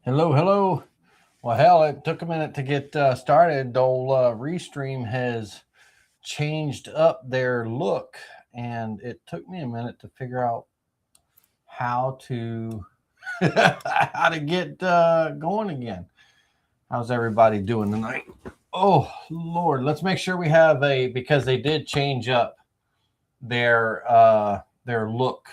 Hello, hello. Well, hell, it took a minute to get started. The old Restream has changed up their look, and it took me a minute to figure out how to how to get going again. How's everybody doing tonight? Oh Lord, let's make sure we have a because they did change up their look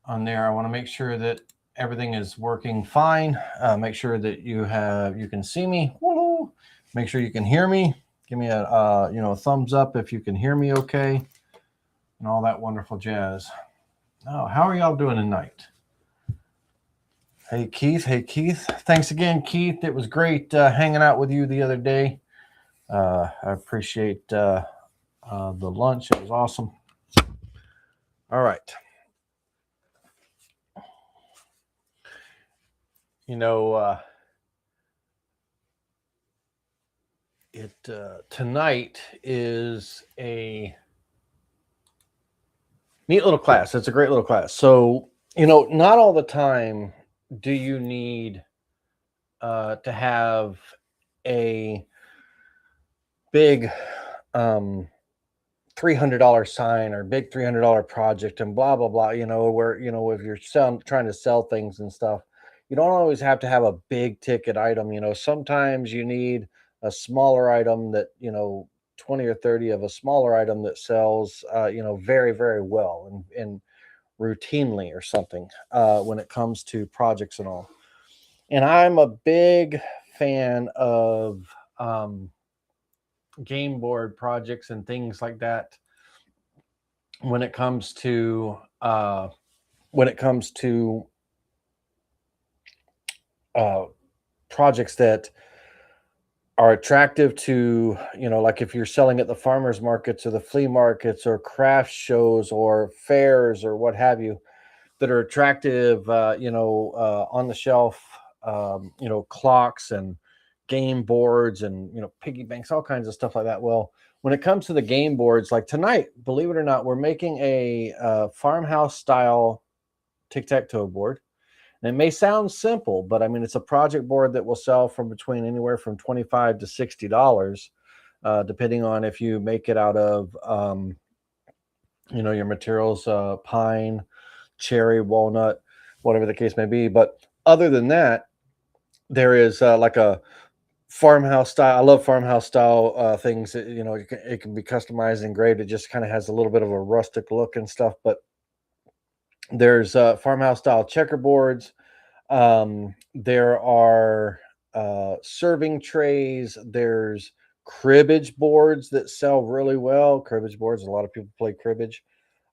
on there. I want to make sure that everything is working fine. Make sure that you can see me. Woo! Make sure you can hear me. Give me a a thumbs up if you can hear me okay, and all that wonderful jazz. Oh, how are y'all doing tonight? Hey Keith. Hey Keith. Thanks again, Keith. It was great hanging out with you the other day. I appreciate the lunch. It was awesome. All right. You know, tonight is a neat little class. It's a great little class. So, not all the time do you need to have a big $300 sign or big $300 project and blah, blah, blah, where, if you're trying to sell things and stuff, you don't always have to have a big ticket item. Sometimes you need a smaller item that, 20 or 30 of a smaller item that sells, very, very well and routinely or something when it comes to projects and all. And I'm a big fan of game board projects and things like that when it comes to projects that are attractive to, like if you're selling at the farmers markets or the flea markets or craft shows or fairs or what have you, that are attractive, on the shelf, clocks and game boards and, piggy banks, all kinds of stuff like that. Well, when it comes to the game boards, like tonight, believe it or not, we're making a farmhouse style tic-tac-toe board. And it may sound simple, but I mean, it's a project board that will sell from between anywhere from $25 to $60, depending on if you make it out of, your materials, pine, cherry, walnut, whatever the case may be. But other than that, there is like a farmhouse style. I love farmhouse style things. It can be customized and engraved. It just kind of has a little bit of a rustic look and stuff. But there's farmhouse style checkerboards. There are serving trays. There's cribbage boards that sell really well. Cribbage boards. A lot of people play cribbage.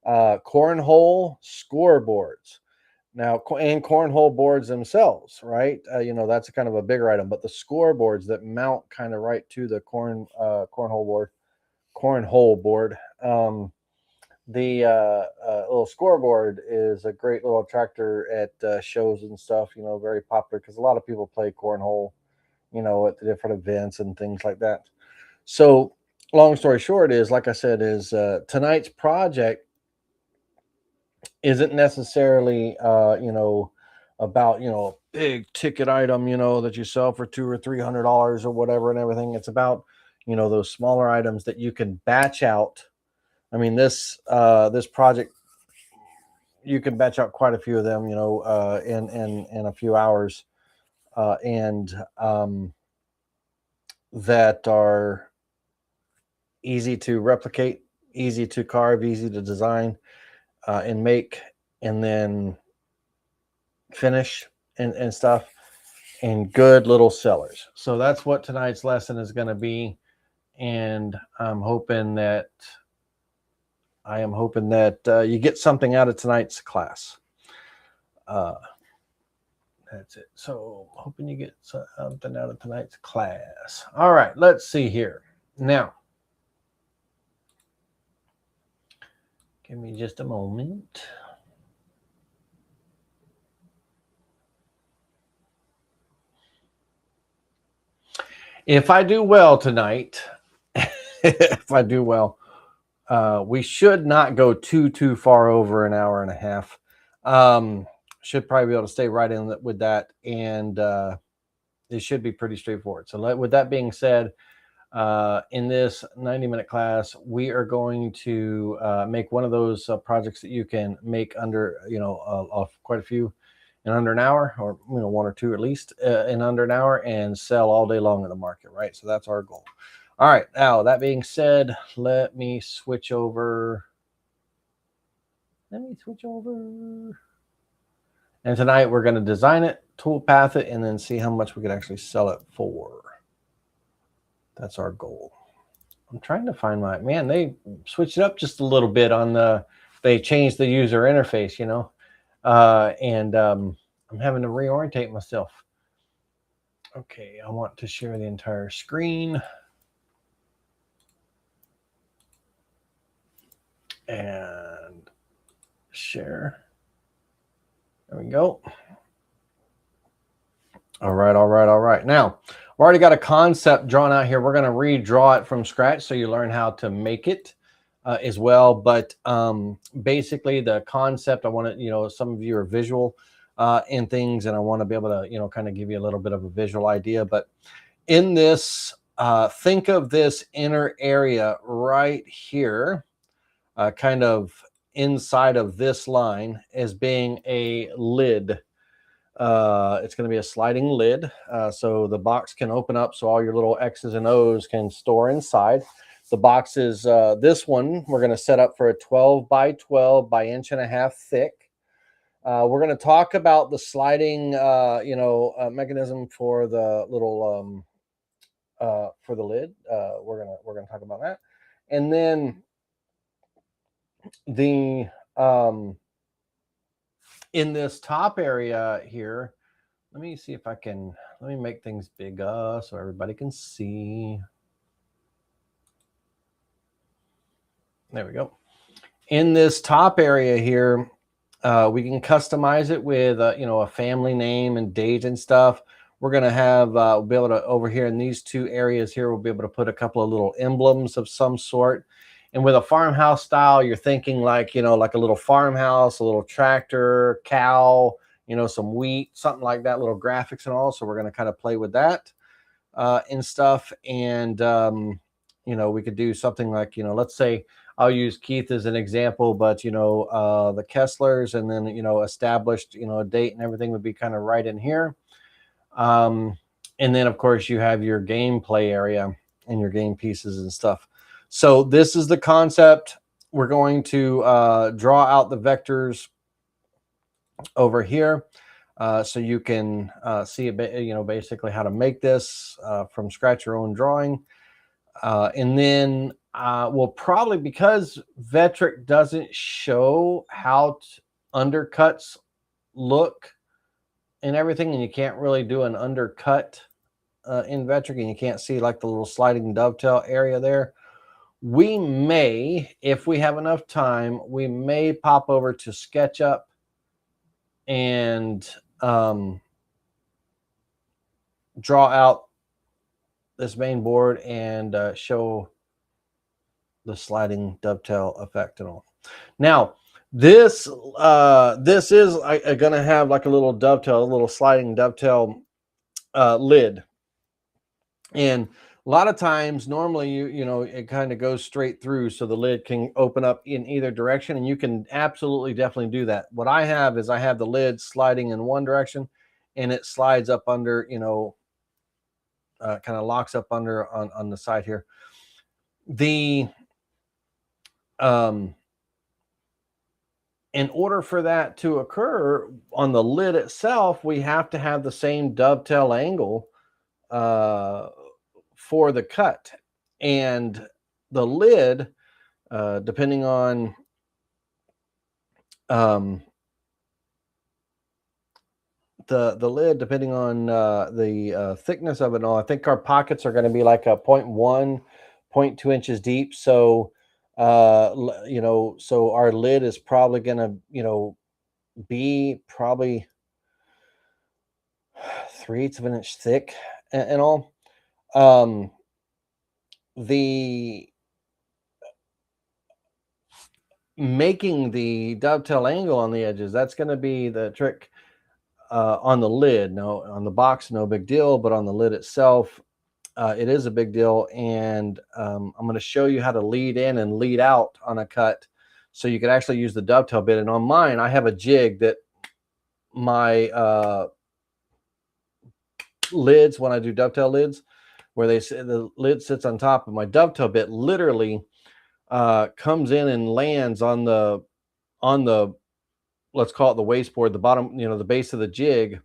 Cornhole scoreboards. Now, and cornhole boards themselves, right? That's a kind of a bigger item, but the scoreboards that mount kind of right to the cornhole board. The little scoreboard is a great little attractor at shows and stuff. Very popular because a lot of people play cornhole, at the different events and things like that. So, long story short is, like I said, is tonight's project isn't necessarily about a big ticket item that you sell for $200 or $300 or whatever and everything. It's about those smaller items that you can batch out. I mean, this project, you can batch out quite a few of them in a few hours, and that are easy to replicate, easy to carve, easy to design and make, and then finish and stuff, and good little sellers. So that's what tonight's lesson is going to be, and I am hoping that you get something out of tonight's class. That's it. So hoping you get something out of tonight's class. All right, let's see here now. Give me just a moment. If I do well tonight, we should not go too far over an hour and a half. should probably be able to stay right in with that, and it should be pretty straightforward. So with that being said, in this 90-minute class, we are going to make one of those projects that you can make under, off quite a few in under an hour, or one or two at least in under an hour, and sell all day long in the market, right? So that's our goal. All right, now that being said, let me switch over. And tonight we're going to design it, toolpath it, and then see how much we could actually sell it for. That's our goal. I'm trying to find my, man, they switched it up just a little bit on they changed the user interface, and I'm having to reorientate myself. Okay, I want to share the entire screen. And share. There we go. All right. Now, I've already got a concept drawn out here. We're going to redraw it from scratch so you learn how to make it as well. But basically, the concept, I want to, some of you are visual in things, and I want to be able to, kind of give you a little bit of a visual idea. But in this, think of this inner area right here, kind of inside of this line, as being a lid. It's going to be a sliding lid, so the box can open up, so all your little X's and O's can store inside. The box is this one we're going to set up for a 12 by 12 by 1.5 inches thick. We're going to talk about the sliding mechanism for the little for the lid. We're gonna talk about that, and then the in this top area here, let me see if I can, let me make things bigger so everybody can see. There we go. In this top area here, we can customize it with a family name and date and stuff. We're going to have we'll be able to, over here in these two areas here, we'll be able to put a couple of little emblems of some sort. And with a farmhouse style, you're thinking like, like a little farmhouse, a little tractor, cow, some wheat, something like that, little graphics and all. So we're going to kind of play with that and stuff. And, we could do something like, let's say I'll use Keith as an example, but, the Kesslers, and then, established, a date and everything would be kind of right in here. And then, of course, you have your gameplay area and your game pieces and stuff. So this is the concept. We're going to draw out the vectors over here so you can see a bit, basically how to make this from scratch, your own drawing. And then we'll probably, because Vectric doesn't show how undercuts look and everything, and you can't really do an undercut in Vectric, and you can't see like the little sliding dovetail area there. We may, if we have enough time, we may pop over to SketchUp and draw out this main board and show the sliding dovetail effect and all. Now, this is going to have like a little dovetail, a little sliding dovetail lid. And a lot of times, normally, it kind of goes straight through, so the lid can open up in either direction, and you can absolutely definitely do that. What I have is I have the lid sliding in one direction, and it slides up under, kind of locks up under on the side here. The in order for that to occur on the lid itself, we have to have the same dovetail angle for the cut, and the lid, depending on the lid, depending on the thickness of it all, I think our pockets are going to be like a 0.1, 0.2 inches deep. So so our lid is probably going to be probably 3/8 of an inch thick and all. The making the dovetail angle on the edges, that's going to be the trick. on the lid. No, on the box, no big deal, but on the lid itself, it is a big deal. And I'm going to show you how to lead in and lead out on a cut, so you can actually use the dovetail bit. And on mine, I have a jig that my lids, when I do dovetail lids, where the lid sits on top of my dovetail bit, literally comes in and lands on the let's call it the wasteboard, the bottom, the base of the jig,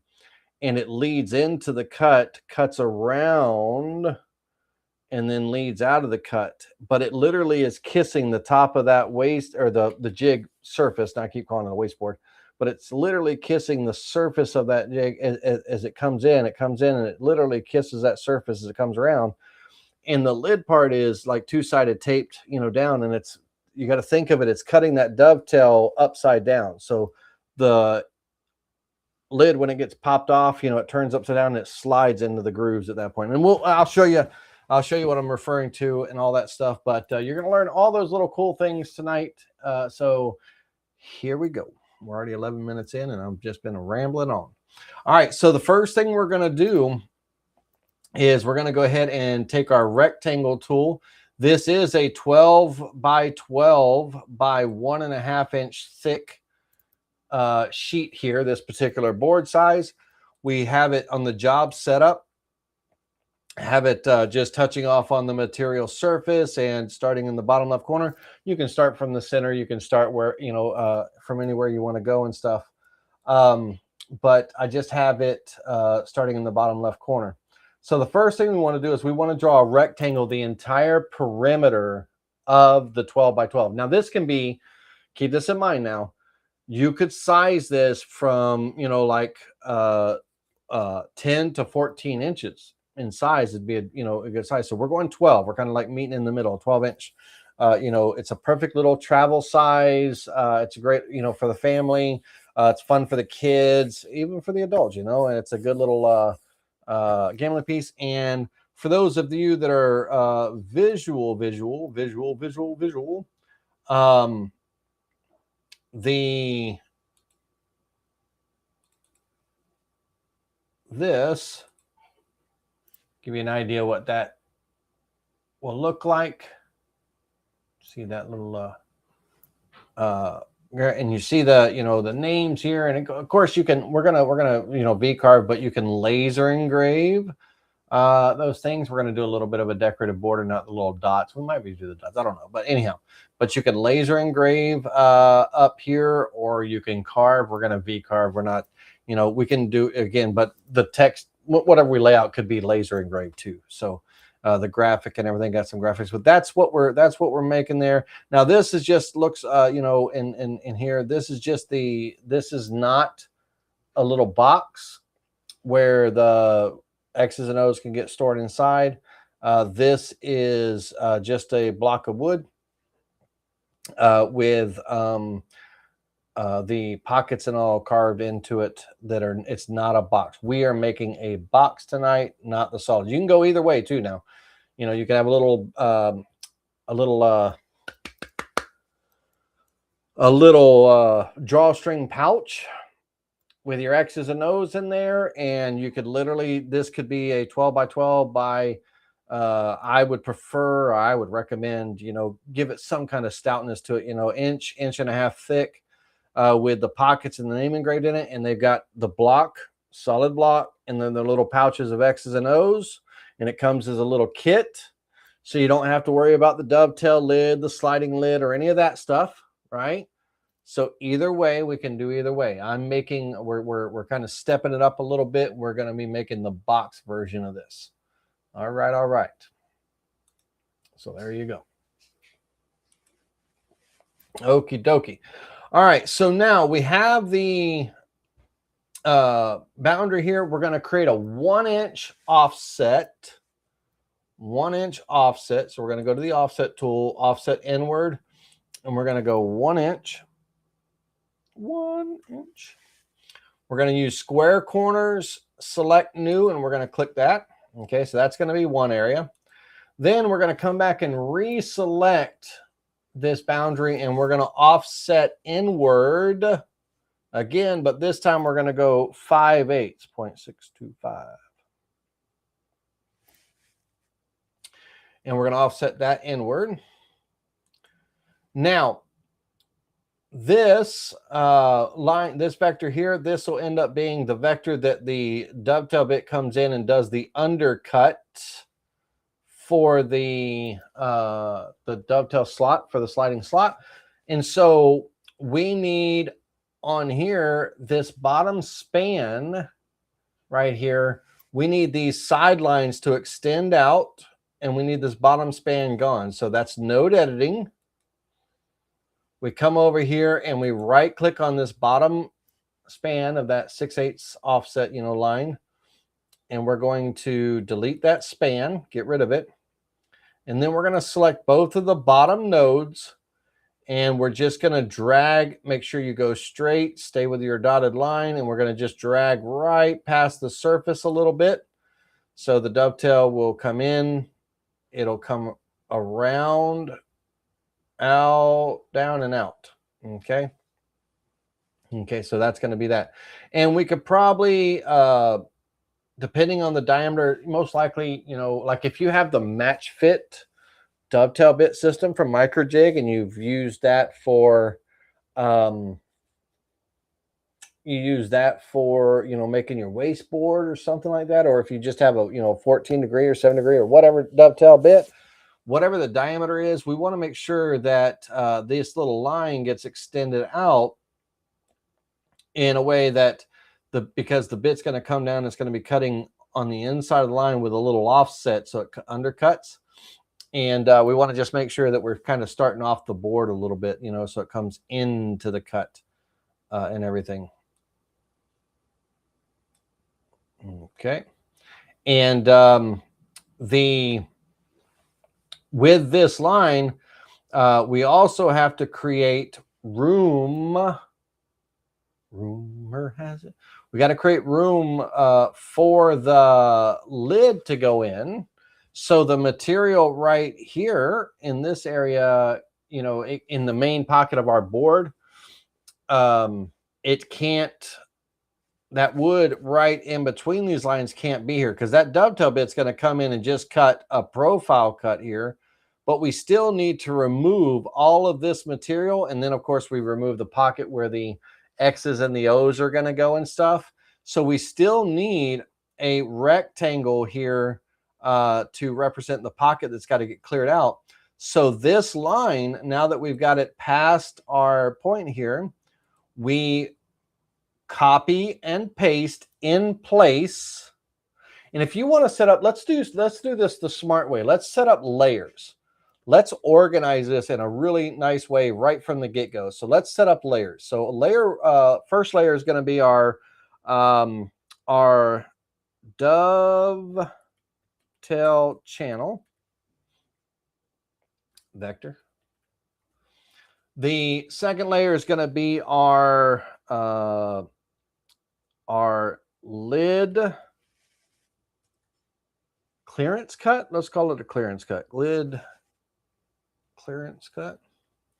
and it leads into the cut, cuts around, and then leads out of the cut. But it literally is kissing the top of that waste, or the jig surface. Now I keep calling it a wasteboard, but it's literally kissing the surface of that jig as it comes in. It comes in and it literally kisses that surface as it comes around. And the lid part is like two-sided taped, down, and you got to think of it, it's cutting that dovetail upside down. So the lid, when it gets popped off, it turns upside down and it slides into the grooves at that point. And I'll show you what I'm referring to and all that stuff. But you're going to learn all those little cool things tonight. So here we go. We're already 11 minutes in, and I've just been rambling on. All right. So the first thing we're going to do is we're going to go ahead and take our rectangle tool. This is a 12 by 12 by 1.5 inch thick sheet here, this particular board size. We have it on the job setup, have it just touching off on the material surface and starting in the bottom left corner. You can start from the center. You can start where, from anywhere you want to go and stuff. But I just have it starting in the bottom left corner. So the first thing we want to do is we want to draw a rectangle the entire perimeter of the 12 by 12. Now this can be, keep this in mind now, you could size this from, like 10 to 14 inches in size. It'd be a good size. So we're going 12. We're kind of like meeting in the middle, 12 inch. It's a perfect little travel size. It's great, for the family. It's fun for the kids, even for the adults, and it's a good little gambling piece. And for those of you that are visual, this give you an idea what that will look like. See that little and you see the the names here, and of course you can, we're gonna VCarve, but you can laser engrave those things. We're gonna do a little bit of a decorative border, not the little dots. We might be do the dots, I don't know, but anyhow, but you can laser engrave up here, or you can carve. We're gonna VCarve. We're not, we can do again, but the text, whatever we lay out, could be laser engraved too. So the graphic and everything got some graphics, but that's what we're making there. Now this is just looks in here, this is not a little box where the X's and O's can get stored inside. This is just a block of wood with the pockets and all carved into it. It's not a box. We are making a box tonight, not the solid. You can go either way too. Now, you can have a little drawstring pouch with your X's and O's in there, and you could literally, this could be a 12 by 12 by I would recommend, give it some kind of stoutness to it, inch and a half thick, with the pockets and the name engraved in it. And they've got the block, solid block, and then the little pouches of X's and O's, and it comes as a little kit. So you don't have to worry about the dovetail lid, the sliding lid, or any of that stuff, right? So either way, we can do either way. We're kind of stepping it up a little bit. We're going to be making the box version of this. All right. So there you go. Okie dokie. All right. So now we have the boundary here. We're going to create a 1 inch offset. 1 inch offset. So we're going to go to the offset tool, offset inward, and we're going to go 1 inch. 1 inch. We're going to use square corners, select new, and we're going to click that. Okay, so that's going to be one area. Then we're going to come back and reselect this boundary, and we're going to offset inward again, but this time we're going to go 5/8, 0.625. And we're going to offset that inward. Now, this line, this vector here, this will end up being the vector that the dovetail bit comes in and does the undercut for the dovetail slot, for the sliding slot. And so we need on here, this bottom span right here, we need these sidelines to extend out, and we need this bottom span gone. So that's node editing. We come over here and we right click on this bottom span of that 6/8 offset, line. And we're going to delete that span, get rid of it. And then we're going to select both of the bottom nodes, and we're just going to drag, make sure you go straight, stay with your dotted line. And we're going to just drag right past the surface a little bit. So the dovetail will come in, it'll come around, out, down, and out. Okay, so that's going to be that. And we could probably depending on the diameter, most likely, like if you have the match fit dovetail bit system from Microjig and you've used that for making your wasteboard or something like that, or if you just have a 14 degree or 7 degree or whatever dovetail bit, whatever the diameter is, we want to make sure that this little line gets extended out in a way that because the bit's going to come down, it's going to be cutting on the inside of the line with a little offset, so it undercuts. And we want to just make sure that we're kind of starting off the board a little bit, so it comes into the cut and everything. Okay. And with this line, we also have to create room. Rumor has it. We got to create room for the lid to go in. So the material right here in this area, in the main pocket of our board, it can't, that wood right in between these lines can't be here, because that dovetail bit's going to come in and just cut a profile cut here. But we still need to remove all of this material. And then, of course, we remove the pocket where the X's and the O's are going to go and stuff. So we still need a rectangle here to represent the pocket that's got to get cleared out. So this line, now that we've got it past our point here, we copy and paste in place. And if you want to set up, let's do this the smart way. Let's set up layers. Let's organize this in a really nice way right from the get-go. So let's set up layers. So first layer is going to be our dovetail channel vector. The second layer is going to be our lid clearance cut. Let's call it a clearance cut. Lid clearance cut.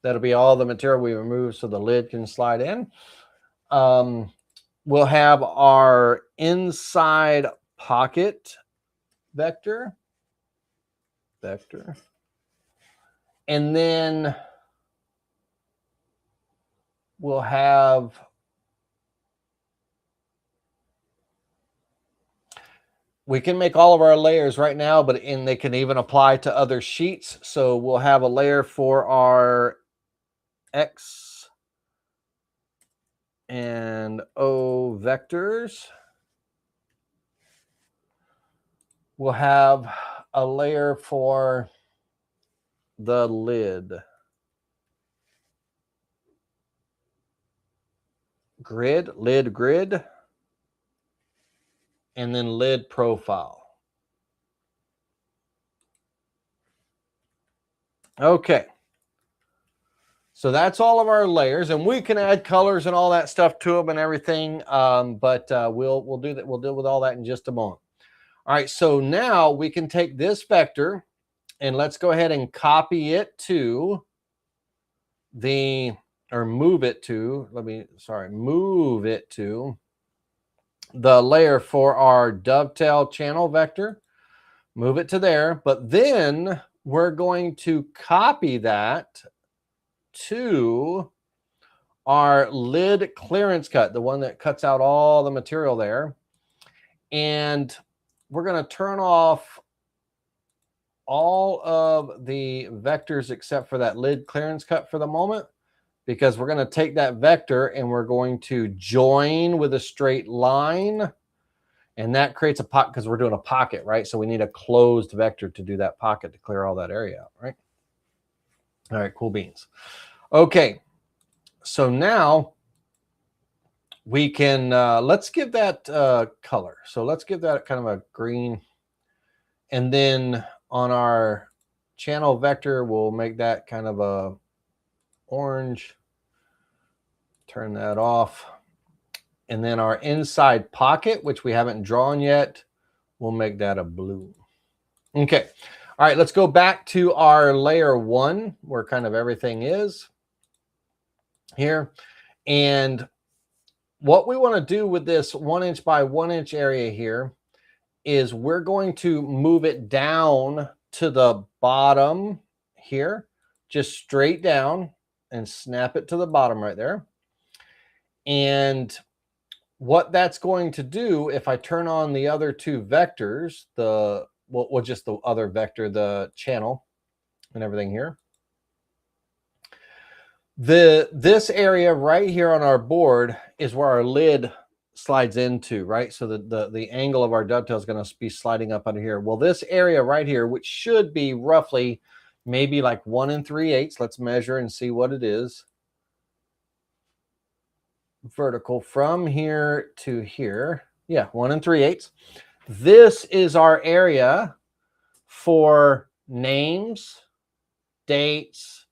That'll be all the material we remove so the lid can slide in. We'll have our inside pocket vector. And then we'll have we can make all of our layers right now, but they can even apply to other sheets. So we'll have a layer for our X and O vectors. We'll have a layer for the lid grid, and then lid profile. Okay. So that's all of our layers, and we can add colors and all that stuff to them and everything. But we'll do that. We'll deal with all that in just a moment. All right. So now we can take this vector and let's go ahead and copy it to the or move it to, move it to the layer for our dovetail channel vector. Move it to there, but then we're going to copy that to our lid clearance cut, the one that cuts out all the material there. And we're going to turn off all of the vectors except for that lid clearance cut for the moment, because we're going to take that vector and we're going to join with a straight line. And that creates a pocket, because we're doing a pocket, right? So we need a closed vector to do that pocket to clear all that area out, right? All right, cool beans. Okay, so now we can, let's give that color. So let's give that kind of a green. And then on our channel vector, we'll make that kind of a orange. Turn that off. And then our inside pocket, which we haven't drawn yet, we'll make that a blue. Okay. All right, let's go back to our layer 1 where kind of everything is here. And what we want to do with this 1 inch by 1 inch area here is we're going to move it down to the bottom here, just straight down, and snap it to the bottom right there. And what that's going to do, if I turn on the other two vectors, just the other vector, the channel and everything here, this area right here on our board is where our lid slides into, right? So the angle of our dovetail is going to be sliding up under here. Well, this area right here, which should be roughly maybe like 1 3/8, let's measure and see what it is. Vertical from here to here. Yeah, 1 3/8. This is our area for names, dates,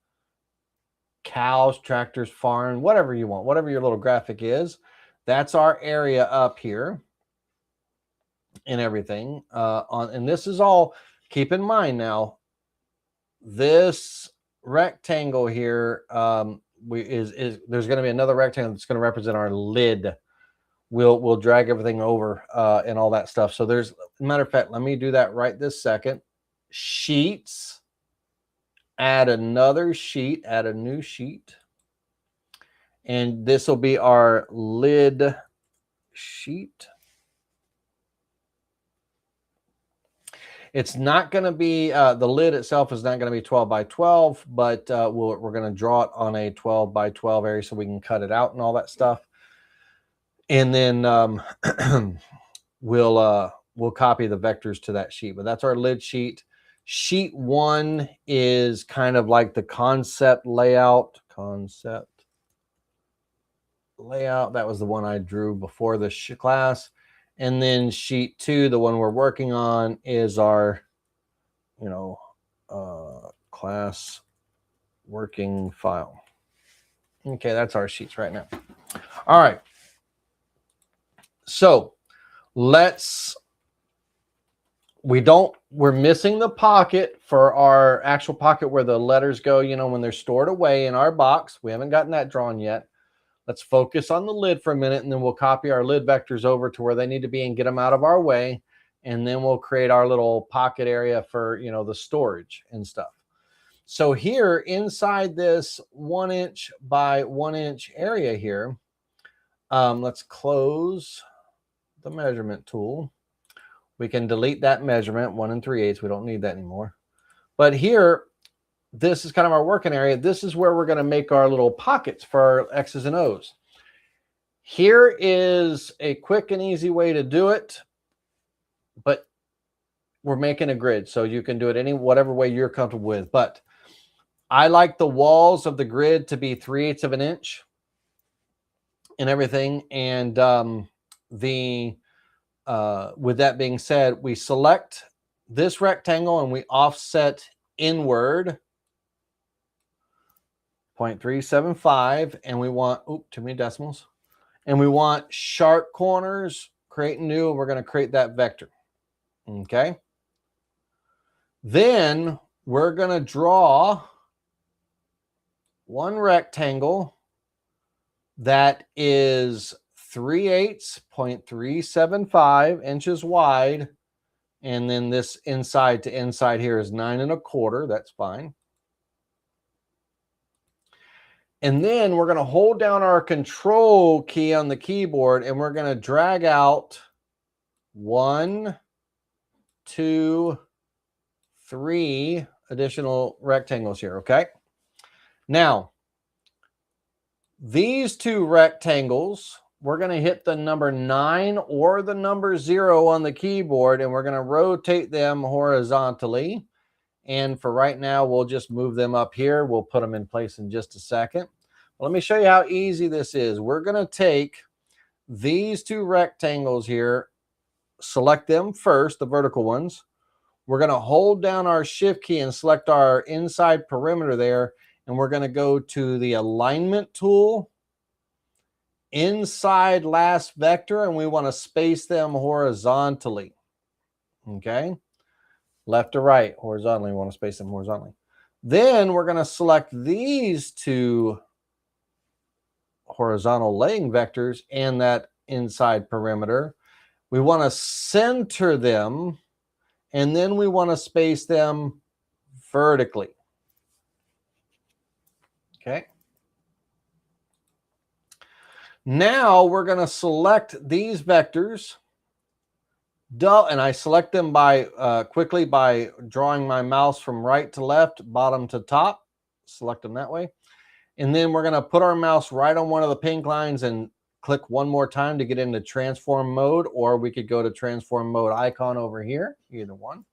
cows, tractors, farm, whatever you want, whatever your little graphic is. That's our area up here and everything. And this is all, keep in mind now, this rectangle here, there's going to be another rectangle that's going to represent our lid. We'll drag everything over and all that stuff. So there's, matter of fact, let me do that right this second. Sheets, add another sheet, add a new sheet. And this will be our lid sheet. It's not going to be, the lid itself is not going to be 12 by 12, but we're going to draw it on a 12 by 12 area so we can cut it out and all that stuff. And then we'll copy the vectors to that sheet. But that's our lid sheet. Sheet 1 is kind of like the concept layout. That was the one I drew before the class. And then sheet 2, the one we're working on, is our, class working file. Okay, that's our sheets right now. All right. So we're missing the pocket for our actual pocket where the letters go, when they're stored away in our box. We haven't gotten that drawn yet. Let's focus on the lid for a minute, and then we'll copy our lid vectors over to where they need to be and get them out of our way. And then we'll create our little pocket area for, the storage and stuff. So here inside this 1 inch by 1 inch area here, let's close the measurement tool. We can delete that measurement, 1 3/8. We don't need that anymore. But here, this is kind of our working area. This is where we're going to make our little pockets for our X's and O's. Here is a quick and easy way to do it, but we're making a grid, so you can do it whatever way you're comfortable with. But I like the walls of the grid to be 3/8 of an inch and everything. And with that being said, we select this rectangle and we offset inward 0.375, and we want, too many decimals, and we want sharp corners, create new, and we're going to create that vector. Okay. Then we're going to draw one rectangle that is 3/8, 0.375 inches wide. And then this inside to inside here is 9 1/4. That's fine. And then we're going to hold down our control key on the keyboard and we're going to drag out 1, 2, 3 additional rectangles here. Okay. Now, these 2 rectangles, we're going to hit the number 9 or the number 0 on the keyboard, and we're going to rotate them horizontally. And for right now, we'll just move them up here. We'll put them in place in just a second. Let me show you how easy this is. We're going to take these 2 rectangles here, select them first, the vertical ones. We're going to hold down our shift key and select our inside perimeter there. And we're going to go to the alignment tool, inside last vector, and we want to space them horizontally. Okay. Left to right, horizontally. We want to space them horizontally. Then we're going to select these 2 horizontal laying vectors and that inside perimeter. We want to center them, and then we want to space them vertically. Okay. Now we're going to select these vectors, and I select them by quickly by drawing my mouse from right to left, bottom to top. Select them that way. And then we're going to put our mouse right on one of the pink lines and click one more time to get into transform mode, or we could go to transform mode icon over here, either one.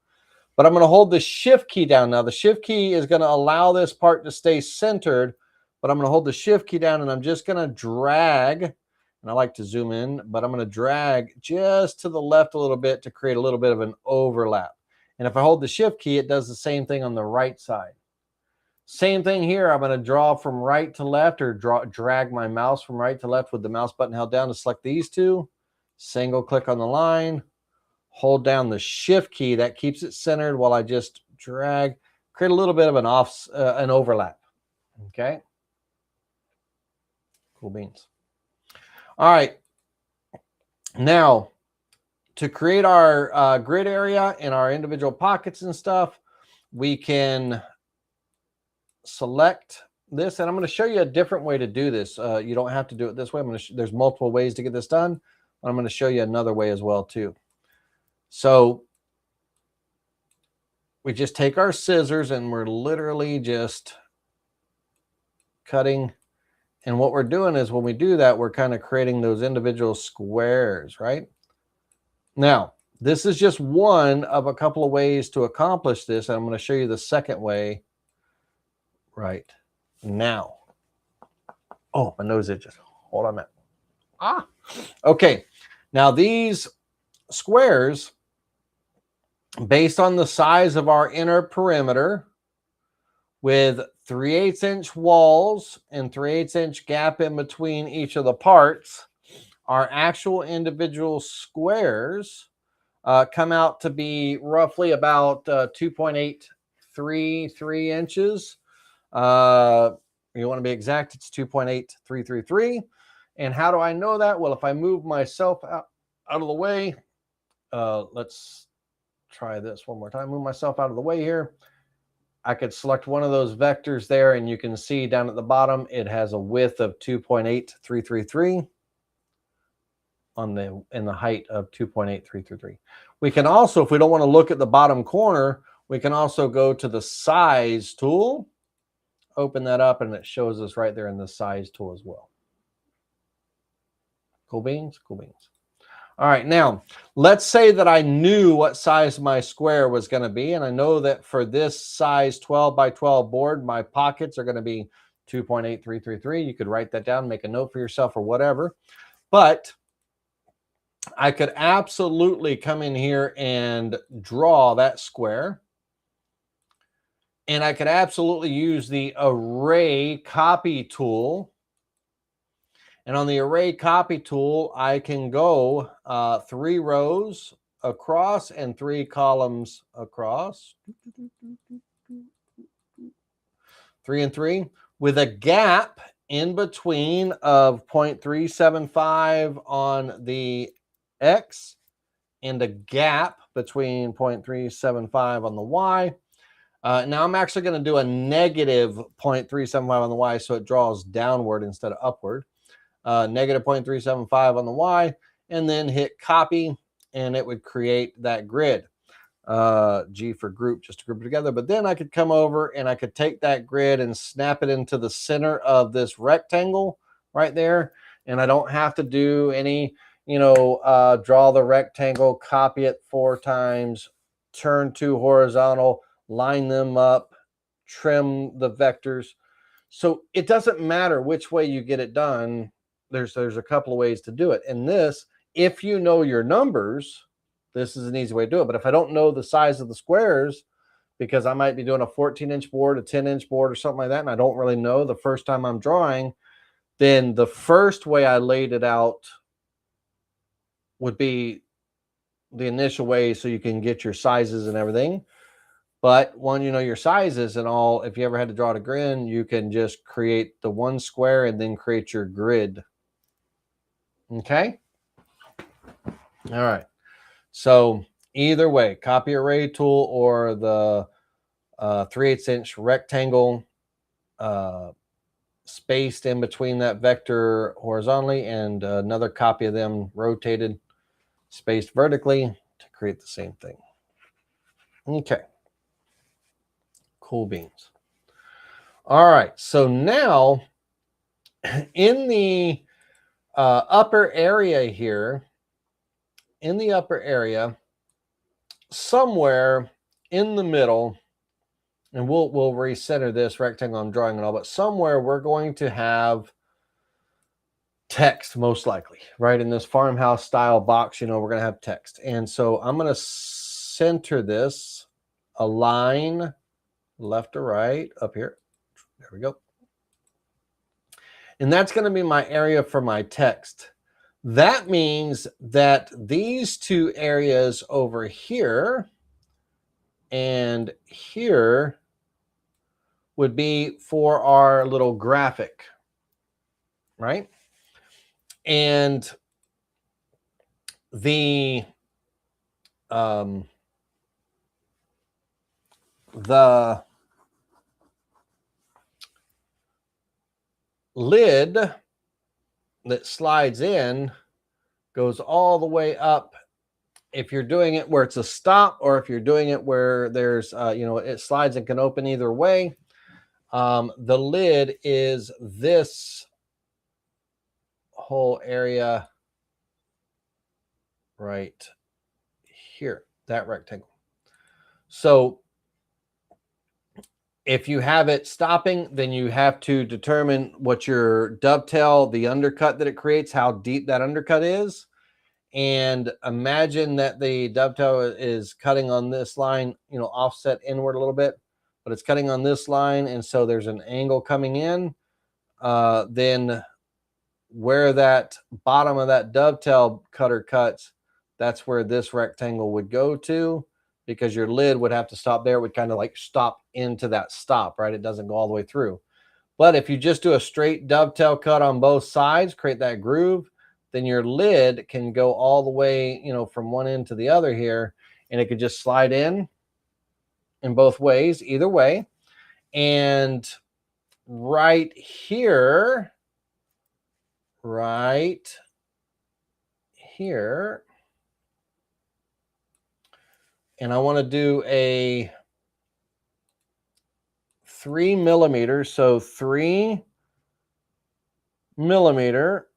But I'm going to hold the shift key down. Now the shift key is going to allow this part to stay centered, but I'm going to hold the shift key down and I'm just going to drag, and I like to zoom in, but I'm going to drag just to the left a little bit to create a little bit of an overlap. And if I hold the shift key, it does the same thing on the right side. Same thing here. I'm going to draw from right to left, or drag my mouse from right to left with the mouse button held down to select these 2. Single click on the line. Hold down the shift key. That keeps it centered while I just drag, create a little bit of an overlap. Okay. Cool beans. All right. Now, to create our grid area and our individual pockets and stuff, we can select this, and I'm going to show you a different way to do this. You don't have to do it this way. There's multiple ways to get this done, but I'm going to show you another way as well too. So we just take our scissors and we're literally just cutting. And what we're doing is, when we do that, we're kind of creating those individual squares, right? Now, this is just one of a couple of ways to accomplish this. And I'm going to show you the second way right now. Oh, my nose itches. Hold on a minute. Okay. Now these squares, based on the size of our inner perimeter, with 3/8 inch walls and 3/8 inch gap in between each of the parts, our actual individual squares come out to be roughly about 2.833 inches. You want to be exact, it's 2.8333. And how do I know that? Well, if I move myself out of the way, let's try this one more time. Move myself out of the way here. I could select one of those vectors there, and you can see down at the bottom, it has a width of 2.8333 and the height of 2.8333. We can also, if we don't want to look at the bottom corner, we can also go to the size tool, open that up, and it shows us right there in the size tool as well. Cool beans, cool beans. All right, now let's say that I knew what size my square was going to be, and I know that for this size 12 by 12 board, my pockets are going to be 2.8333. You could write that down, make a note for yourself or whatever. But I could absolutely come in here and draw that square. And I could absolutely use the array copy tool. And on the array copy tool, I can go 3 rows across and 3 columns across. 3 and 3 with a gap in between of 0.375 on the X and a gap between 0.375 on the Y. Now I'm actually going to do a negative 0.375 on the Y so it draws downward instead of upward. Negative 0.375 on the Y, and then hit copy, and it would create that grid. G for group, just to group it together. But then I could come over and I could take that grid and snap it into the center of this rectangle right there. And I don't have to do any, draw the rectangle, copy it 4 times, turn 2 horizontal, line them up, trim the vectors. So it doesn't matter which way you get it done. There's a couple of ways to do it. And this, if you know your numbers, this is an easy way to do it. But if I don't know the size of the squares, because I might be doing a 14-inch board, a 10-inch board, or something like that, and I don't really know the first time I'm drawing, then the first way I laid it out would be the initial way so you can get your sizes and everything. But when you know your sizes and all, if you ever had to draw a grid, you can just create the one square and then create your grid. Okay? All right. So either way, copy array tool or the 3/8-inch rectangle spaced in between that vector horizontally, and another copy of them rotated, spaced vertically to create the same thing. Okay. Cool beans. All right. So now in the upper area here, somewhere in the middle, and we'll recenter this rectangle I'm drawing and all, but somewhere we're going to have text, most likely, right? In this farmhouse style box, we're going to have text. And so I'm going to center this, align left to right up here. There we go. And that's going to be my area for my text. That means that these 2 areas over here and here would be for our little graphic, right? And the lid that slides in goes all the way up. If you're doing it where it's a stop, or if you're doing it where there's, it slides and can open either way. The lid is this whole area right here, that rectangle. So if you have it stopping, then you have to determine what your dovetail, the undercut that it creates, how deep that undercut is. And imagine that the dovetail is cutting on this line, offset inward a little bit, but it's cutting on this line. And so there's an angle coming in. Then where that bottom of that dovetail cutter cuts, that's where this rectangle would go to, because your lid would have to stop there. It would kind of like stop into that stop, right? It doesn't go all the way through. But if you just do a straight dovetail cut on both sides, create that groove, then your lid can go all the way, from one end to the other here, and it could just slide in both ways, either way. And right here, and I want to do a 3 millimeter. So 3 millimeter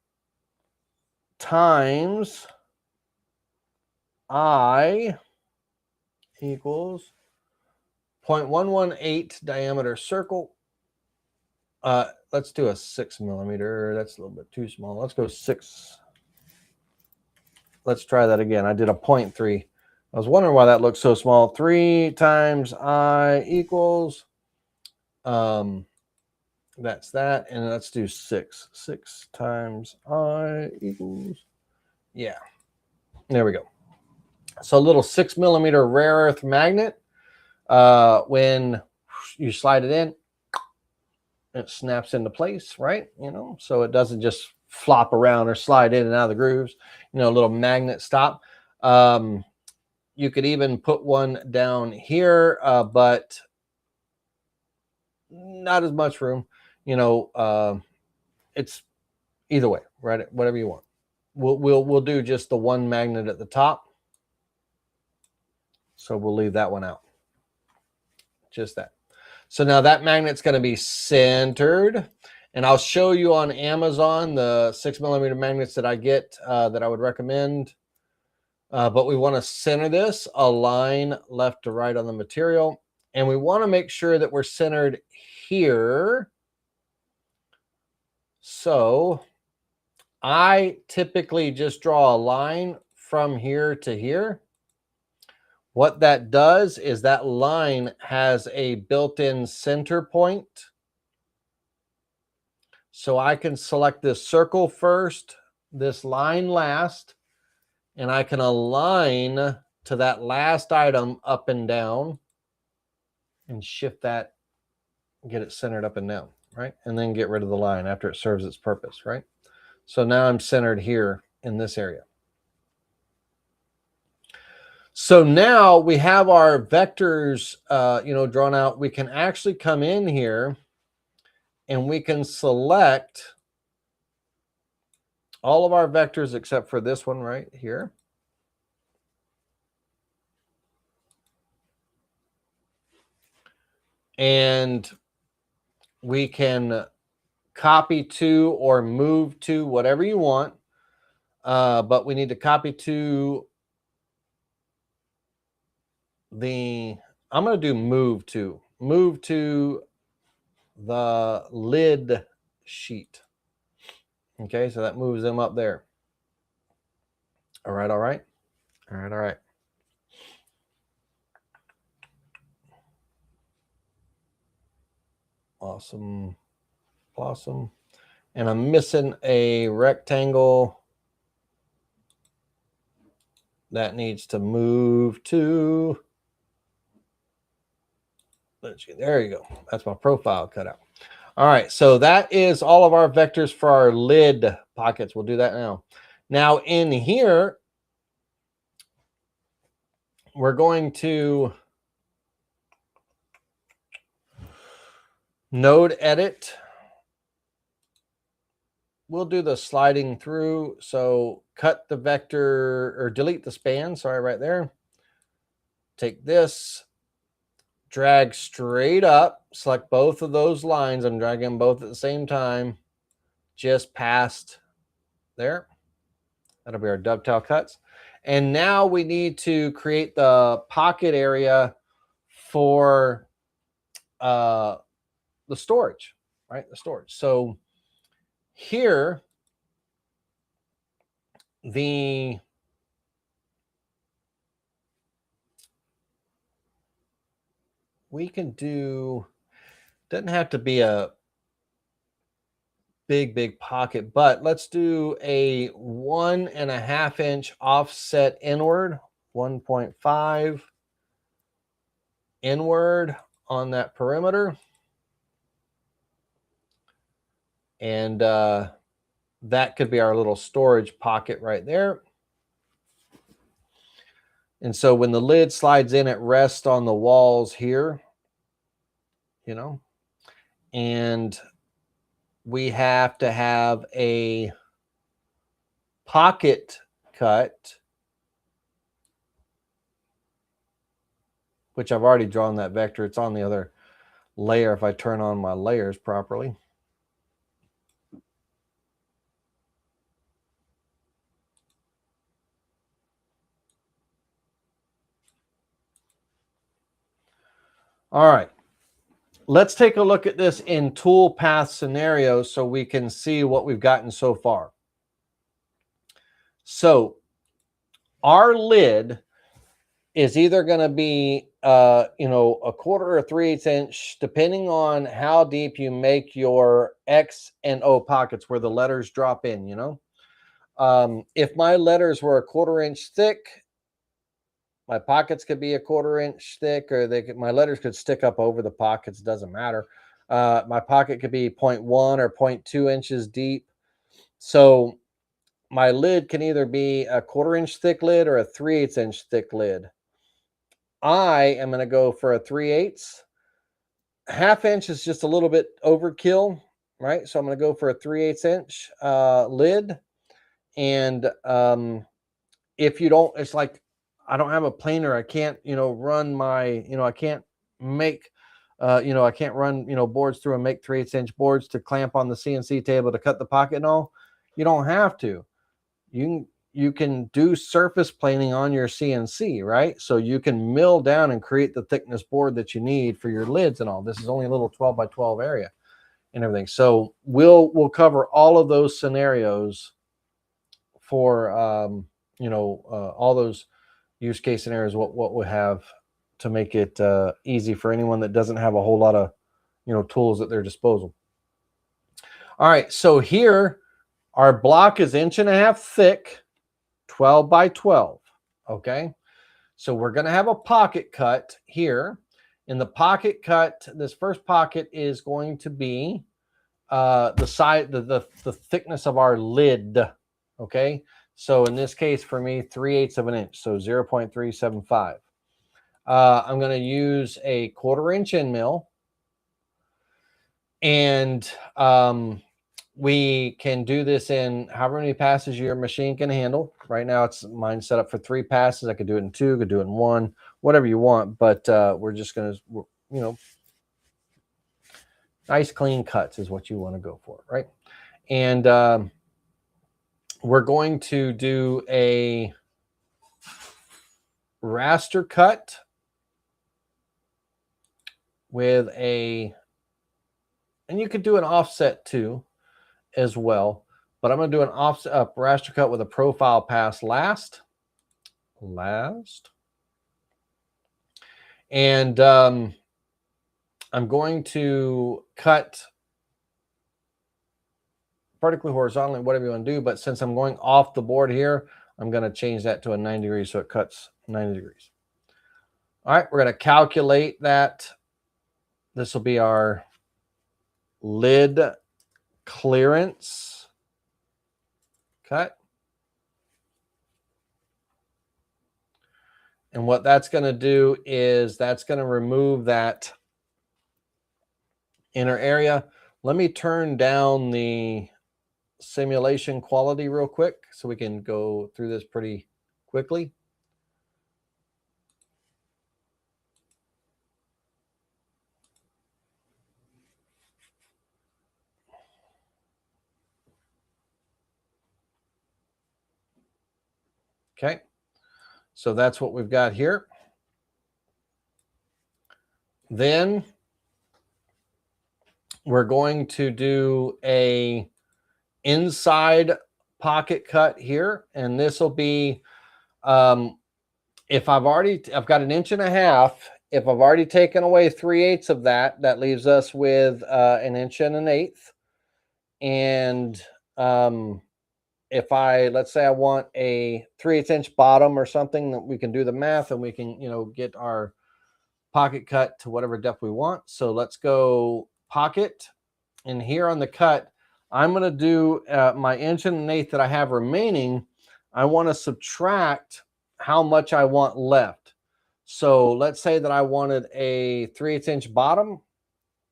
times I equals 0.118 diameter circle. Let's do a 6 millimeter. That's a little bit too small. Let's go 6. Let's try that again. I did a 0.3. I was wondering why that looks so small. 3 times I equals, that's that. And let's do 6. 6 times I equals, yeah. There we go. So a little 6 millimeter rare earth magnet. When you slide it in, it snaps into place, right? You know, so it doesn't just flop around or slide in and out of the grooves. You know, a little magnet stop. You could even put one down here, but not as much room. You know, it's either way, right? Whatever you want. We'll do just the one magnet at the top. So we'll leave that one out. Just that. So now that magnet's going to be centered, and I'll show you on Amazon the 6mm magnets that I get that I would recommend. But we want to center this, align left to right on the material, and we want to make sure that we're centered here. So I typically just draw a line from here to here. What that does is that line has a built-in center point. So I can select this circle first, this line last, and I can align to that last item up and down and shift that, get it centered up and down, right? And then get rid of the line after it serves its purpose, right? So now I'm centered here in this area. So now we have our vectors, you know, drawn out. We can actually come in here and we can select all of our vectors except for this one right here. And we can copy to or move to whatever you want. But we need to copy to the, I'm going to do move to the lid sheet. Okay, so that moves them up there. All right, all right. All right, all right. Awesome, awesome. And I'm missing a rectangle that needs to move to, there you go. That's my profile cut out. All right, so that is all of our vectors for our lid pockets. We'll do that now. Now in here, we're going to node edit. We'll do the sliding through. So cut the vector or delete the span. Sorry, right there. Take this, drag straight up, select both of those lines. I'm dragging them both at the same time, just past there. That'll be our dovetail cuts. And now we need to create the pocket area for the storage, right? The storage. So here, we can do, doesn't have to be a big pocket, but let's do a 1.5 inch offset inward, 1.5 inward on that perimeter. And that could be our little storage pocket right there. And so when the lid slides in, it rests on the walls here, you know, and we have to have a pocket cut, which I've already drawn that vector. It's on the other layer if I turn on my layers properly. All right, let's take a look at this in Toolpath scenarios so we can see what we've gotten so far. So our lid is either going to be, you know, 1/4 or 3/8 inch, depending on how deep you make your X and O pockets where the letters drop in, you know. If my letters were 1/4 inch thick, my pockets could be 1/4 inch thick, or my letters could stick up over the pockets. Doesn't matter. My pocket could be 0.1 or 0.2 inches deep. So my lid can either be a 1/4 inch thick lid or a 3/8 inch thick lid. I am going to go for a 3/8. 1/2 inch is just a little bit overkill, right? So I'm going to go for a 3/8 inch lid. And if you don't, it's like, I don't have a planer. I can't, run my, I can't make, I can't run, boards through and make 3/8 inch boards to clamp on the CNC table to cut the pocket and all. You don't have to. You can do surface planing on your CNC, right? So you can mill down and create the thickness board that you need for your lids and all. This is only a little 12 by 12 area and everything. So we'll cover all of those scenarios for all those use case scenarios. What we have to make it easy for anyone that doesn't have a whole lot of tools at their disposal. All right, so here our block is 1.5 inches thick, 12 by 12. Okay, so we're going to have a pocket cut here. In the pocket cut, this first pocket is going to be the side, the thickness of our lid. Okay, so in this case for me, 3/8 of an inch, so 0.375. I'm going to use a 1/4 inch end mill, and we can do this in however many passes your machine can handle. Right now, mine set up for 3 passes. I could do it in 2, could do it in 1, whatever you want. But we're just going to, nice clean cuts is what you want to go for, right? And we're going to do a raster cut with and you could do an offset too as well, but I'm going to do an offset raster cut with a profile pass last. And I'm going to cut vertically, horizontally, whatever you want to do, but since I'm going off the board here, I'm going to change that to a 90 degrees so it cuts 90 degrees. All right, we're going to calculate that. This will be our lid clearance cut. And what that's going to do is that's going to remove that inner area. Let me turn down the simulation quality real quick so we can go through this pretty quickly. Okay, so that's what we've got here. Then we're going to do a inside pocket cut here, and this will be if I've got 1.5 inches. If I've already taken away 3/8 of that, that leaves us with 1 1/8 inches. And if let's say I want a 3/8 inch bottom or something, that we can do the math and we can, get our pocket cut to whatever depth we want. So let's go pocket. And here on the cut, I'm going to do my 1 1/8 inches that I have remaining. I want to subtract how much I want left. So let's say that I wanted a 3/8 inch bottom.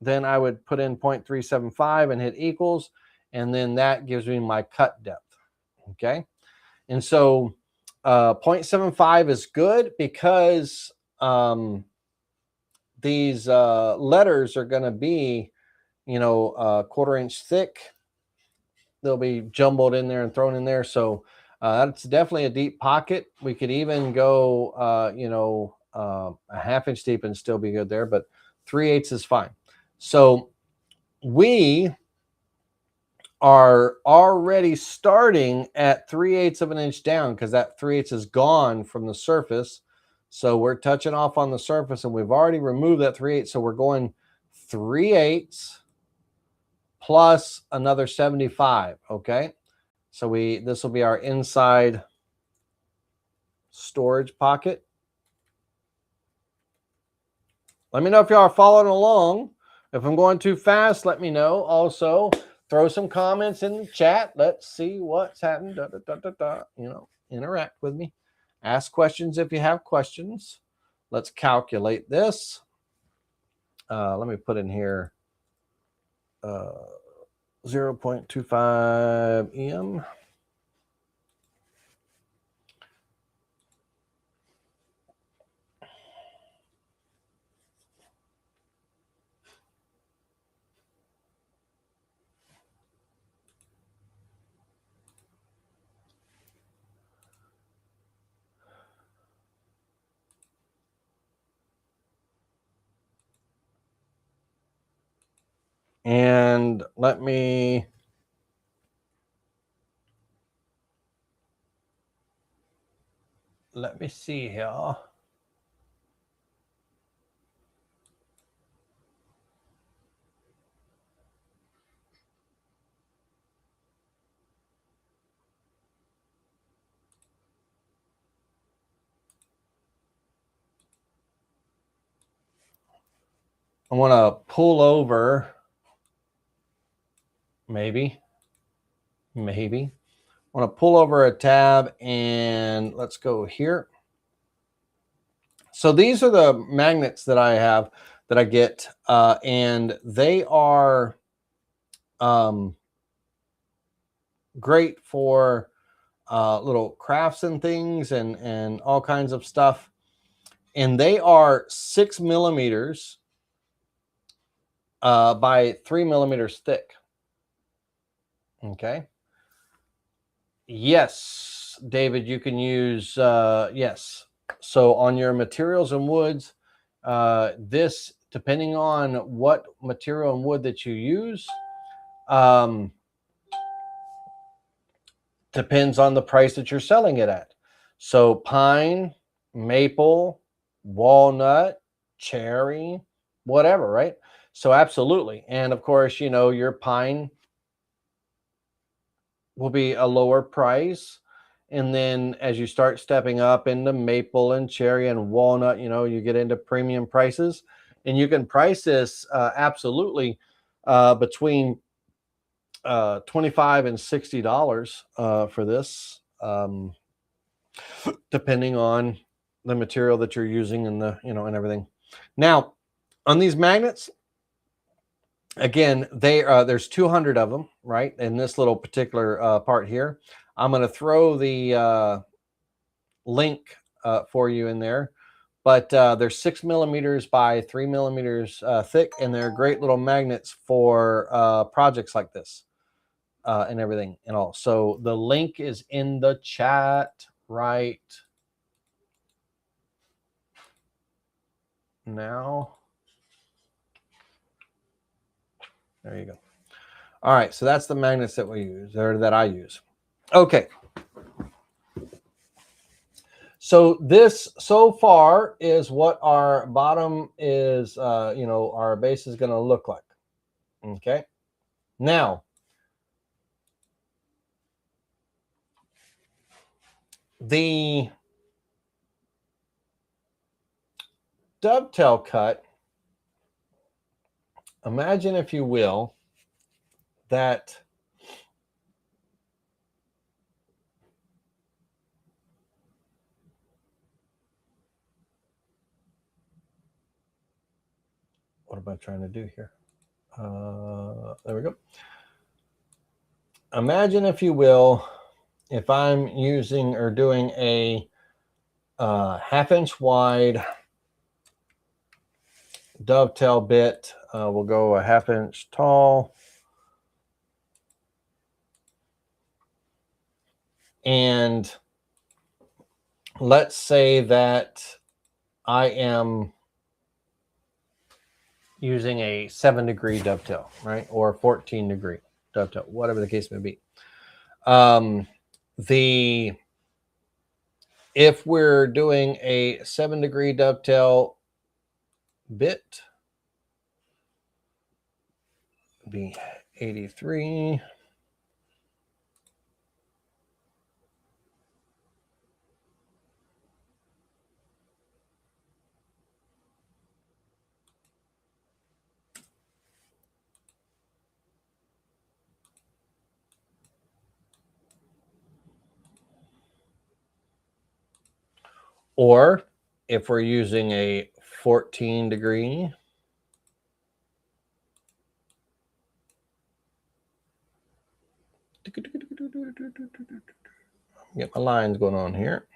Then I would put in 0.375 and hit equals. And then that gives me my cut depth. Okay. And so 0.75 is good because these letters are going to be, 1/4 inch thick. They'll be jumbled in there and thrown in there. So that's definitely a deep pocket. We could even go, a 1/2 inch deep and still be good there, but 3/8 is fine. So we are already starting at 3/8 of an inch down because that 3/8 is gone from the surface. So we're touching off on the surface and we've already removed that 3/8. So we're going 3/8 plus another 75. Okay. So this will be our inside storage pocket. Let me know if y'all are following along. If I'm going too fast, let me know. Also, throw some comments in the chat. Let's see what's happening. You know, interact with me. Ask questions if you have questions. Let's calculate this. Let me put in here 0.25 em. And let me see here. I want to pull over, maybe. I want to pull over a tab and let's go here. So these are the magnets that I have, that I get, and they are great for little crafts and things and all kinds of stuff. And they are 6 millimeters by 3 millimeters thick. Okay. Yes, David, you can use, yes. So on your materials and woods, this, depending on what material and wood that you use, depends on the price that you're selling it at. So pine, maple, walnut, cherry, whatever, right? So absolutely. And of course, you know, your pine will be a lower price. And then as you start stepping up into maple and cherry and walnut, you know, you get into premium prices. And you can price this absolutely between $25 and $60 for this, depending on the material that you're using and the, you know, and everything. Now, on these magnets, again, there's 200 of them, right? In this little particular part here. I'm going to throw the link for you in there, but they're 6 millimeters by 3 millimeters thick, and they're great little magnets for projects like this and everything and all. So the link is in the chat right now. There you go. All right, so that's the magnets that we use, or that I use. Okay. So this so far is what our bottom is, you know, our base is going to look like. Okay. Now, the dovetail cut, imagine, if you will, that what am I trying to do here? There we go. Imagine, if you will, if I'm using or doing a 1/2 inch wide dovetail bit. We'll go a 1/2 inch tall. And let's say that I am using a 7-degree dovetail, right? Or 14-degree dovetail, whatever the case may be. If we're doing a 7-degree dovetail bit, be 83. Or if we're using a 14 degree, get my lines going on here.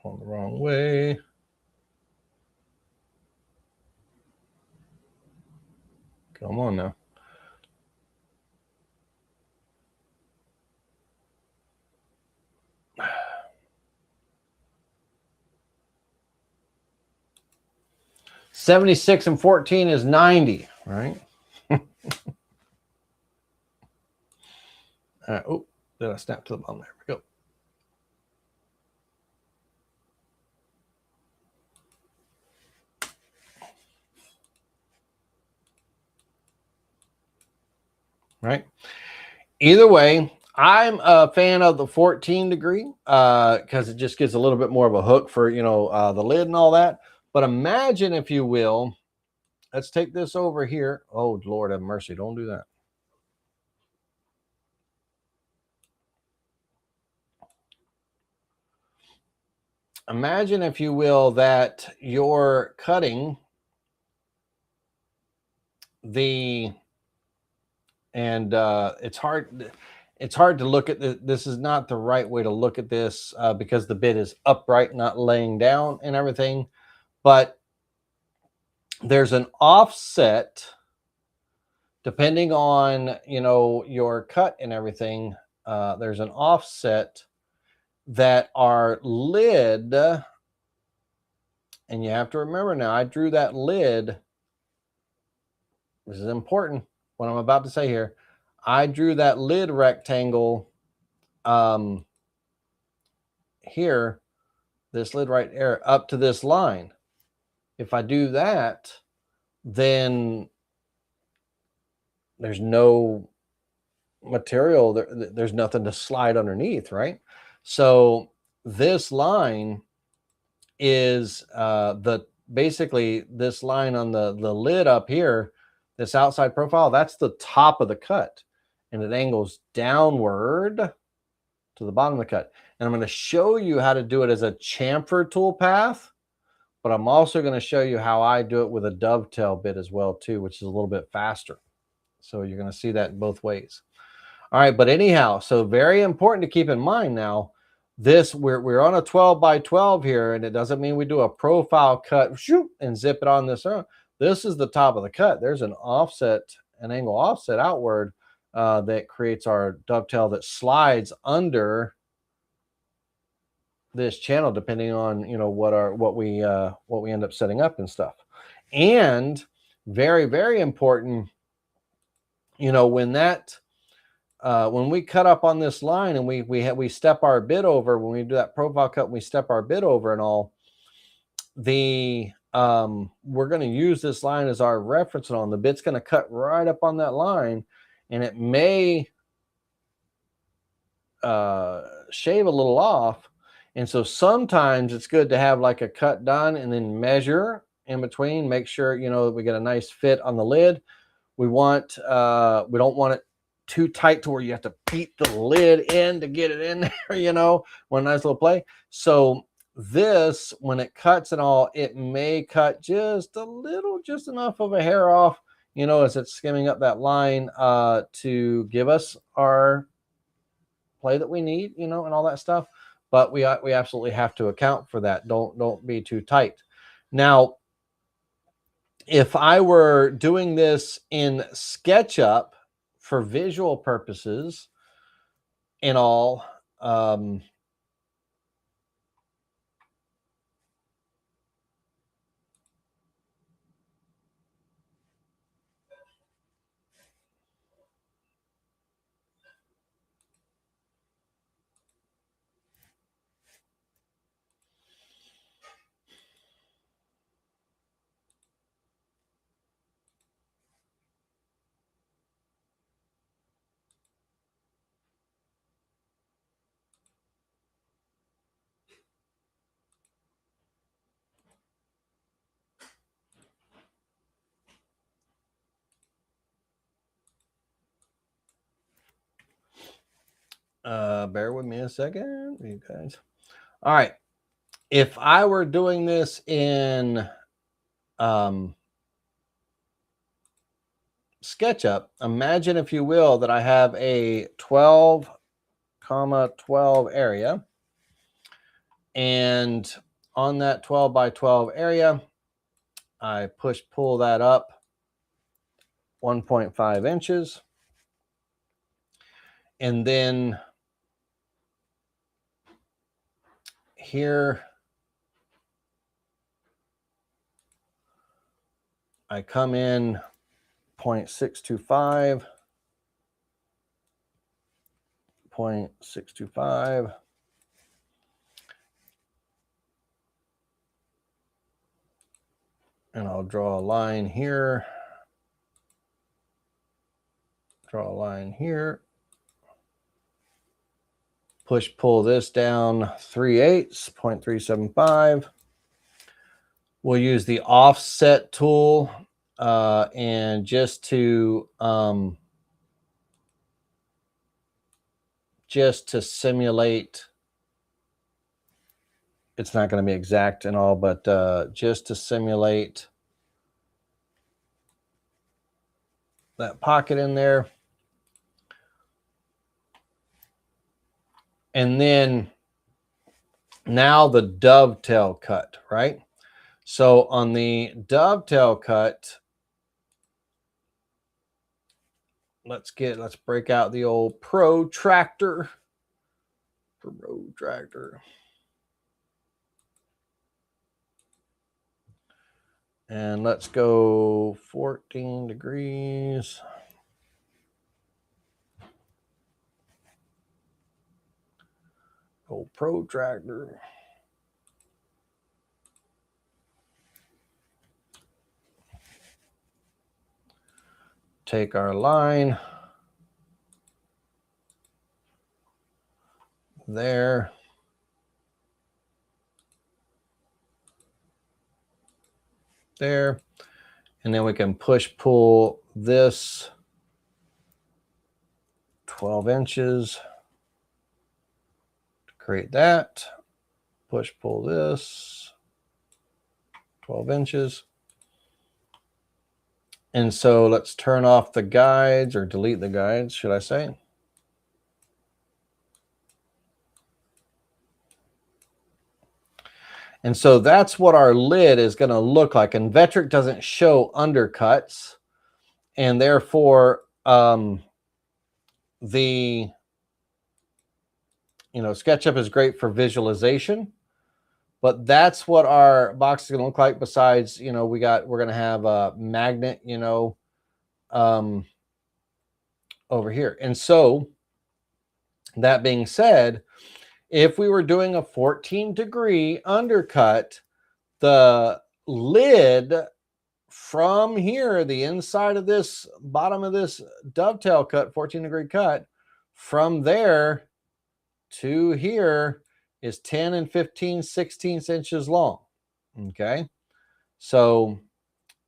Going the wrong way. Come on now. $76 and 14 is 90, right? Oh, did I snap to the bottom? There we go. Right. Either way, I'm a fan of the 14 degree because it just gives a little bit more of a hook for, you know, the lid and all that. But imagine, if you will, let's take this over here. Oh, Lord have mercy. Don't do that. Imagine, if you will, that you're cutting the, and it's hard to look at this is not the right way to look at this because the bit is upright, not laying down and everything, but there's an offset depending on, you know, your cut and everything. There's an offset that our lid, and you have to remember now, I drew that lid. This is important, what I'm about to say here. I drew that lid rectangle here, this lid right there, up to this line. If I do that, then there's no material, there's nothing to slide underneath, right? So this line is basically this line on the lid up here, this outside profile, that's the top of the cut, and it angles downward to the bottom of the cut. And I'm going to show you how to do it as a chamfer toolpath, but I'm also going to show you how I do it with a dovetail bit as well too, which is a little bit faster. So you're going to see that both ways. All right, but anyhow, so very important to keep in mind now, this, we're on a 12 by 12 here, and it doesn't mean we do a profile cut, shoot, and zip it on this. This is the top of the cut. There's an offset, an angle offset outward that creates our dovetail that slides under this channel, depending on, you know, what we end up setting up and stuff. And very, very important, you know, when that when we cut up on this line and we step our bit over, when we do that profile cut, we step our bit over and all, the we're going to use this line as our reference and all, and the bit's going to cut right up on that line, and it may shave a little off. And so sometimes it's good to have like a cut done and then measure in between, make sure, you know, that we get a nice fit on the lid. We want we don't want it too tight to where you have to beat the lid in to get it in there, you know, one nice little play. So this, when it cuts and all, it may cut just a little, just enough of a hair off, you know, as it's skimming up that line to give us our play that we need, you know, and all that stuff. But we absolutely have to account for that. Don't be too tight. Now, if I were doing this in SketchUp for visual purposes and all, Bear with me a second, you guys. All right. If I were doing this in SketchUp, imagine, if you will, that I have a 12, area. And on that 12 by 12 area, I pull that up 1.5 inches. And then here, I come in 0.625, 0.625. And I'll draw a line here. Draw a line here. Pull this down 3/8, 0.375. We'll use the offset tool, and just to simulate, it's not going to be exact and all, but just to simulate that pocket in there. And then now the dovetail cut, right? So on the dovetail cut, let's break out the old protractor. And let's go 14 degrees. Old protractor. Take our line there. There. And then we can pull this 12 inches. Create that, pull this 12 inches. And so let's turn off the guides, or delete the guides, should I say. And so that's what our lid is going to look like. And Vectric doesn't show undercuts. And therefore, SketchUp is great for visualization, but that's what our box is going to look like. Besides, we're going to have a magnet, over here. And so that being said, if we were doing a 14-degree undercut, the lid from here, the inside of this bottom of this dovetail cut, 14-degree cut, from there to here is 10 and 15/16 inches long. Okay. So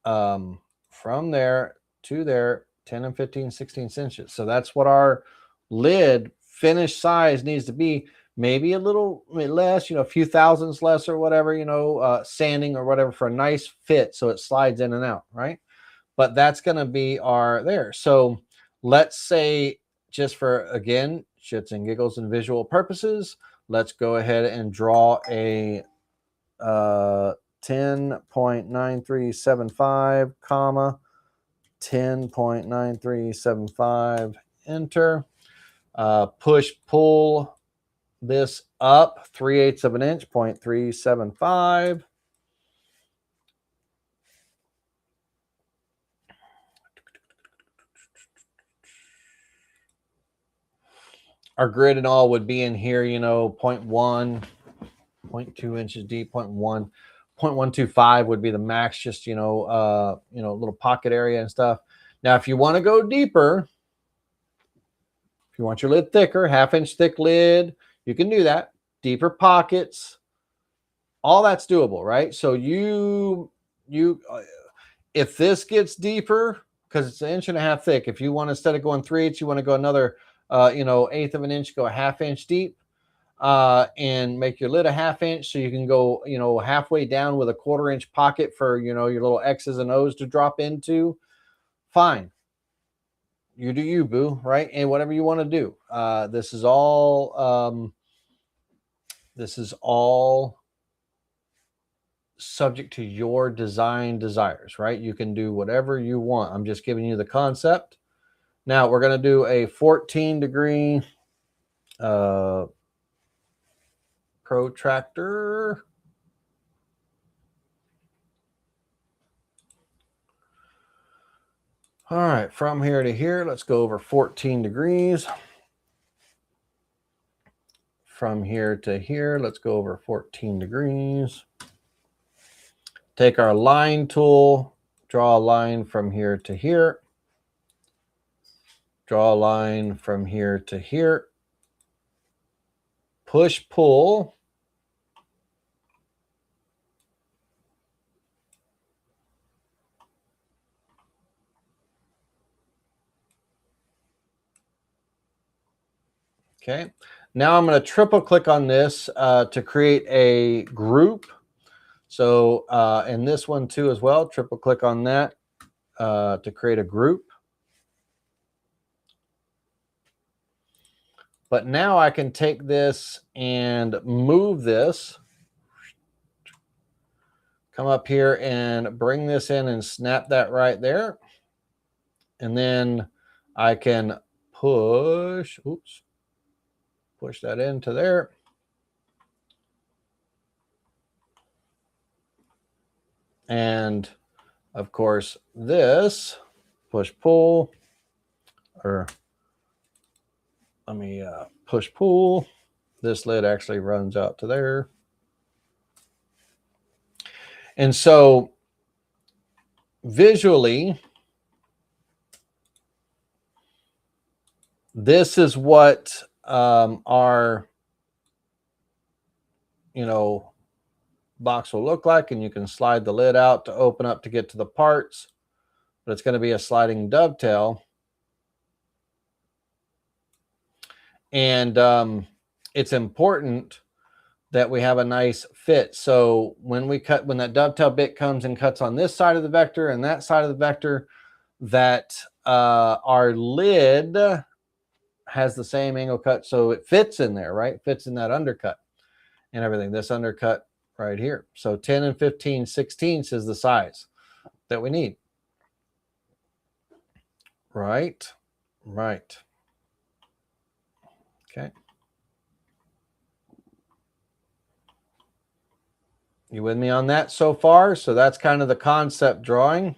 from there to there, 10 and 15/16 inches. So that's what our lid finished size needs to be. Maybe a little less, a few thousandths less or whatever, sanding or whatever for a nice fit so it slides in and out, right? But that's going to be our there. So let's say, just for, again, shits and giggles and visual purposes, let's go ahead and draw a 10.9375, comma, 10.9375, enter. Pull this up 3/8 of an inch, 0.375. Our grid and all would be in here, 0.1, 0.2 inches deep, 0.1, 0.125 would be the max, just, little pocket area and stuff. Now, if you want to go deeper, if you want your lid thicker, 1/2-inch thick lid, you can do that. Deeper pockets, all that's doable, right? So if this gets deeper, because it's 1.5 inches thick, if you want, instead of going 3/8, you want to go another you know, 1/8 of an inch, go a 1/2 inch deep, and make your lid a 1/2 inch so you can go, you know, halfway down with a 1/4 inch pocket for, you know, your little X's and O's to drop into. Fine. You do you, boo, right? And whatever you want to do. This is all subject to your design desires, right? You can do whatever you want. I'm just giving you the concept. Now we're going to do a 14-degree protractor. All right, from here to here, let's go over 14 degrees. From here to here, let's go over 14 degrees. Take our line tool, draw a line from here to here. Draw a line from here to here. Push, pull. Okay, now I'm going to triple click on this to create a group. So, and this one too as well, triple click on that to create a group. But now I can take this and move this, come up here and bring this in and snap that right there. And then I can push, push that into there. And of course, this push pull, or let me push pull. This lid actually runs out to there. And so visually, this is what our, you know, box will look like, and you can slide the lid out to open up to get to the parts, but it's going to be a sliding dovetail. And it's important that we have a nice fit. So when we cut, when that dovetail bit comes and cuts on this side of the vector and that side of the vector, that our lid has the same angle cut, so it fits in there, right? Fits in that undercut and everything. This undercut right here. So 10 and 15/16 is the size that we need. Right. Okay. You with me on that so far? So that's kind of the concept drawing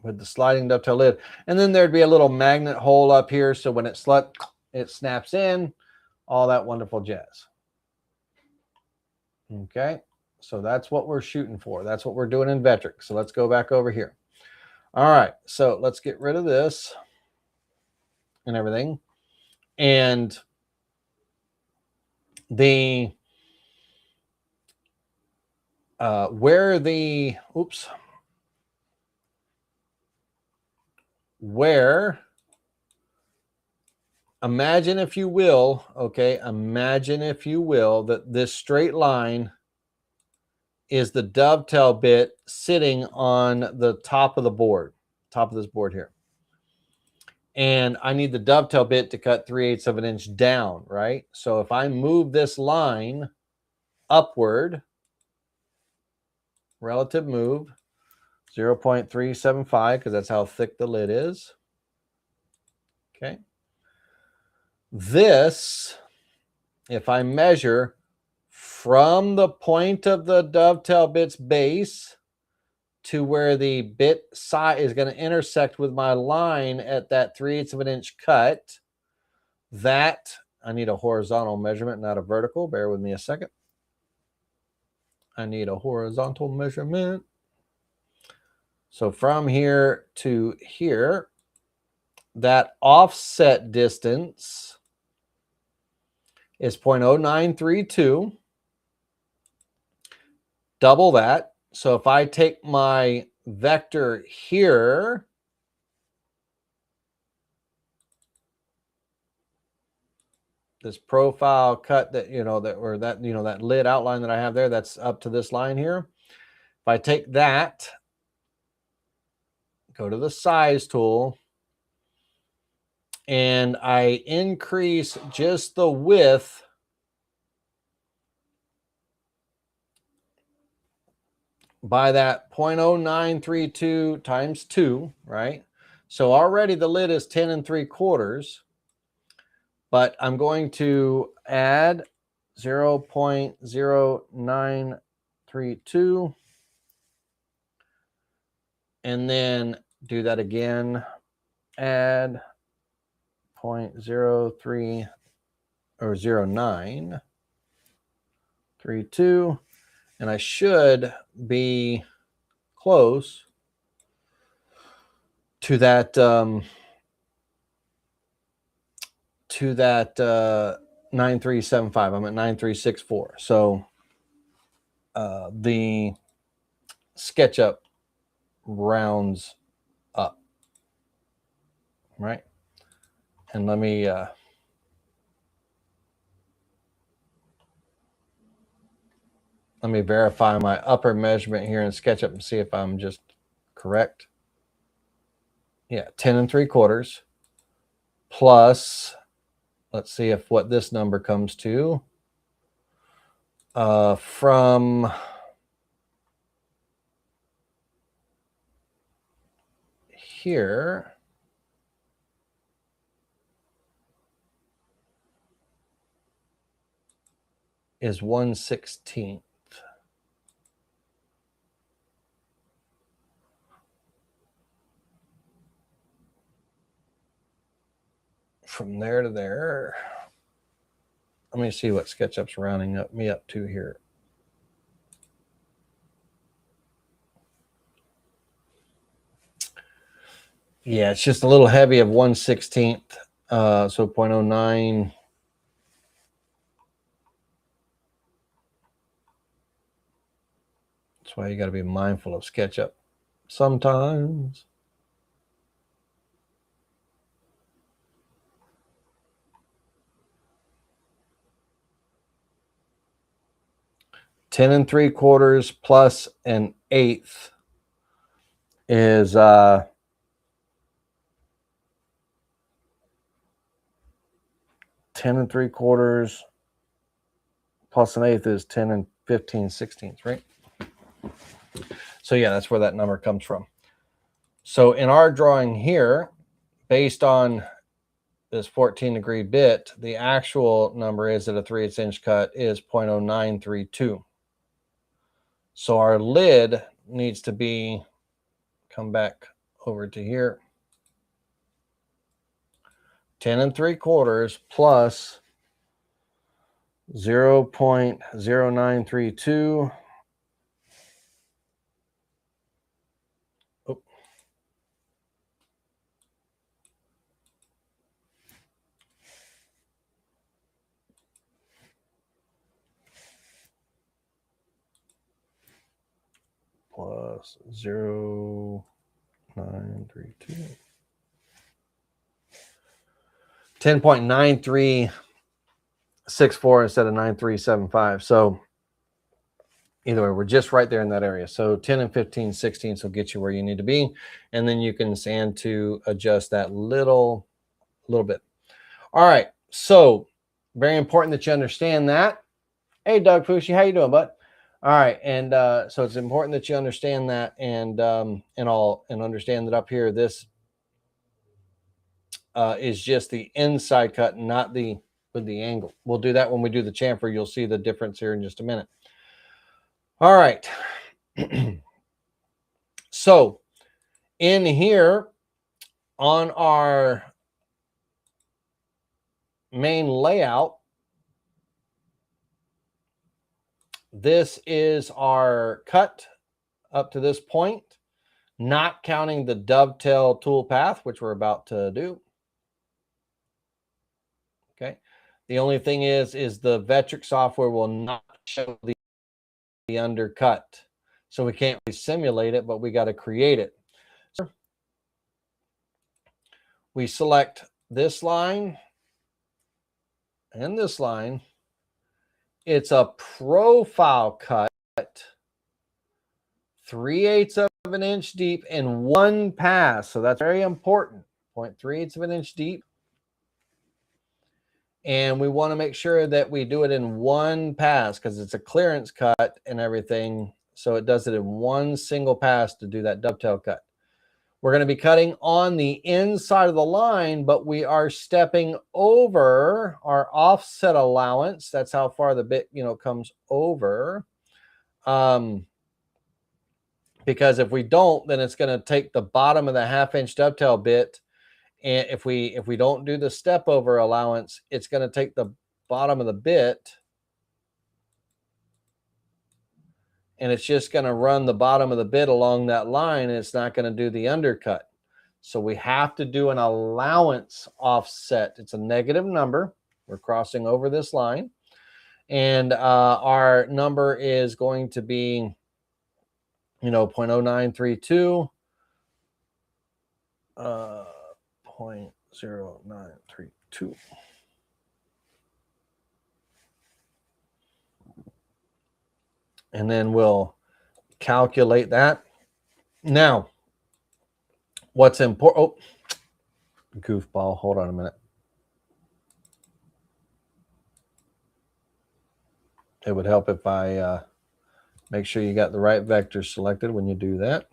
with the sliding dovetail lid. And then there'd be a little magnet hole up here, so when it snaps in, all that wonderful jazz. Okay, so that's what we're shooting for. That's what we're doing in Vectric. So let's go back over here. All right, so let's get rid of this and everything. And the where imagine, if you will, okay, imagine, if you will, that this straight line is the dovetail bit sitting on the top of the board, top of this board here. And I need the dovetail bit to cut 3/8 of an inch down, right? So if I move this line upward, relative move, 0.375, because that's how thick the lid is. Okay. This, if I measure from the point of the dovetail bit's base to where the bit side is going to intersect with my line at that 3/8 of an inch cut, that I need a horizontal measurement, not a vertical. Bear with me a second. I need a horizontal measurement. So from here to here, that offset distance is 0.0932. Double that. So if I take my vector here this profile cut that, that lid outline that I have there, that's up to this line here. If I take that, go to the size tool, and I increase just the width by that 0.0932 times 2, right? So already the lid is 10 3/4, but I'm going to add 0.0932 and then do that again, add 0.03 or 0.932, and I should be close to that 9375. I'm at 9364. So the SketchUp rounds up, right? And let me verify my upper measurement here in SketchUp and see if I'm just correct. Yeah, 10 3/4 plus, let's see if what this number comes to from here. Is 1/16. From there to there. Let me see what SketchUp's rounding me up to here. Yeah, it's just a little heavy of 1/16. So 0.09. That's why you got to be mindful of SketchUp sometimes. $10 3/4 plus 1/8 is 10 3/4 plus 1/8 is 10 15/16, right? So yeah, that's where that number comes from. So in our drawing here, based on this 14-degree bit, the actual number is at a 3/8 inch cut is 0.0932. So our lid needs to be, come back over to here, 10 3/4 plus 0.0932. Oh. Plus 0.932. 10.9364 instead of 9375. So either way, we're just right there in that area. So 10 and 15/16 will get you where you need to be. And then you can sand to adjust that little bit. All right. So very important that you understand that. Hey, Doug Fushi, how you doing, bud? All right. And so it's important that you understand that and understand that up here, this is just the inside cut, not the with the angle. We'll do that when we do the chamfer. You'll see the difference here in just a minute. All right. So in here on our main layout, this is our cut up to this point, not counting the dovetail toolpath, which we're about to do. Okay. The only thing is the Vectric software will not show the undercut. So we can't really simulate it, but we got to create it. So we select this line and this line, it's a profile cut, 3/8 of an inch deep in one pass. So that's very important. 0.3/8 of an inch deep. And we want to make sure that we do it in one pass because it's a clearance cut and everything. So it does it in one single pass to do that dovetail cut. We're going to be cutting on the inside of the line, but we are stepping over our offset allowance. That's how far the bit, comes over. Because if we don't, then it's going to take the bottom of the 1/2 inch dovetail bit. And if we don't do the step over allowance, it's going to take the bottom of the bit and it's just going to run the bottom of the bit along that line, and it's not going to do the undercut. So we have to do an allowance offset. It's a negative number. We're crossing over this line. And our number is going to be, 0.0932. 0.0932. And then we'll calculate that. Now, what's important? Oh, goofball. Hold on a minute. It would help if I make sure you got the right vector selected when you do that.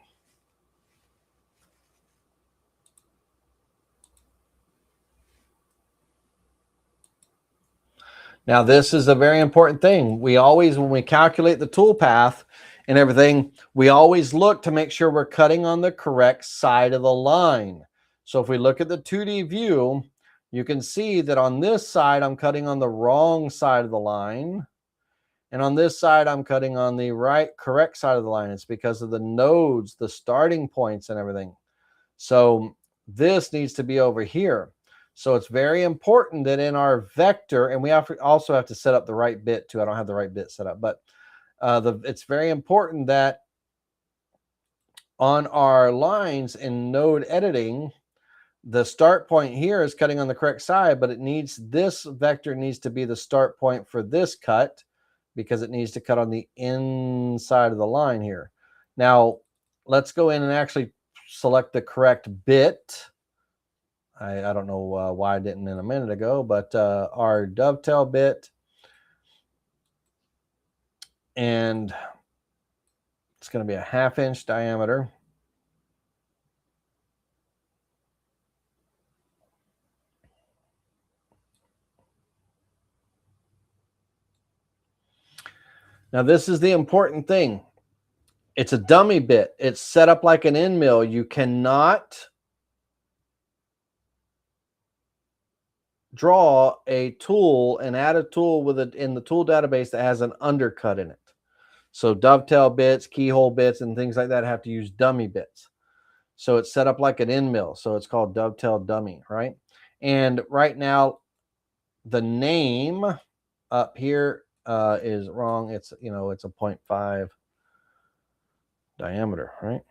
Now, this is a very important thing. We always, when we calculate the toolpath and everything, we always look to make sure we're cutting on the correct side of the line. So if we look at the 2D view, you can see that on this side, I'm cutting on the wrong side of the line. And on this side, I'm cutting on the correct side of the line. It's because of the nodes, the starting points and everything. So this needs to be over here. So it's very important that in our vector, and we also have to set up the right bit too. I don't have the right bit set up, but it's very important that on our lines in node editing, the start point here is cutting on the correct side, but this vector needs to be the start point for this cut because it needs to cut on the inside of the line here. Now, let's go in and actually select the correct bit. I don't know why I didn't in a minute ago, but our dovetail bit, and it's going to be a 1/2 inch diameter. Now, this is the important thing. It's a dummy bit. It's set up like an end mill. You cannot draw a tool and add a tool with it in the tool database that has an undercut in it. So dovetail bits, keyhole bits, and things like that have to use dummy bits. So it's set up like an end mill. So it's called dovetail dummy, right? And right now, the name up here is wrong. It's it's a 0.5 diameter, right?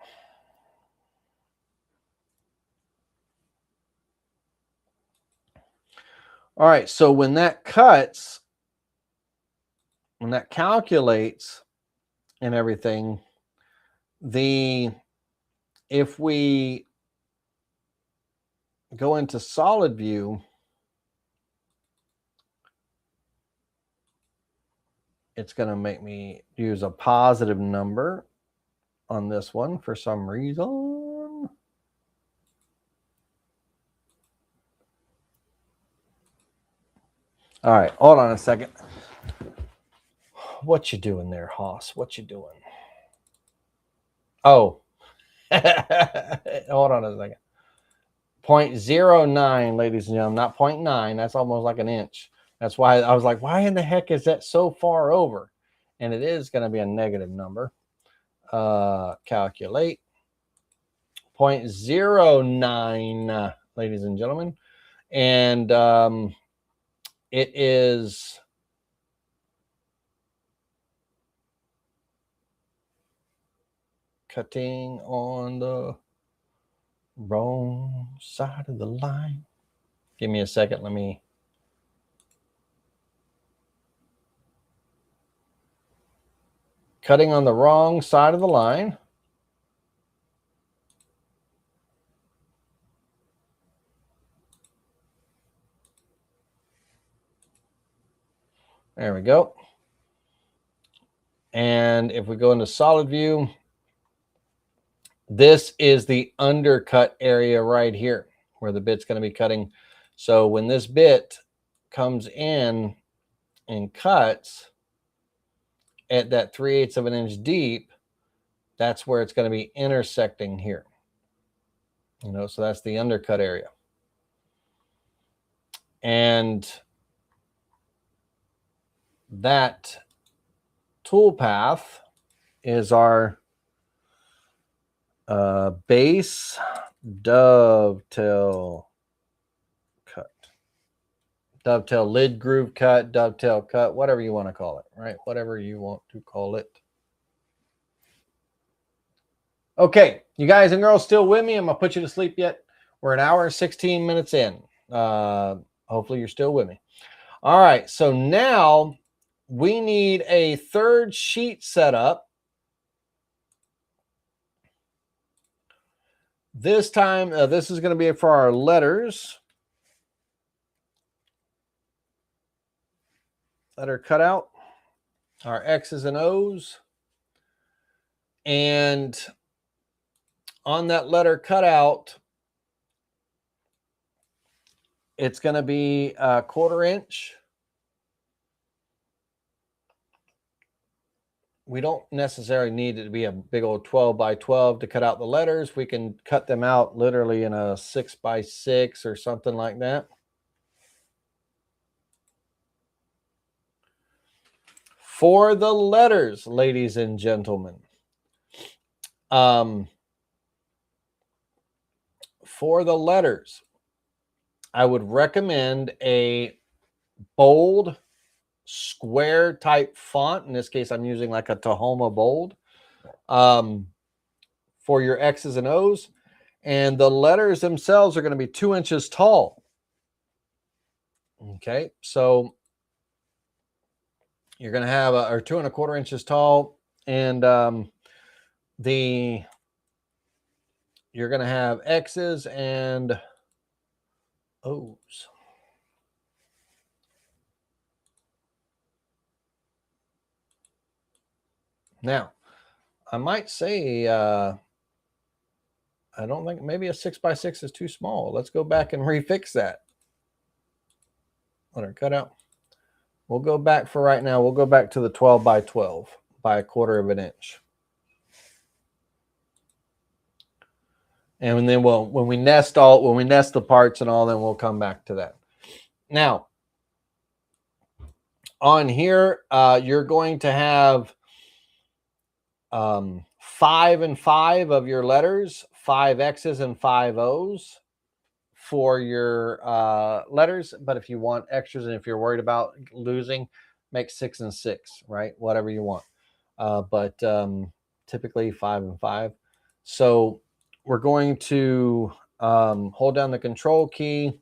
All right, so when that cuts, when that calculates and everything, if we go into solid view, it's going to make me use a positive number on this one for some reason. All right, hold on a second. What you doing there, Hoss? What you doing? Oh, hold on a second. 0.09, ladies and gentlemen, not 0.9. That's almost like an inch. That's why I was like, why in the heck is that so far over? And it is going to be a negative number. Calculate. 0.09, ladies and gentlemen. And it is cutting on the wrong side of the line. Give me a second. Let me cutting on the wrong side of the line. There we go. And if we go into solid view, this is the undercut area right here where the bit's going to be cutting. So when this bit comes in and cuts at that 3/8 of an inch deep, that's where it's going to be intersecting here. You know, so that's the undercut area. And that toolpath is our base dovetail cut. Dovetail lid groove cut, dovetail cut, whatever you want to call it, right? Whatever you want to call it. Okay, you guys and girls still with me? I'm going to put you to sleep yet? We're an hour and 16 minutes in. Hopefully you're still with me. All right, so now we need a third sheet set up. This time, this is going to be for our letters. Letter cutout, our X's and O's. And on that letter cutout, it's going to be a 1/4 inch. We don't necessarily need it to be a big old 12 by 12 to cut out the letters. We can cut them out literally in a 6 by 6 or something like that. For the letters, ladies and gentlemen, for the letters, I would recommend a bold square type font. In this case, I'm using like a Tahoma bold for your X's and O's. And the letters themselves are going to be 2 inches tall. Okay, so you're going to have or 2 1/4 inches tall, and you're going to have X's and O's. Now, I might say, I don't think maybe a 6 by 6 is too small. Let's go back and refix that. Let her cut out. We'll go back for right now. We'll go back to the 12 by 12 by 1/4 inch. And then when we nest the parts and all, then we'll come back to that. Now, on here, you're going to have 5 and 5 of your letters, 5 X's and 5 O's for your letters. But if you want extras and if you're worried about losing, make 6 and 6, right? Whatever you want. But typically 5 and 5. So we're going to hold down the control key.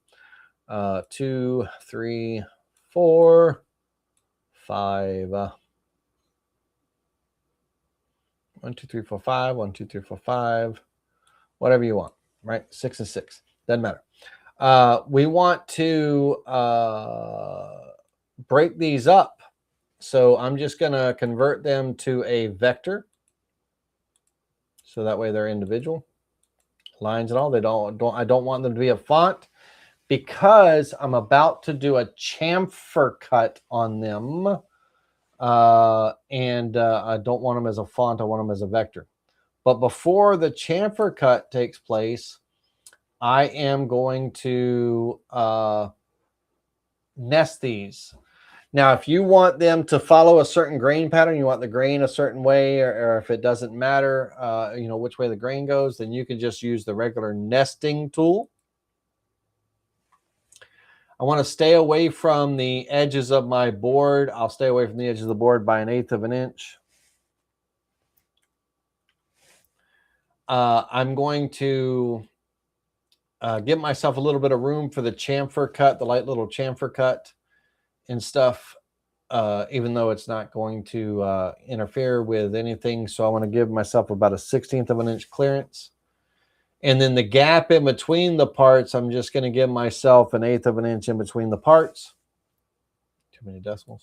2, 3, 4, 5. 1, 2, 3, 4, 5. 1, 2, 3, 4, 5. Whatever you want, right? 6 and 6. Doesn't matter. We want to break these up. So I'm just going to convert them to a vector. So that way they're individual lines and all. I don't want them to be a font because I'm about to do a chamfer cut on them. I don't want them as a font. I want them as a vector. But before the chamfer cut takes place, I am going to nest these. Now, if you want them to follow a certain grain pattern, you want the grain a certain way, or if it doesn't matter, you know, which way the grain goes, then you can just use the regular nesting tool. I want to stay away from the edges of my board. I'll stay away from the edges of the board by 1/8 of an inch. I'm going to give myself a little bit of room for the chamfer cut, the light little chamfer cut and stuff. even though it's not going to interfere with anything. So I want to give myself about a 1/16 of an inch clearance. And then the gap in between the parts, I'm just going to give myself an 1/8 of an inch in between the parts. Too many decimals.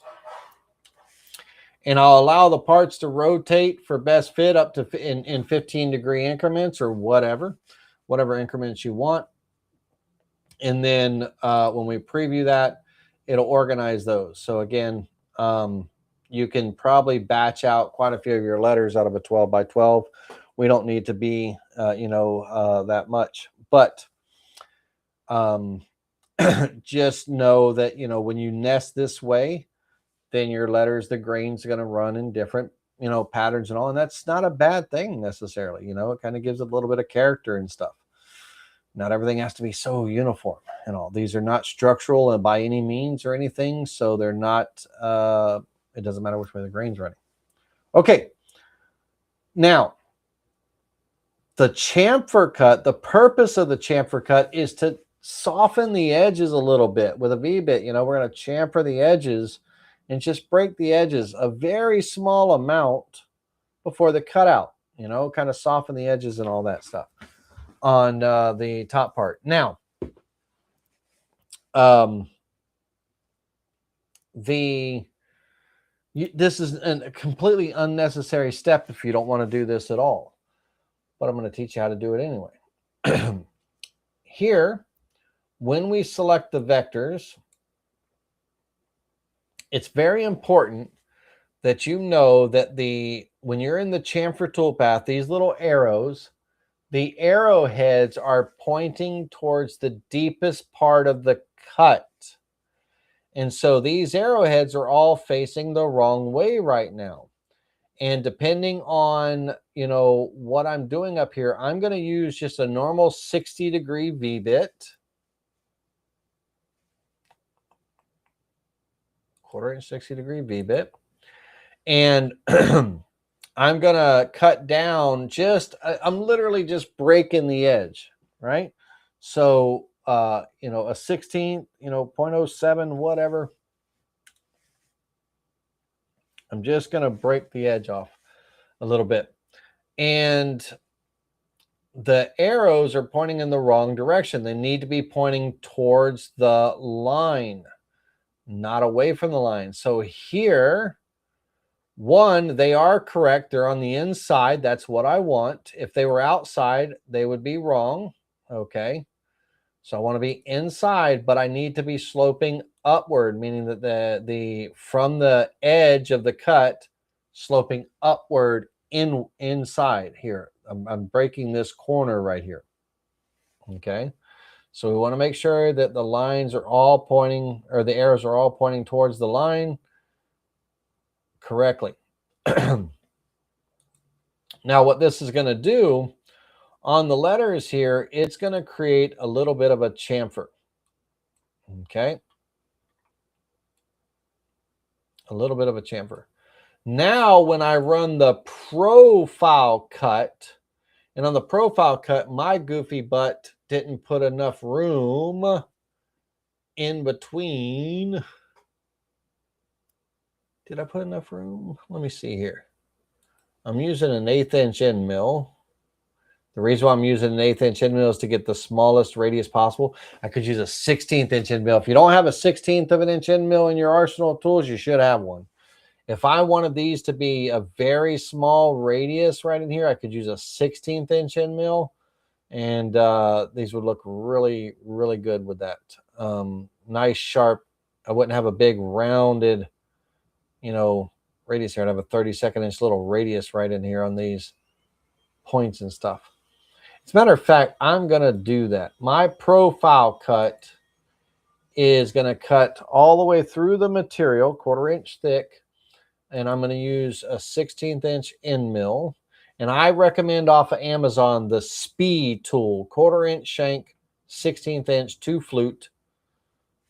And I'll allow the parts to rotate for best fit up to in 15-degree increments or whatever increments you want. And then when we preview that, it'll organize those. So again, you can probably batch out quite a few of your letters out of a 12 by 12. We don't need to be, that much. But just know that, when you nest this way, then your letters, the grain's going to run in different, patterns and all. And that's not a bad thing necessarily. It kind of gives it a little bit of character and stuff. Not everything has to be so uniform and all. These are not structural by any means or anything. So they're not, it doesn't matter which way the grain's running. Okay. Now, the chamfer cut, the purpose of the chamfer cut is to soften the edges a little bit with a V-bit. We're going to chamfer the edges and just break the edges a very small amount before the cutout, kind of soften the edges and all that stuff on the top part. Now, this is a completely unnecessary step if you don't want to do this at all, but I'm going to teach you how to do it anyway. Here, when we select the vectors, it's very important that you know that when you're in the chamfer toolpath, these little arrows, the arrowheads are pointing towards the deepest part of the cut. And so these arrowheads are all facing the wrong way right now. And depending on, what I'm doing up here, I'm going to use just a normal 60-degree V-bit. 1/4 inch 60-degree V-bit. And I'm going to cut down I'm literally just breaking the edge, right? So, a 16th, 0.07, whatever. I'm just going to break the edge off a little bit. And the arrows are pointing in the wrong direction. They need to be pointing towards the line, not away from the line. So here, one, they are correct. They're on the inside. That's what I want. If they were outside, they would be wrong. Okay. So I want to be inside, but I need to be sloping upward, meaning that from the edge of the cut, sloping upward inside here. I'm breaking this corner right here. Okay. So we want to make sure that the lines are all pointing, or the arrows are all pointing towards the line correctly. Now, what this is going to do on the letters here, it's going to create a little bit of a chamfer. Okay. A little bit of a chamfer. Now, when I run the profile cut, and on the profile cut, my goofy butt didn't put enough room in between. Did I put enough room? Let me see here. I'm using an 1/8 inch end mill. The reason why I'm using an 1/8 inch end mill is to get the smallest radius possible. I could use a 16th inch end mill. If you don't have a 16th of an inch end mill in your arsenal of tools, you should have one. If I wanted these to be a very small radius right in here, I could use a 16th inch end mill, and these would look really, really good with that. Nice, sharp. I wouldn't have a big rounded, radius here. I'd have a 32nd inch little radius right in here on these points and stuff. As a matter of fact, I'm going to do that. My profile cut is going to cut all the way through the material, 1/4 inch thick. And I'm going to use a 16th inch end mill. And I recommend off of Amazon the Speed tool, 1/4 inch shank, 16th inch, 2 flute,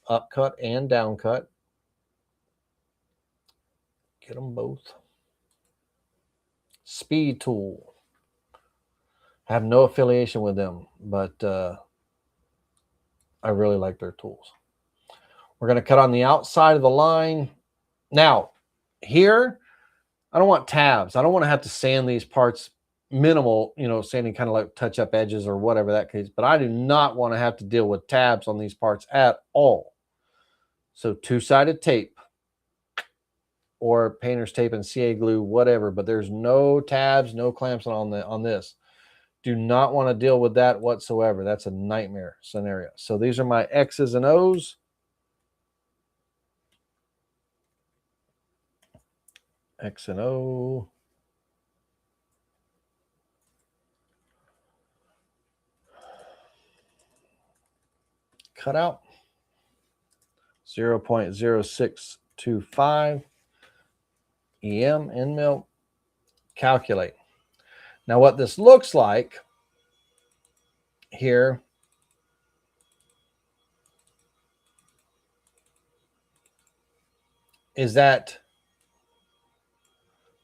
upcut and downcut. Get them both. Speed tool. I have no affiliation with them, but I really like their tools. We're going to cut on the outside of the line. Now, here, I don't want tabs. I don't want to have to sand these parts minimal, you know, sanding kind of like touch up edges or whatever that case, but I do not want to have to deal with tabs on these parts at all. So two-sided tape or painter's tape and CA glue, whatever, but there's no tabs, no clamps on this. Do not want to deal with that whatsoever. That's a nightmare scenario. So these are my X's and O's. X and O. Cutout. 0.0625 EM end mill. Calculate. Now what this looks like here is that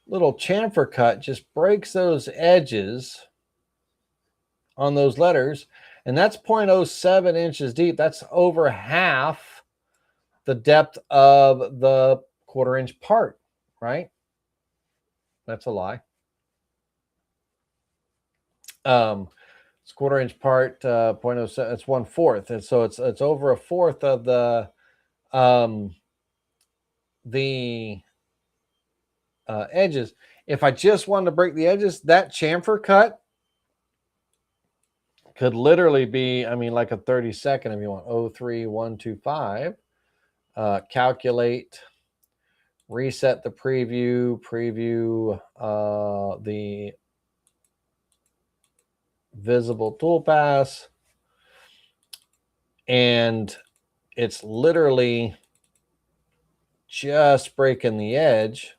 little chamfer cut just breaks those edges on those letters, and that's 0.07 inches deep. That's over half the depth of the 1/4 inch part, right? That's a lie. It's 1/4 inch part, 0.07. It's 1/4, and so it's over a fourth of the edges. If I just wanted to break the edges, that chamfer cut could literally be, I mean, like a 30-second if you want. 03125. Calculate, reset the preview, the visible toolpath, and it's literally just breaking the edge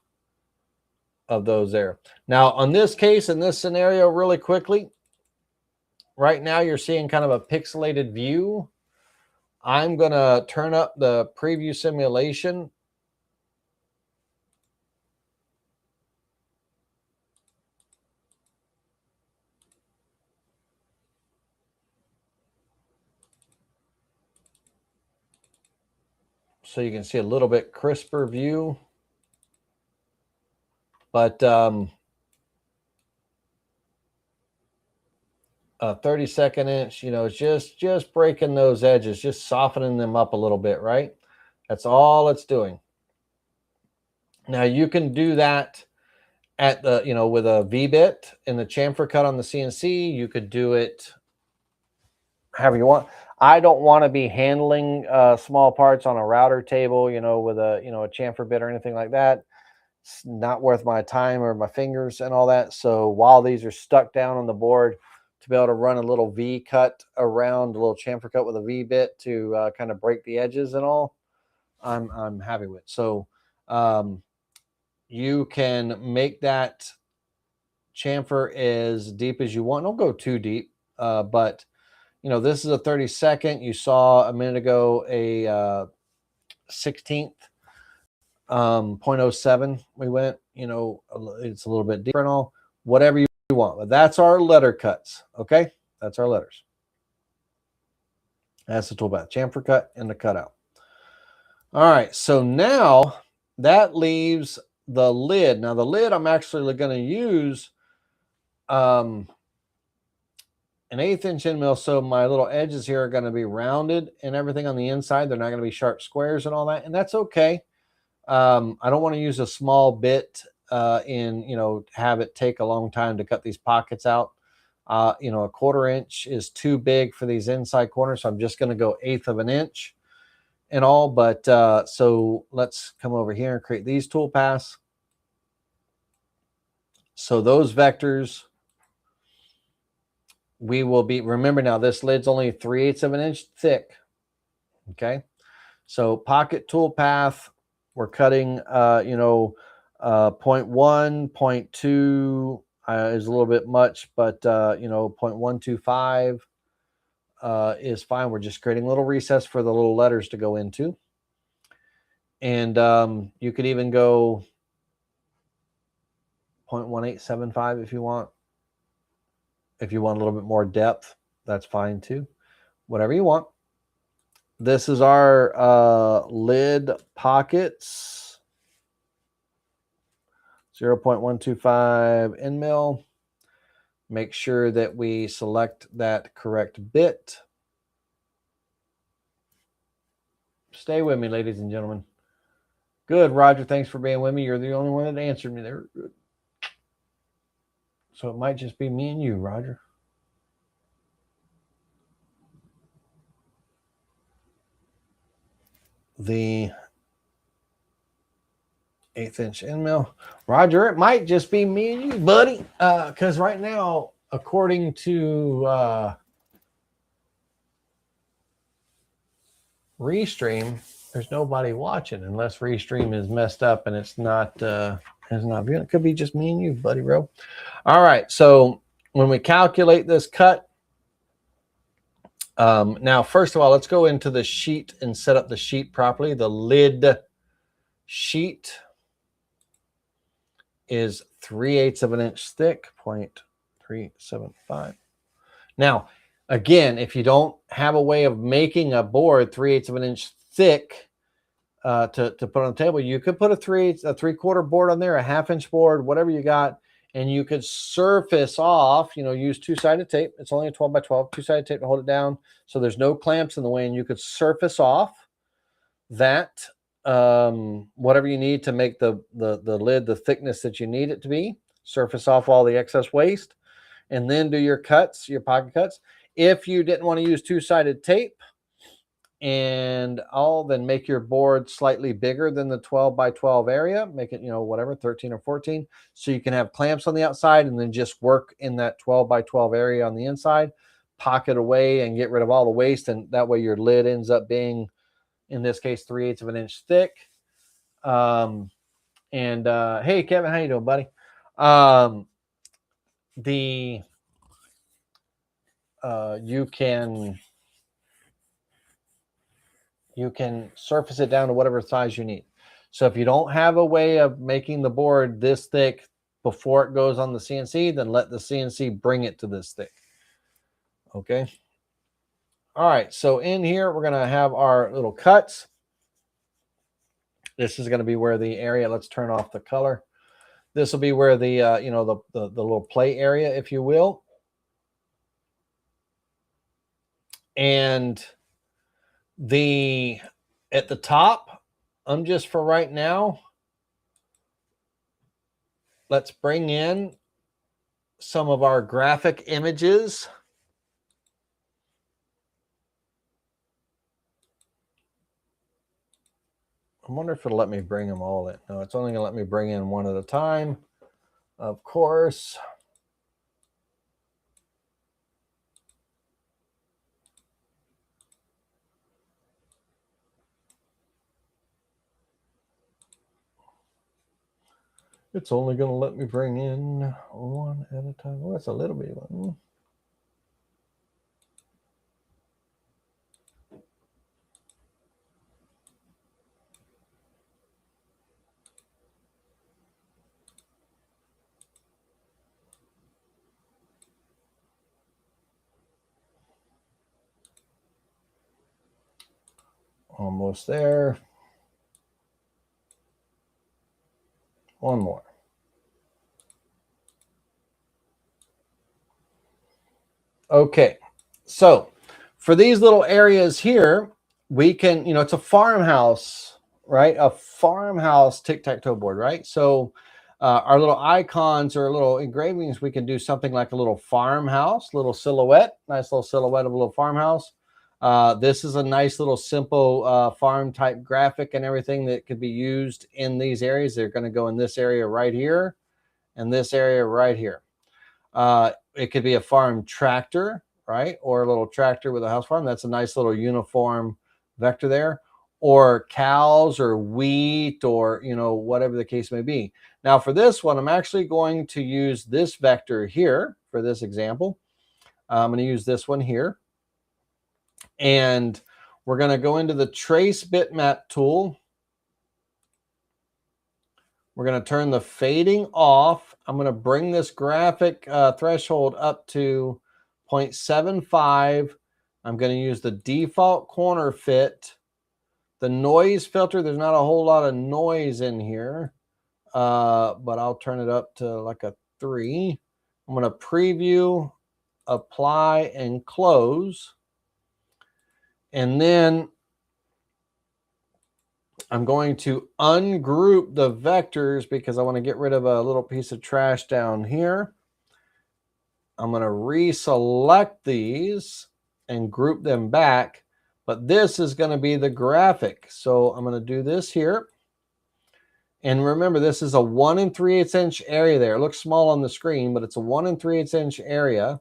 of those there. Now, on this case, in this scenario, really quickly, right now you're seeing kind of a pixelated view. I'm going to turn up the preview simulation. So you can see a little bit crisper view. But a 32nd inch, you know, just breaking those edges, just softening them up a little bit, right? That's all it's doing. Now you can do that at the, you know, with a V-bit in the chamfer cut on the CNC. You could do it however you want. I don't want to be handling small parts on a router table, you know, with a, you know, a chamfer bit or anything like that. It's not worth my time or my fingers and all that. So while these are stuck down on the board, to be able to run a little V cut around, a little chamfer cut with a V bit to kind of break the edges and all, I'm happy with. So you can make that chamfer as deep as you want. Don't go too deep, but you know, this is a 32nd. You saw a minute ago a 16th. 0.07 we went, you know, it's a little bit deeper and all, whatever you want. But that's our letter cuts. Okay, that's our letters. That's the toolpath, chamfer cut and the cutout. All right, so now that leaves the lid. Now the lid, I'm actually going to use an 1/8 inch end mill, so my little edges here are going to be rounded and everything on the inside. They're not going to be sharp squares and all that, and that's okay. I don't want to use a small bit you know, have it take a long time to cut these pockets out. You know, a 1/4 inch is too big for these inside corners, so I'm just going to go 1/8 of an inch and all. But so let's come over here and create these tool paths. So those vectors, we will be, remember now, this lid's only 3/8 of an inch thick. Okay, so pocket tool path, we're cutting, you know, 0.1, 0.2 is a little bit much, but, you know, 0.125 is fine. We're just creating a little recess for the little letters to go into. And you could even go 0.1875 if you want. If you want a little bit more depth, that's fine too. Whatever you want. This is our lid pockets. 0.125 end mill. Make sure that we select that correct bit. Stay with me, ladies and gentlemen. Good, Roger. Thanks for being with me. You're the only one that answered me there. So it might just be me and you, Roger. The 1/8 inch end mill. Roger, it might just be me and you, buddy. Because right now, according to Restream, there's nobody watching unless Restream is messed up and it's not viewing. It could be just me and you, buddy, bro. All right, so when we calculate this cut, now first of all, let's go into the sheet and set up the sheet properly. The lid sheet is 3/8 of an inch thick, 0.375. Now, again, if you don't have a way of making a board 3/8 of an inch thick to put on the table, you could put a 3/4 board on there, a 1/2 inch board, whatever you got, and you could surface off, use two-sided tape. It's only a 12 by 12, two-sided tape to hold it down so there's no clamps in the way, and you could surface off that whatever you need to make the lid the thickness that you need it to be. Surface off all the excess waste, and then do your cuts, your pocket cuts. If you didn't want to use two-sided tape and then make your board slightly bigger than the 12 by 12 area. Make it, whatever, 13 or 14. So you can have clamps on the outside and then just work in that 12 by 12 area on the inside. Pocket away and get rid of all the waste. And that way your lid ends up being, in this case, 3/8 of an inch thick. Hey, Kevin, how you doing, buddy? You can surface it down to whatever size you need. So if you don't have a way of making the board this thick before it goes on the CNC, then let the CNC bring it to this thick. Okay. All right. So in here, we're going to have our little cuts. This is going to be where the area, let's turn off the color. This will be where the, the little play area, if you will. And at the top, just for right now, let's bring in some of our graphic images. I wonder if it'll let me bring them all in. No, it's only going to let me bring in one at a time, of course. It's only going to let me bring in one at a time. Oh, that's a little bit one. Almost there. One more. Okay, so for these little areas here, we can, it's a farmhouse, right? A farmhouse tic-tac-toe board, right? So our little icons or little engravings, we can do something like a little farmhouse, little silhouette, nice little silhouette of a little farmhouse. This is a nice little simple farm type graphic and everything that could be used in these areas. They're going to go in this area right here and this area right here. It could be a farm tractor, right? Or a little tractor with a house farm. That's a nice little uniform vector there. Or cows or wheat or, whatever the case may be. Now for this one, I'm actually going to use this vector here for this example. I'm going to use this one here. And we're going to go into the Trace Bitmap tool. We're going to turn the fading off. I'm going to bring this graphic threshold up to 0.75. I'm going to use the default corner fit. The noise filter, there's not a whole lot of noise in here. but I'll turn it up to like a 3. I'm going to preview, apply, and close. And then I'm going to ungroup the vectors because I want to get rid of a little piece of trash down here. I'm going to reselect these and group them back, but this is going to be the graphic. So I'm going to do this here. And remember, this is a 1 3/8 inch area there. It looks small on the screen, but it's a 1 3/8 inch area.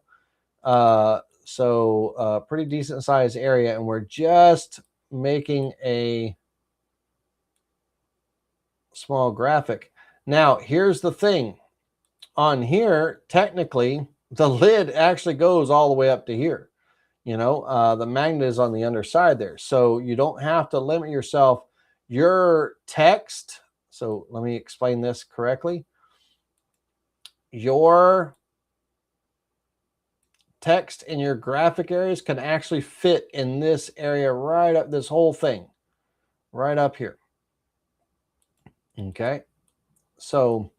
So pretty decent size area. And we're just making a small graphic. Now, here's the thing. On here, technically, the lid actually goes all the way up to here. You know, the magnet is on the underside there. So you don't have to limit yourself. Your text, so let me explain this correctly. Your text in your graphic areas can actually fit in this area right up, this whole thing, right up here. Okay, so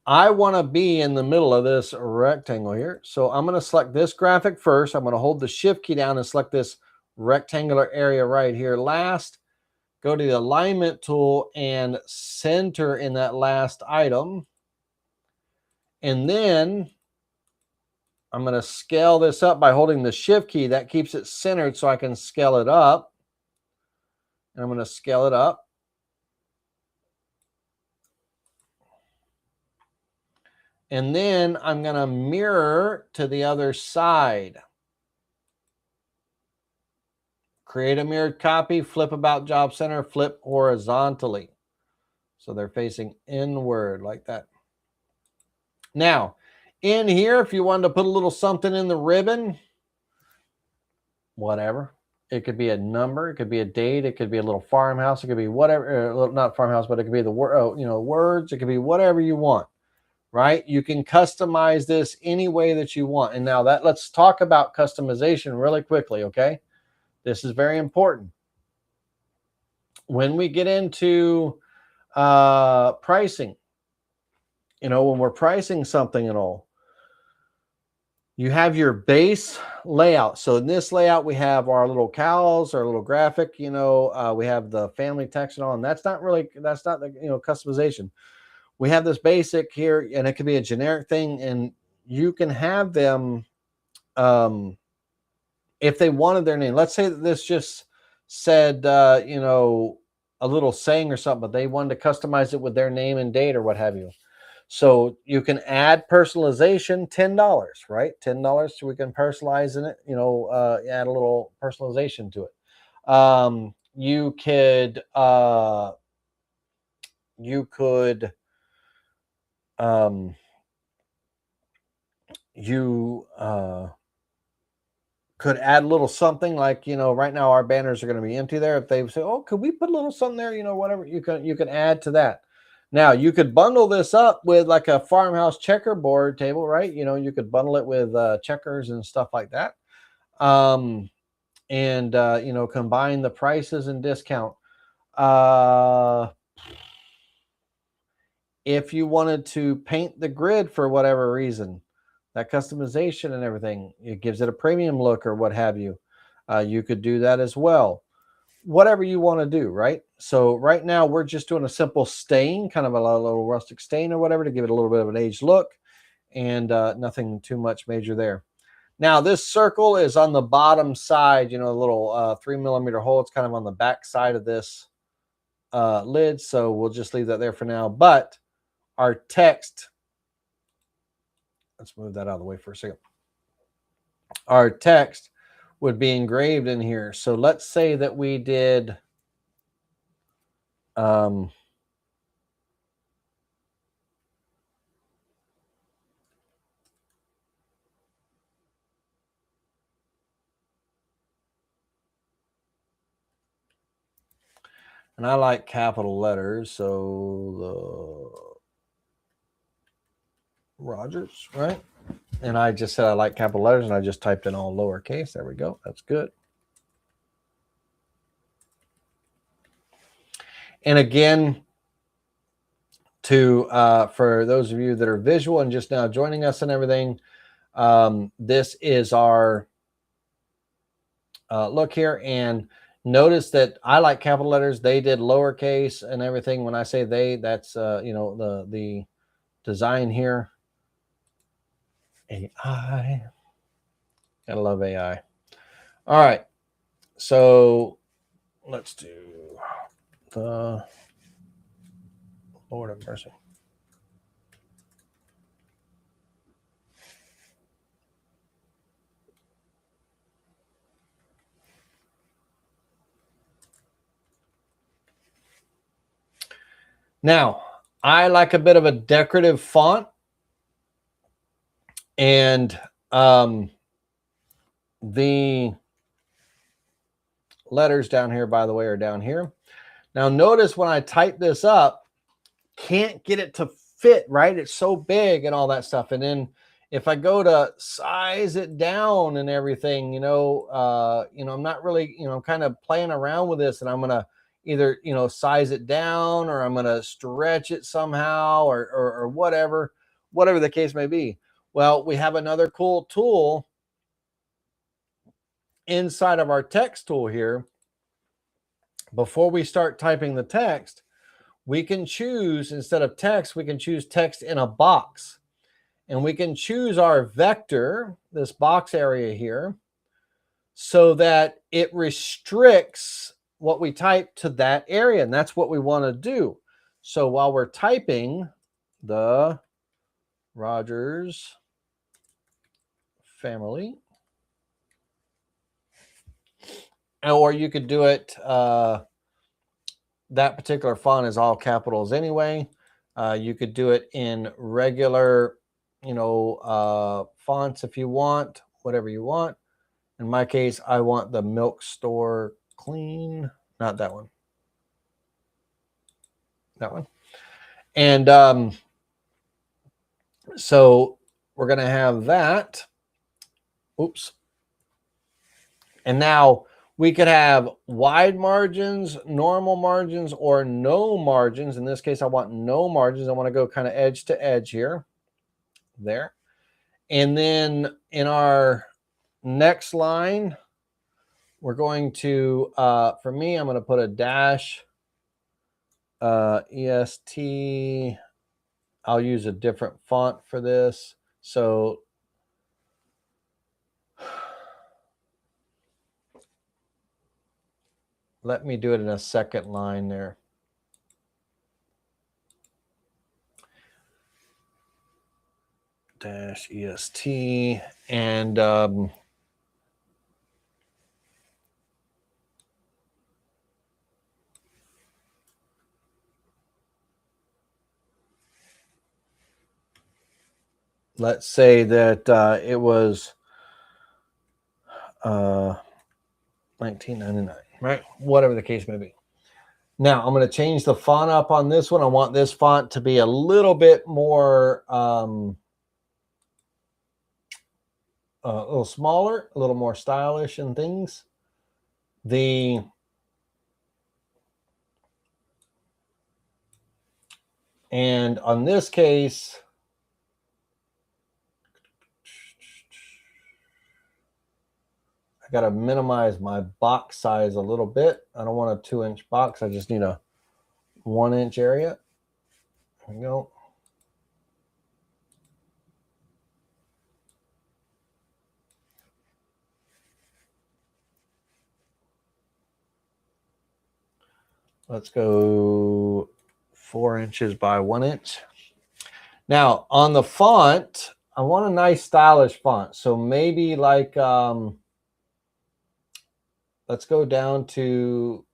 I want to be in the middle of this rectangle here. So I'm going to select this graphic first. I'm going to hold the shift key down and select this rectangular area right here last. Go to the alignment tool and center in that last item. And then I'm going to scale this up by holding the shift key. That keeps it centered so I can scale it up. And I'm going to scale it up. And then I'm going to mirror to the other side. Create a mirrored copy, flip about job center, flip horizontally. So they're facing inward like that. Now, in here, if you wanted to put a little something in the ribbon, whatever. It could be a number, it could be a date, it could be a little farmhouse, it could be whatever, not farmhouse, but it could be the words, it could be whatever you want, right? You can customize this any way that you want. And now let's talk about customization really quickly, okay? This is very important. When we get into pricing, you know, when we're pricing something and all, you have your base layout. So in this layout, we have our little cows, our little graphic, you know, we have the family text and all, and that's not the, you know, customization. We have this basic here, and it could be a generic thing, and you can have them, if they wanted their name. Let's say that this just said, you know, a little saying or something, but they wanted to customize it with their name and date or what have you. So you can add personalization, $10, right? $10, so we can personalize in it, you know, add a little personalization to it. You could could add a little something like, you know, right now our banners are going to be empty there. If they say, oh, could we put a little something there, you know, whatever, you can add to that. Now you could bundle this up with like a farmhouse checkerboard table, right? You know, you could bundle it with checkers and stuff like that. You know, combine the prices and discount. If you wanted to paint the grid for whatever reason, that customization and everything, it gives it a premium look or what have you. You could do that as well. Whatever you want to do, right? So right now we're just doing a simple stain, kind of a little rustic stain or whatever to give it a little bit of an aged look, and nothing too much major there. Now this circle is on the bottom side, you know, a little 3mm hole. It's kind of on the back side of this lid, so we'll just leave that there for now. But our text, let's move that out of the way for a second. Our text would be engraved in here. So let's say that we did and I like capital letters, so the Rogers, right? And I just said I like capital letters, and I just typed in all lowercase. There we go. That's good. And again, to for those of you that are visual and just now joining us and everything, this is our look here, and notice that I like capital letters. They did lowercase and everything. When I say they, that's you know, the design here. AI, gotta love AI. All right, so let's do the Lord of mercy. Now, I like a bit of a decorative font, and the letters down here, by the way, are down here. Now, notice when I type this up, can't get it to fit, right? It's so big and all that stuff. And then if I go to size it down and everything, you know, I'm not really, I'm kind of playing around with this, and I'm going to either, size it down, or I'm going to stretch it somehow, or whatever the case may be. Well, we have another cool tool inside of our text tool here. Before we start typing the text, we can choose, instead of text, we can choose text in a box. And we can choose our vector, this box area here, so that it restricts what we type to that area. And that's what we want to do. So while we're typing the Rogers family, or you could do it, that particular font is all capitals anyway. You could do it in regular, fonts if you want, whatever you want. In my case, I want the Milk Store Clean, not that one. That one. And so we're going to have that. Oops. And now we could have wide margins, normal margins, or no margins. In this case, I want no margins. I want to go kind of edge to edge here. There. And then in our next line, we're going to, for me, I'm going to put a dash EST. I'll use a different font for this. So let me do it in a second line there. Dash EST, and let's say that it was 1999, right? Whatever the case may be. Now I'm going to change the font up on this one. I want this font to be a little bit more, a little smaller, a little more stylish and things. And on this case, I got to minimize my box size a little bit. I don't want a 2-inch box. I just need a 1-inch area. There we go. Let's go 4 inches by 1 inch. Now on the font, I want a nice stylish font. So maybe like, let's go down to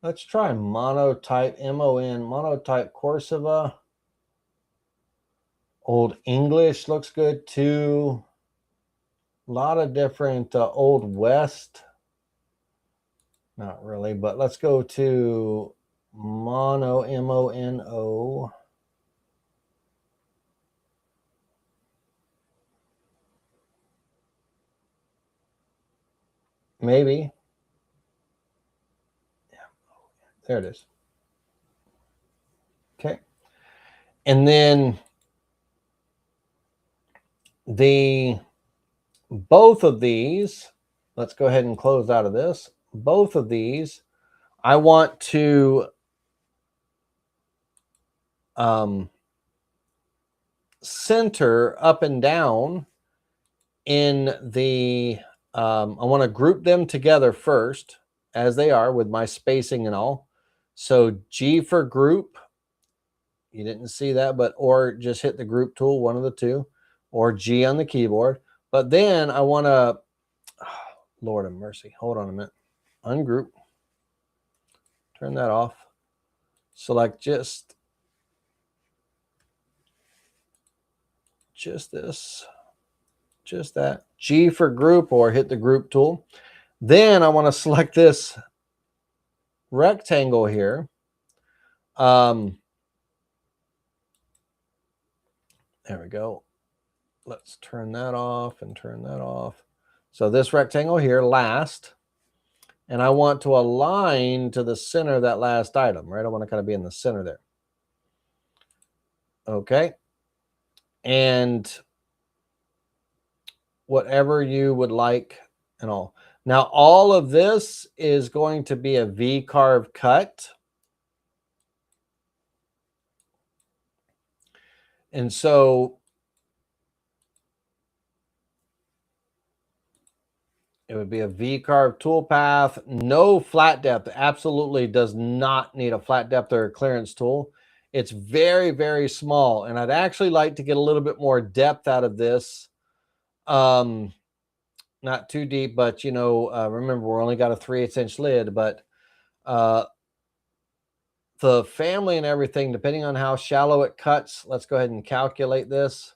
let's try monotype, M-O-N, monotype Corsiva. Old English looks good too. A lot of different Old West. Not really, but let's go to mono, M-O-N-O. Maybe. There it is. Okay. And then both of these, let's go ahead and close out of this. Both of these, I want to center up and down in the, I want to group them together first as they are with my spacing and all. So G for group, you didn't see that, but, or just hit the group tool, one of the two, or G on the keyboard. But then I want to, Lord have mercy, hold on a minute, ungroup, turn that off, select just this, just that, G for group, or hit the group tool. Then I want to select this rectangle here. There we go. Let's turn that off and turn that off. So this rectangle here, last, and I want to align to the center of that last item, right? I want to kind of be in the center there. Okay. And whatever you would like and all. Now, all of this is going to be a VCarve cut. And so it would be a VCarve toolpath, no flat depth, absolutely does not need a flat depth or a clearance tool. It's very, very small. And I'd actually like to get a little bit more depth out of this. Not too deep, but, you know, remember, we're only got a 3/8 inch lid, but the family and everything, depending on how shallow it cuts, let's go ahead and calculate this.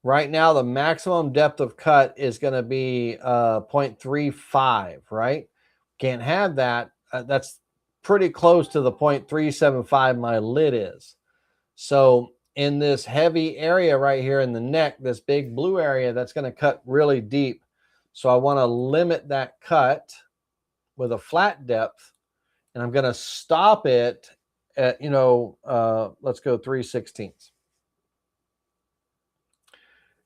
Right now, the maximum depth of cut is going to be 0.35, right? Can't have that. That's pretty close to the 0.375 my lid is. So in this heavy area right here in the neck, this big blue area, that's going to cut really deep. So I want to limit that cut with a flat depth, and I'm going to stop it at, you know, let's go 3/16.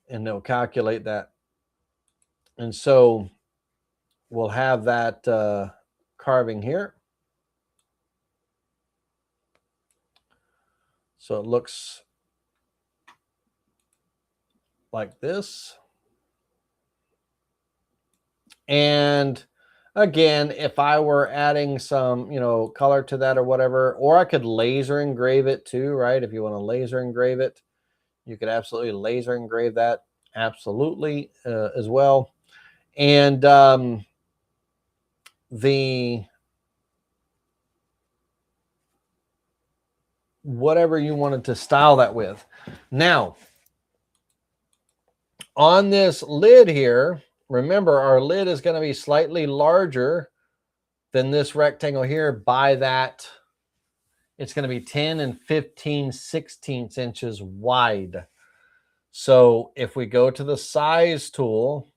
And they'll calculate that. And so we'll have that carving here. So it looks like this. And again, if I were adding some, you know, color to that or whatever, or I could laser engrave it too, right? If you want to laser engrave it, you could absolutely laser engrave that, absolutely, as well. And whatever you wanted to style that with. Now, on this lid here, remember, our lid is going to be slightly larger than this rectangle here by that. It's going to be 10 and 15/16 inches wide. So if we go to the size tool,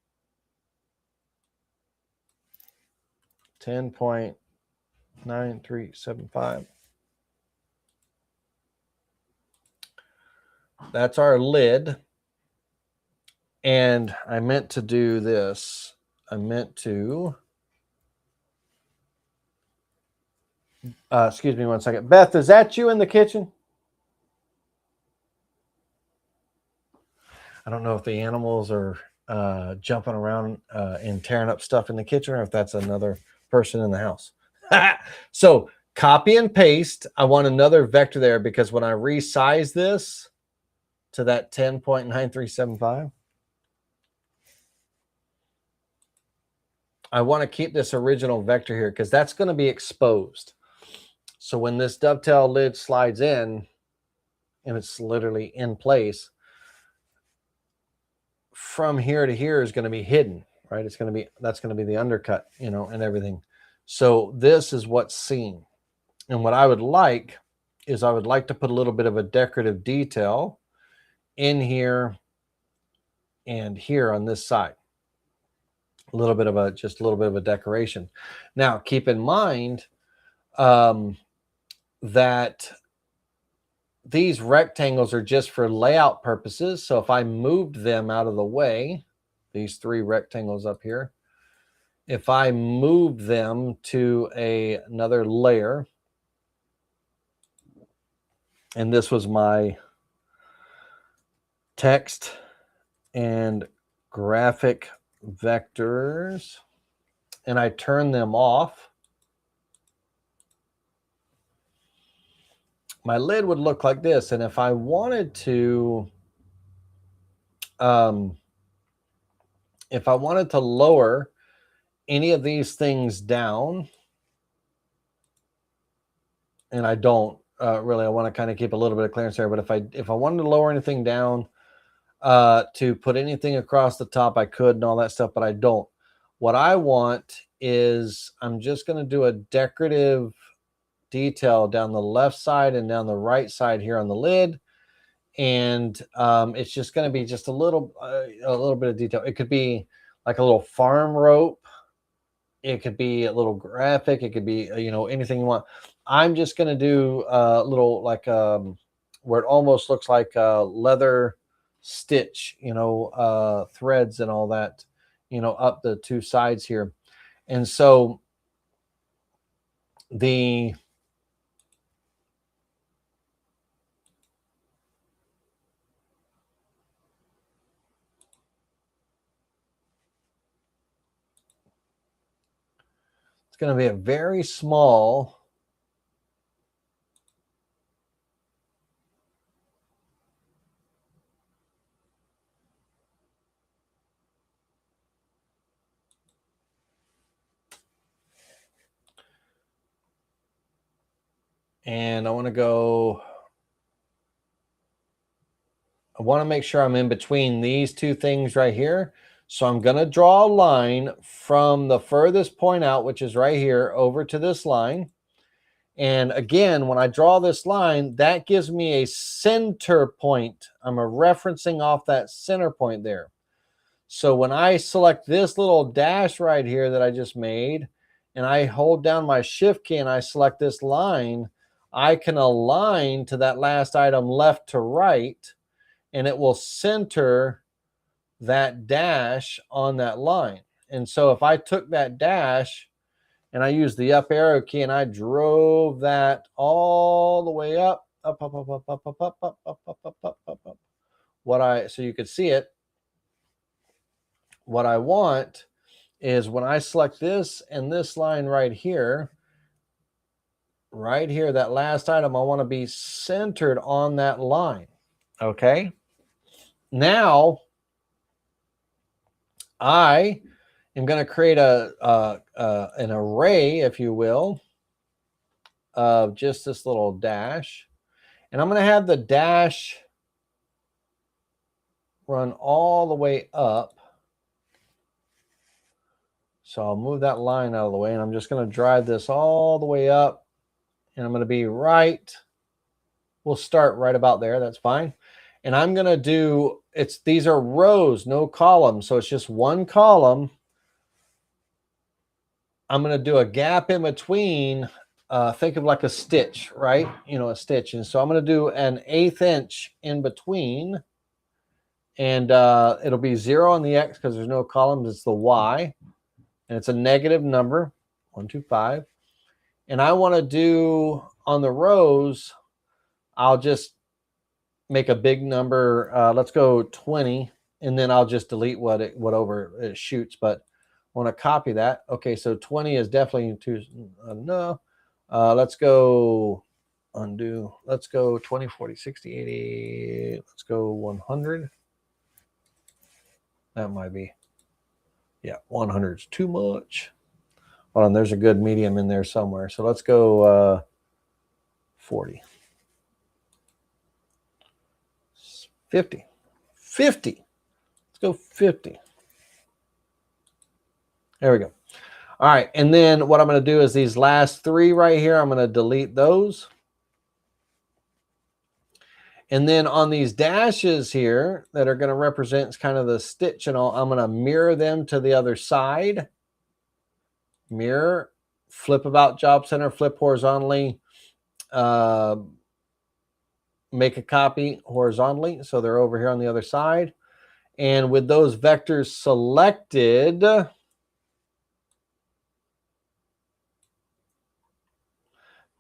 10.9375, that's our lid. And I meant to do this. I meant to, excuse me one second. Beth, is that you in the kitchen? I don't know if the animals are jumping around and tearing up stuff in the kitchen, or if that's another person in the house. So copy and paste. I want another vector there, because when I resize this to that 10.9375, I want to keep this original vector here, because that's going to be exposed. So when this dovetail lid slides in, and it's literally in place, from here to here is going to be hidden. right? It's going to be, that's going to be the undercut, you know, and everything. So this is what's seen. And what I would like is I would like to put a little bit of a decorative detail in here and here on this side. A little bit of a, just a little bit of a decoration. Now, keep in mind that these rectangles are just for layout purposes. So if I moved them out of the way, these three rectangles up here, if I moved them to another layer, and this was my text and graphic vectors, and I turn them off, my lid would look like this. And if I wanted to, lower any of these things down, and I don't really, I want to kind of keep a little bit of clearance there, but if I wanted to lower anything down, to put anything across the top, I could, and all that stuff, but I don't. What I want is, I'm just going to do a decorative detail down the left side and down the right side here on the lid. And it's just going to be just a little bit of detail. It could be like a little farm rope. It could be a little graphic. It could be, you know, anything you want. I'm just going to do a little, like where it almost looks like a leather stitch, you know, threads and all that, you know, up the two sides here. And so it's going to be a very small and I want to make sure I'm in between these two things right here. So I'm going to draw a line from the furthest point out, which is right here, over to this line. And again, when I draw this line, that gives me a center point. I'm referencing off that center point there. So when I select this little dash right here that I just made, and I hold down my shift key and I select this line, I can align to that last item left to right, and it will center that dash on that line. And so if I took that dash and I used the up arrow key and I drove that all the way up, up, up, up, up, up, up, up, up, up, up, up, up, up, up. So you could see it. What I want is, when I select this and this line right here, that last item, I want to be centered on that line. Okay. Now I am going to create an array, if you will, of just this little dash. And I'm going to have the dash run all the way up. So I'll move that line out of the way, and I'm just going to drive this all the way up. And I'm going to be right. We'll start right about there. That's fine. And I'm going to do, these are rows, no columns. So it's just one column. I'm going to do a gap in between. Think of like a stitch, right? You know, a stitch. And so I'm going to do an 1/8 inch in between. And it'll be 0 on the X because there's no columns. It's the Y. And it's a negative number, 1, 2, 5. And I want to do, on the rows, I'll just make a big number. Let's go 20. And then I'll just delete whatever it shoots. But I want to copy that. Okay, so 20 is definitely too, no. Let's go undo. Let's go 20, 40, 60, 80. Let's go 100. That might be. Yeah, 100 is too much. Hold on, there's a good medium in there somewhere. So let's go 40. 50. 50. Let's go 50. There we go. All right, and then what I'm going to do is these last three right here, I'm going to delete those. And then on these dashes here that are going to represent kind of the stitch and all, I'm going to mirror them to the other side. Mirror, flip about job center, flip horizontally, make a copy horizontally. So they're over here on the other side. And with those vectors selected,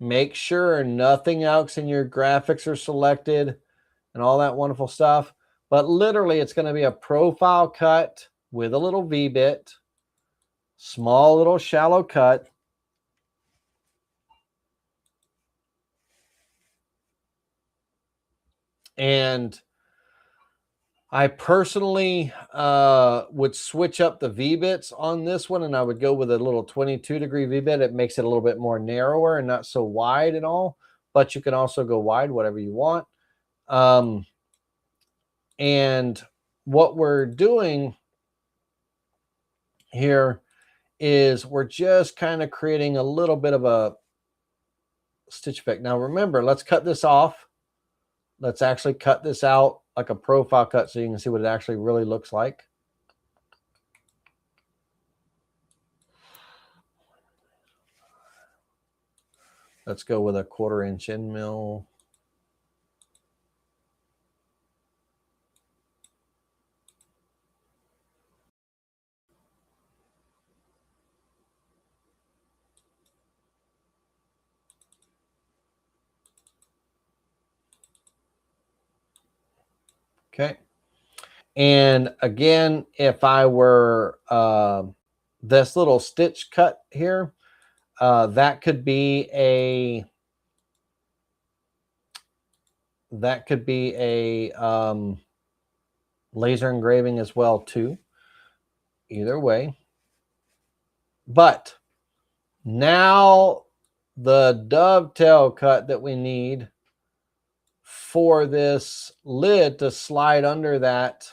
make sure nothing else in your graphics are selected and all that wonderful stuff. But literally, it's going to be a profile cut with a little V-bit, small little shallow cut. And I personally would switch up the V-bits on this one, and I would go with a little 22-degree V-bit. It makes it a little bit more narrower and not so wide and all, but you can also go wide, whatever you want. And what we're doing here is we're just kind of creating a little bit of a stitch effect. Now remember, let's cut this off. Let's actually cut this out like a profile cut so you can see what it actually really looks like. Let's go with a 1/4-inch end mill. Okay. And again, if I were this little stitch cut here, that could be a laser engraving as well too. Either way. But now the dovetail cut that we need for this lid to slide under that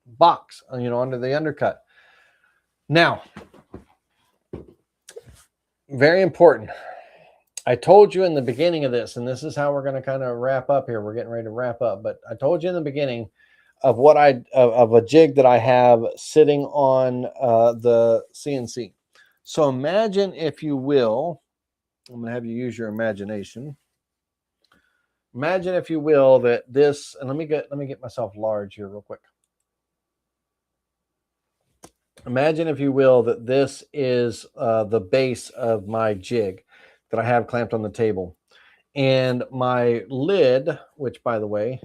box, under the undercut. Now, very important. I told you in the beginning of this, and this is how we're going to kind of wrap up here. We're getting ready to wrap up, but I told you in the beginning of of a jig that I have sitting on the CNC. So imagine, if you will, I'm going to have you use your imagination. Imagine, if you will, that this, and let me get myself large here real quick. Imagine, if you will, that this is the base of my jig that I have clamped on the table. And my lid, which, by the way,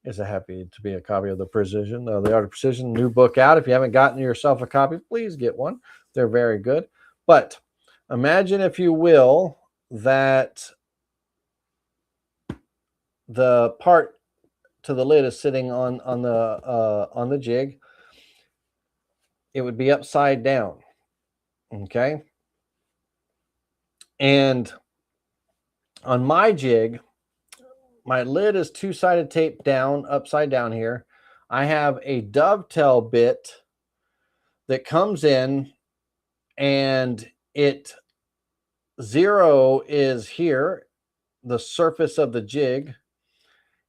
is happy to be a copy of the Precision, the Art of Precision new book out. If you haven't gotten yourself a copy, please get one. They're very good. But imagine, if you will, that the part to the lid is sitting on the jig. It would be upside down. Okay. And on my jig, my lid is two-sided tape down, upside down here. I have a dovetail bit that comes in, and zero is here, the surface of the jig,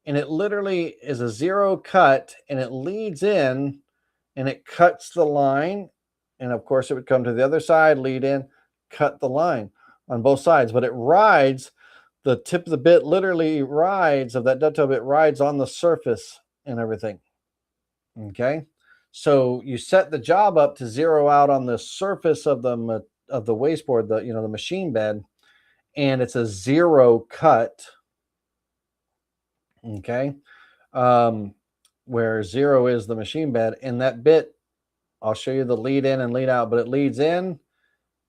and it literally is a zero cut, and it leads in, and it cuts the line, and of course it would come to the other side, lead in, cut the line on both sides, but it rides. The tip of the bit literally rides, of that dovetail bit rides on the surface and everything. Okay. So you set the job up to zero out on the surface of the wasteboard, the machine bed, and it's a zero cut. Okay. Where zero is the machine bed, and that bit, I'll show you the lead in and lead out, but it leads in,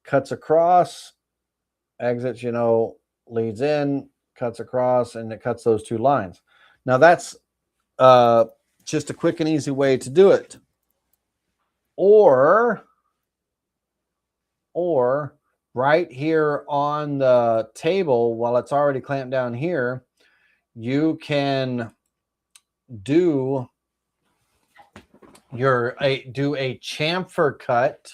cuts across, exits, leads in, cuts across, and it cuts those two lines. Now that's just a quick and easy way to do it. Or right here on the table, while it's already clamped down here, you can do do a chamfer cut,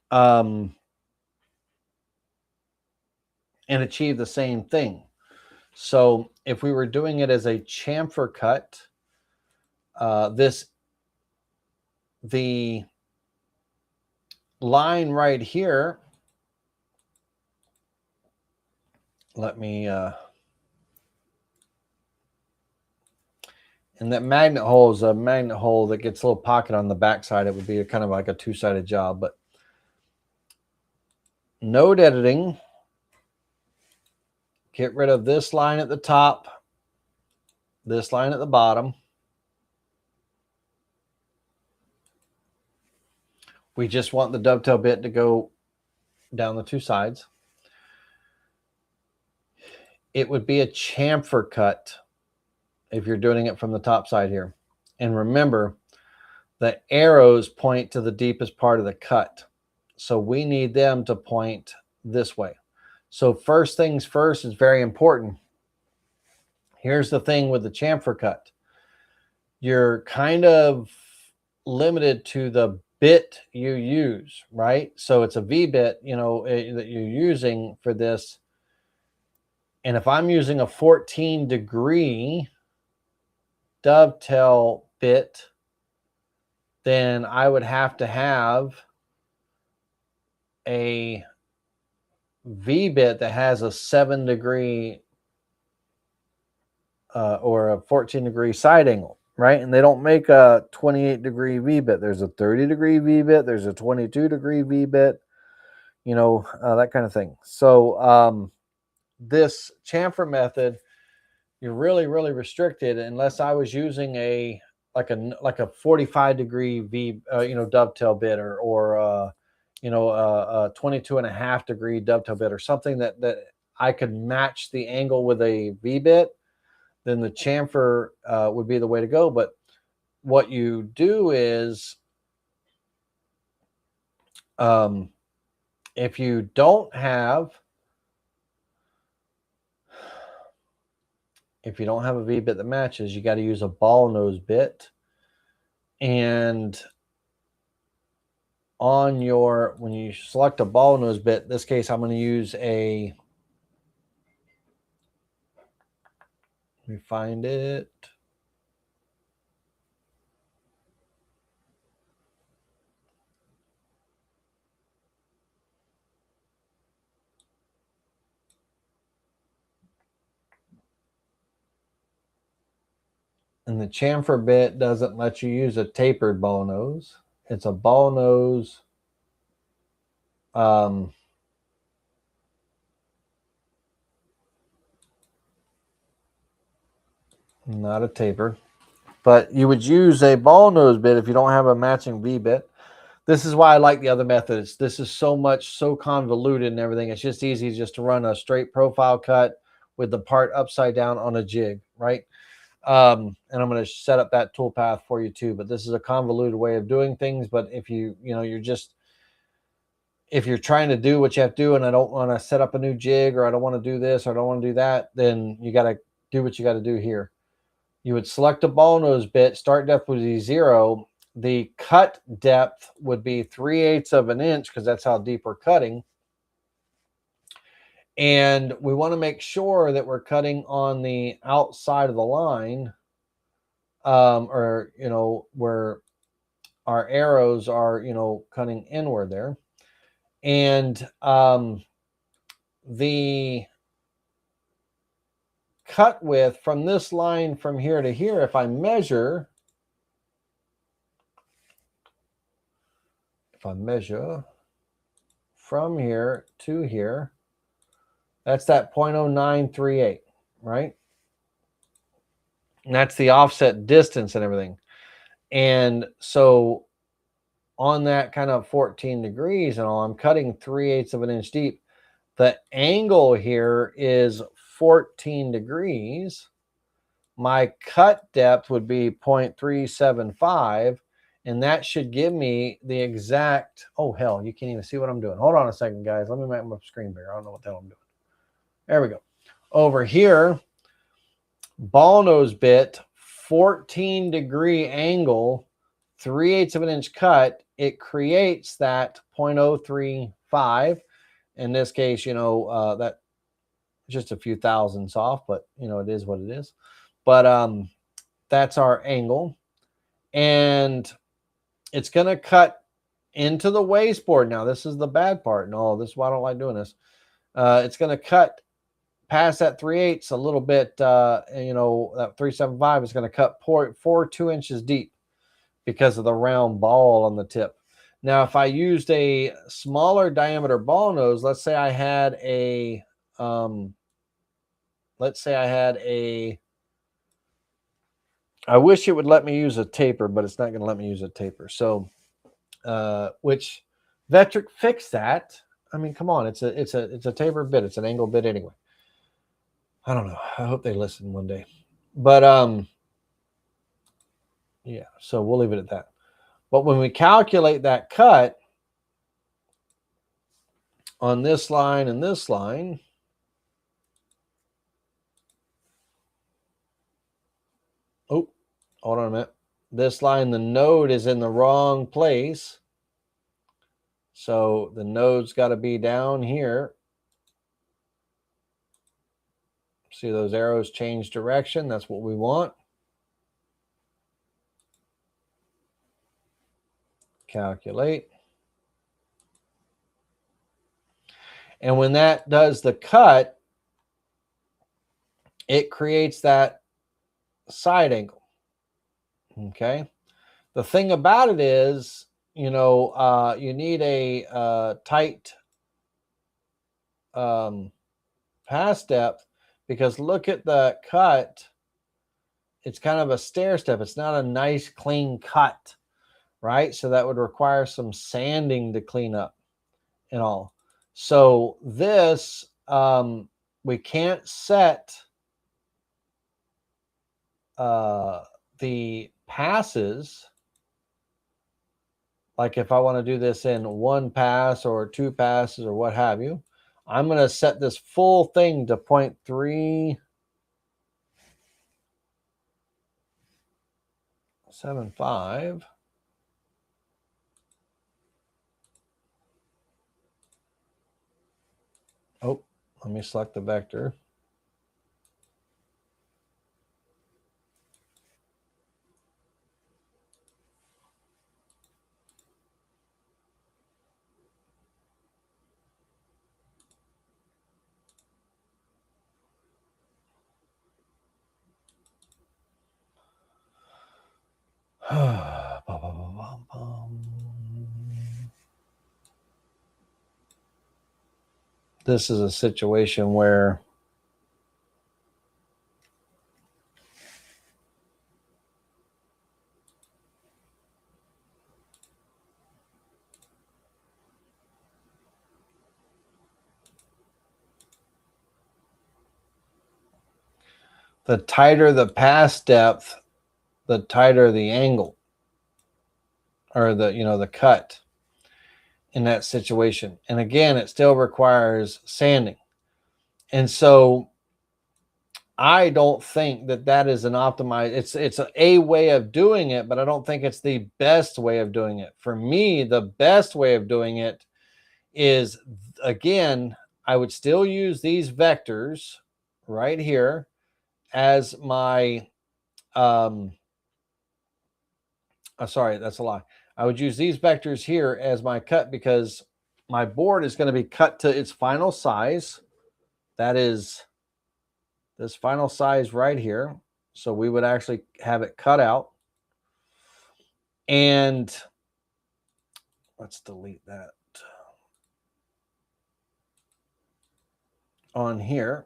and achieve the same thing. So if we were doing it as a chamfer cut, the line right here, let me, and that magnet hole is a magnet hole that gets a little pocket on the backside. It would be kind of like a two-sided job, but node editing, get rid of this line at the top, this line at the bottom. We just want the dovetail bit to go down the two sides. It would be a chamfer cut if you're doing it from the top side here. And remember, the arrows point to the deepest part of the cut. So we need them to point this way. So first things first is very important. Here's the thing with the chamfer cut. You're kind of limited to the bit you use, right? So it's a V bit, you know, that you're using for this. And if I'm using a 14-degree dovetail bit, then I would have to have a V bit that has a 7-degree or a 14-degree side angle, right? And they don't make a 28-degree V bit. There's a 30-degree V bit. There's a 22-degree V bit, you know, that kind of thing. So this chamfer method, you're really restricted unless I was using a like a 45-degree V you know, dovetail bit, or you know, a 22.5-degree dovetail bit, or something that I could match the angle with a V bit. Then the chamfer would be the way to go. But what you do is, if you don't have a V bit that matches, you got to use a ball nose bit. And on your, when you select a ball nose bit, in this case, I'm going to use a, let me find it. And the chamfer bit doesn't let you use a tapered ball nose. It's a ball nose. Not a taper. But you would use a ball nose bit if you don't have a matching V bit. This is why I like the other methods. This is so convoluted and everything. It's just easy just to run a straight profile cut with the part upside down on a jig, right? And I'm going to set up that toolpath for you too. But this is a convoluted way of doing things. But if if you're trying to do what you have to do, and I don't want to set up a new jig, or I don't want to do this, or I don't want to do that, then you got to do what you got to do here. You would select a ball nose bit. Start depth would be 0. The cut depth would be 3/8 of an inch, because that's how deep we're cutting. And we want to make sure that we're cutting on the outside of the line, or, you know, where our arrows are, you know, cutting inward there. And the cut width from this line from here to here, if I measure from here to here, that's that 0.0938, right? And that's the offset distance and everything. And so on that kind of 14 degrees and all, I'm cutting 3/8 of an inch deep. The angle here is 14 degrees. My cut depth would be 0.375. And that should give me the exact, oh, hell, you can't even see what I'm doing. Hold on a second, guys. Let me make my screen bigger. I don't know what the hell I'm doing. There we go. Over here, ball nose bit 14-degree angle, 3/8 of an inch cut, it creates that 0.035. In this case, that just a few thousandths off, but it is what it is. But that's our angle, and it's going to cut into the wasteboard. Now, this is the bad part. No, this is why I don't like doing this. It's going to cut past that 3/8 a little bit. That 375 is going to cut 2 inches deep because of the round ball on the tip. Now, if I used a smaller diameter ball nose, let's say I had a, I wish it would let me use a taper, but it's not going to let me use a taper. So, which Vectric fixed that. I mean, come on, it's a taper bit. It's an angle bit anyway. I don't know. I hope they listen one day. But yeah, so we'll leave it at that. But when we calculate that cut on this line and this line, oh, hold on a minute. This line, the node is in the wrong place. So the node's got to be down here. See those arrows change direction? That's what we want. Calculate. And when that does the cut, it creates that side angle. Okay. The thing about it is, you need a tight pass depth, because look at the cut. It's kind of a stair step. It's not a nice clean cut, right? So that would require some sanding to clean up and all. So this, we can't set the passes. Like if I want to do this in 1 pass or 2 passes or what have you, I'm going to set this full thing to 0.375. Oh, let me select the vector. This is a situation where the tighter the pass depth, the tighter the angle, or the cut in that situation. And again, it still requires sanding. And so I don't think that is an optimized, it's a way of doing it, but I don't think it's the best way of doing it. For me, the best way of doing it is, again, I would still use these vectors right here as my, sorry, that's a lie. I would use these vectors here as my cut, because my board is going to be cut to its final size. That is this final size right here. So we would actually have it cut out. And let's delete that on here.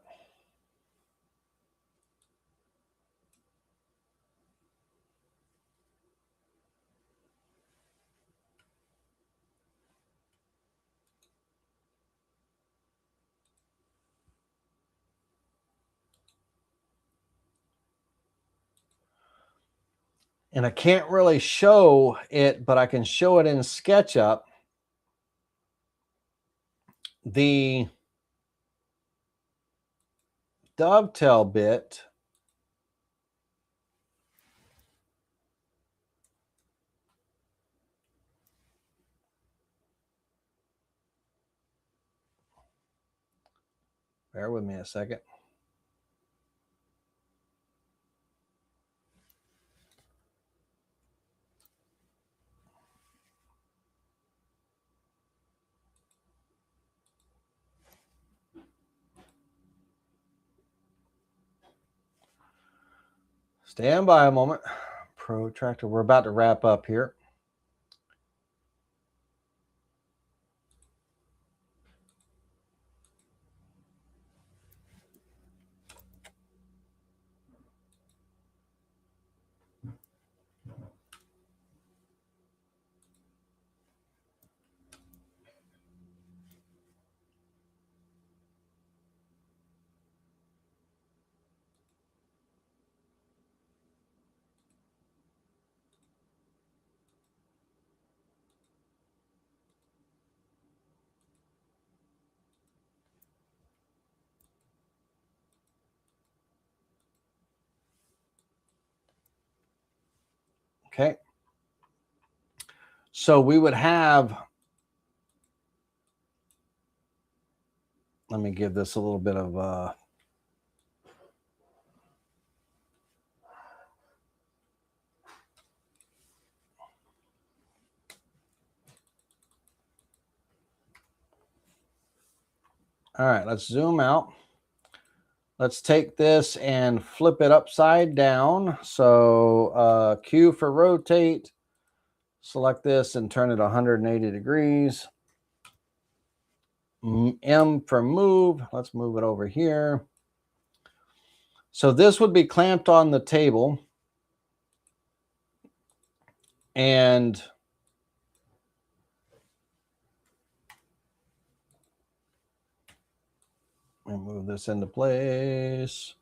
And I can't really show it, but I can show it in SketchUp. The dovetail bit Bear with me a second. Stand by a moment. Protractor. We're about to wrap up here. Okay. So we would have, let me give this a little bit of all right, let's zoom out. Let's take this and flip it upside down. So Q for rotate. Select this and turn it 180 degrees. M for move. Let's move it over here. So this would be clamped on the table. And let me move this into place.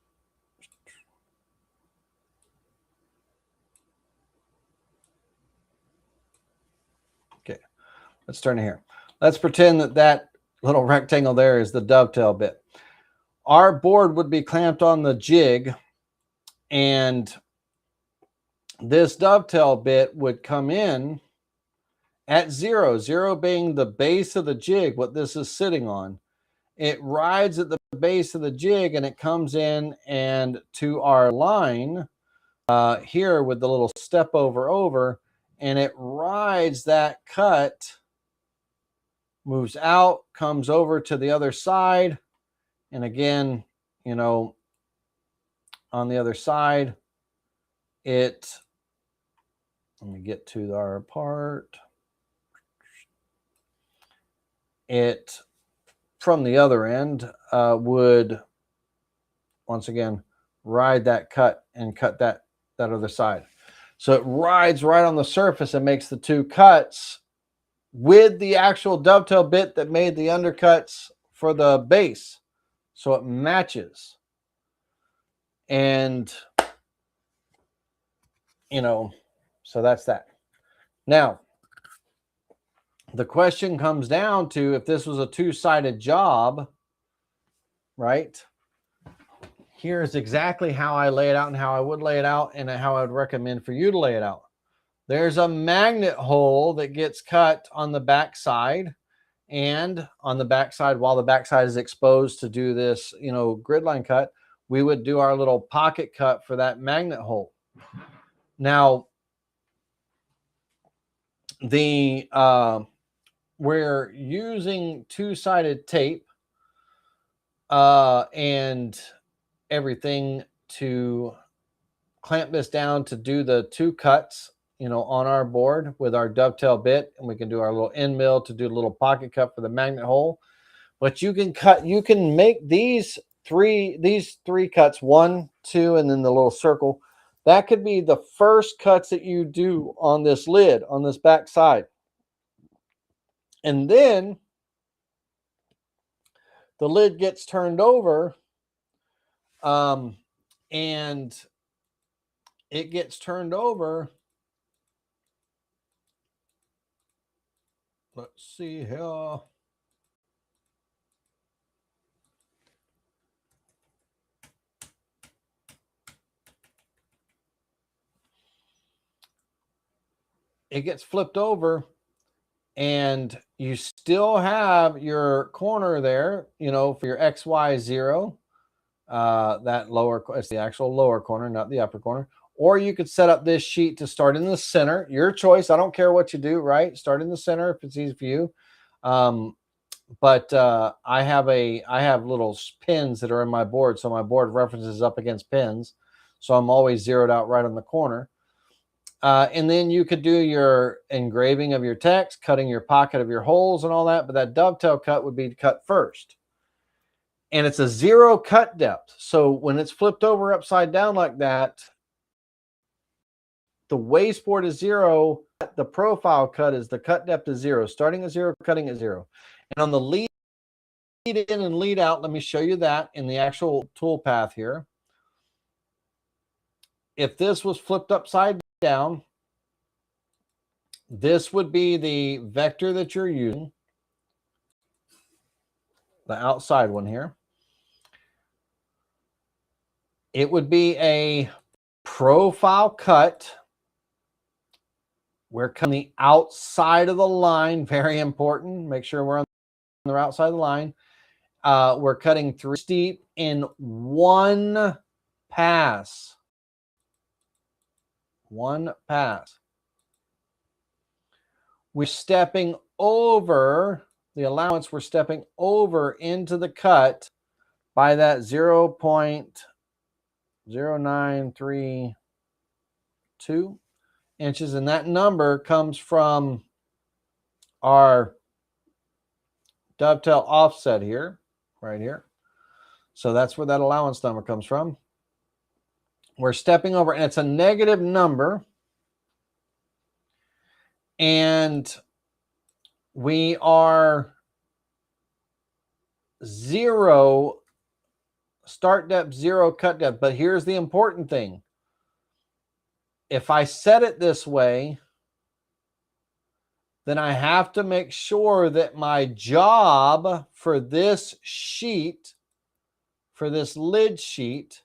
Okay, let's turn it here. Let's pretend that that little rectangle there is the dovetail bit. Our board would be clamped on the jig, and this dovetail bit would come in at 0, 0 being the base of the jig, what this is sitting on. It rides at the base of the jig, and it comes in and to our line here with the little step over, and it rides that cut, moves out, comes over to the other side, and again, you know, on the other side, let me get to our part. It, from the other end, would, once again, ride that cut and cut that other side. So it rides right on the surface and makes the two cuts with the actual dovetail bit that made the undercuts for the base. So it matches. And, you know, so that's that. Now, the question comes down to, if this was a two-sided job, right? Here's exactly how I lay it out and how I would lay it out and how I would recommend for you to lay it out. There's a magnet hole that gets cut on the back side, and on the back side, while the back side is exposed to do this, you know, grid line cut, we would do our little pocket cut for that magnet hole. Now, we're using two-sided tape and everything to clamp this down to do the two cuts, you know, on our board with our dovetail bit, and we can do our little end mill to do a little pocket cut for the magnet hole. But you can make these three cuts, 1, 2, and then the little circle. That could be the first cuts that you do on this lid, on this back side. And then the lid gets turned over, and it gets turned over. Let's see here. It gets flipped over, And you still have your corner there, you know, for your XY0. That lower, it's the actual lower corner, not the upper corner. Or you could set up this sheet to start in the center. Your choice. I don't care what you do, right? Start in the center if it's easy for you. But I have little pins that are in my board, so my board references up against pins, so I'm always zeroed out right on the corner. And then you could do your engraving of your text, cutting your pocket of your holes and all that, but that dovetail cut would be cut first. And it's a 0 cut depth. So when it's flipped over upside down like that, the wasteboard is 0. The profile cut is the cut depth is 0, starting at 0, cutting at 0. And on the lead in and lead out, let me show you that in the actual toolpath here. If this was flipped upside down, this would be the vector that you're using, the outside one here. It would be a profile cut. We're cutting the outside of the line, very important. Make sure we're on the outside of the line. We're cutting 3 steep in one pass. One pass. We're stepping over the allowance. We're stepping over into the cut by that 0.0932 inches. And that number comes from our dovetail offset here, right here. So that's where that allowance number comes from. We're stepping over, and it's a negative number. And we are 0 start depth, 0 cut depth. But here's the important thing. If I set it this way, then I have to make sure that my job for this sheet, for this lid sheet,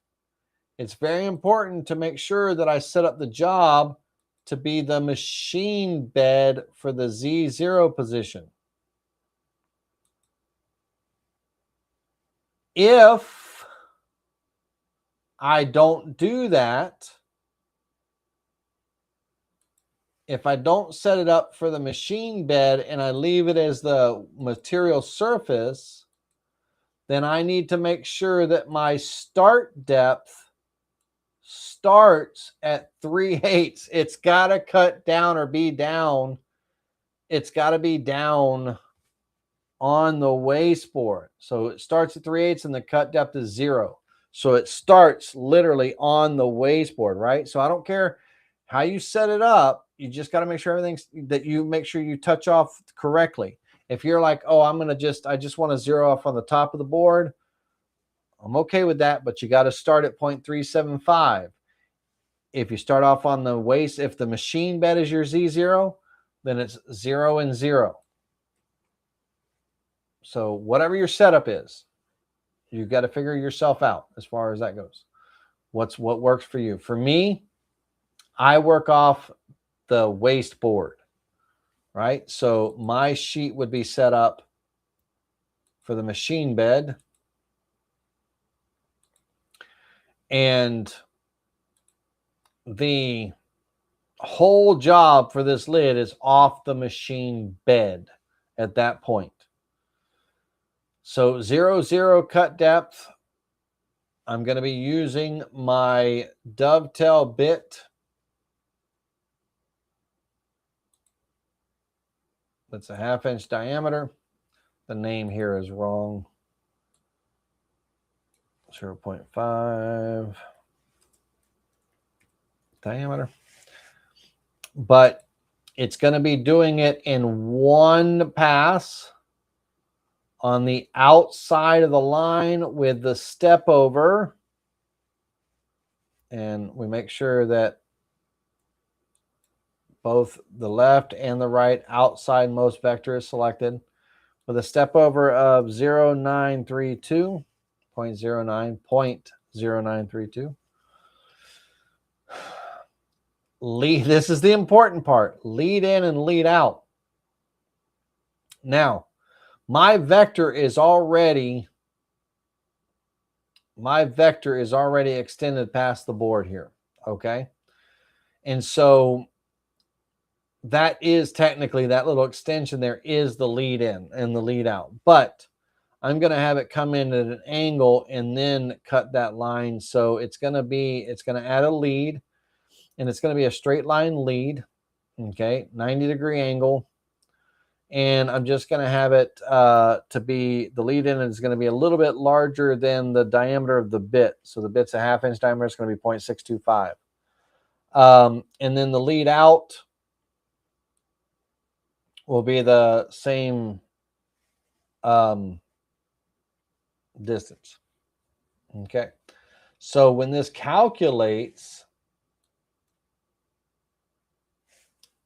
it's very important to make sure that I set up the job to be the machine bed for the Z0 position. If I don't do that, if I don't set it up for the machine bed and I leave it as the material surface, then I need to make sure that my start depth starts at 3/8. It's got to cut down or be down. It's got to be down on the wasteboard. So it starts at 3/8 and the cut depth is 0. So it starts literally on the wasteboard, right? So I don't care how you set it up. You just got to make sure everything's that you make sure you touch off correctly. If you're like, oh, I just want to zero off on the top of the board, I'm okay with that, but you got to start at 0.375. If you start off on the waist, if the machine bed is your Z0, then it's 0 and 0. So whatever your setup is, you've got to figure yourself out as far as that goes. What works for you? For me, I work off the wasteboard, right? So my sheet would be set up for the machine bed. And the whole job for this lid is off the machine bed at that point. So 0, 0 cut depth. I'm going to be using my dovetail bit. That's a 1/2 inch diameter. The name here is wrong. 0.5 diameter. But it's going to be doing it in one pass on the outside of the line with the step over. And we make sure that both the left and the right outside most vector is selected with a step over of 0.932, 0.0932. This is the important part. Lead in and lead out. Now, my vector is already extended past the board here, okay? And so that is technically, that little extension there is the lead in and the lead out. But I'm going to have it come in at an angle and then cut that line. So it's going to add a lead, and it's going to be a straight line lead, okay, 90-degree angle. And I'm just going to have it to be, the lead in is going to be a little bit larger than the diameter of the bit. So the bit's a 1/2 inch diameter. It's going to be 0.625. And then the lead out will be the same distance. Okay. So when this calculates,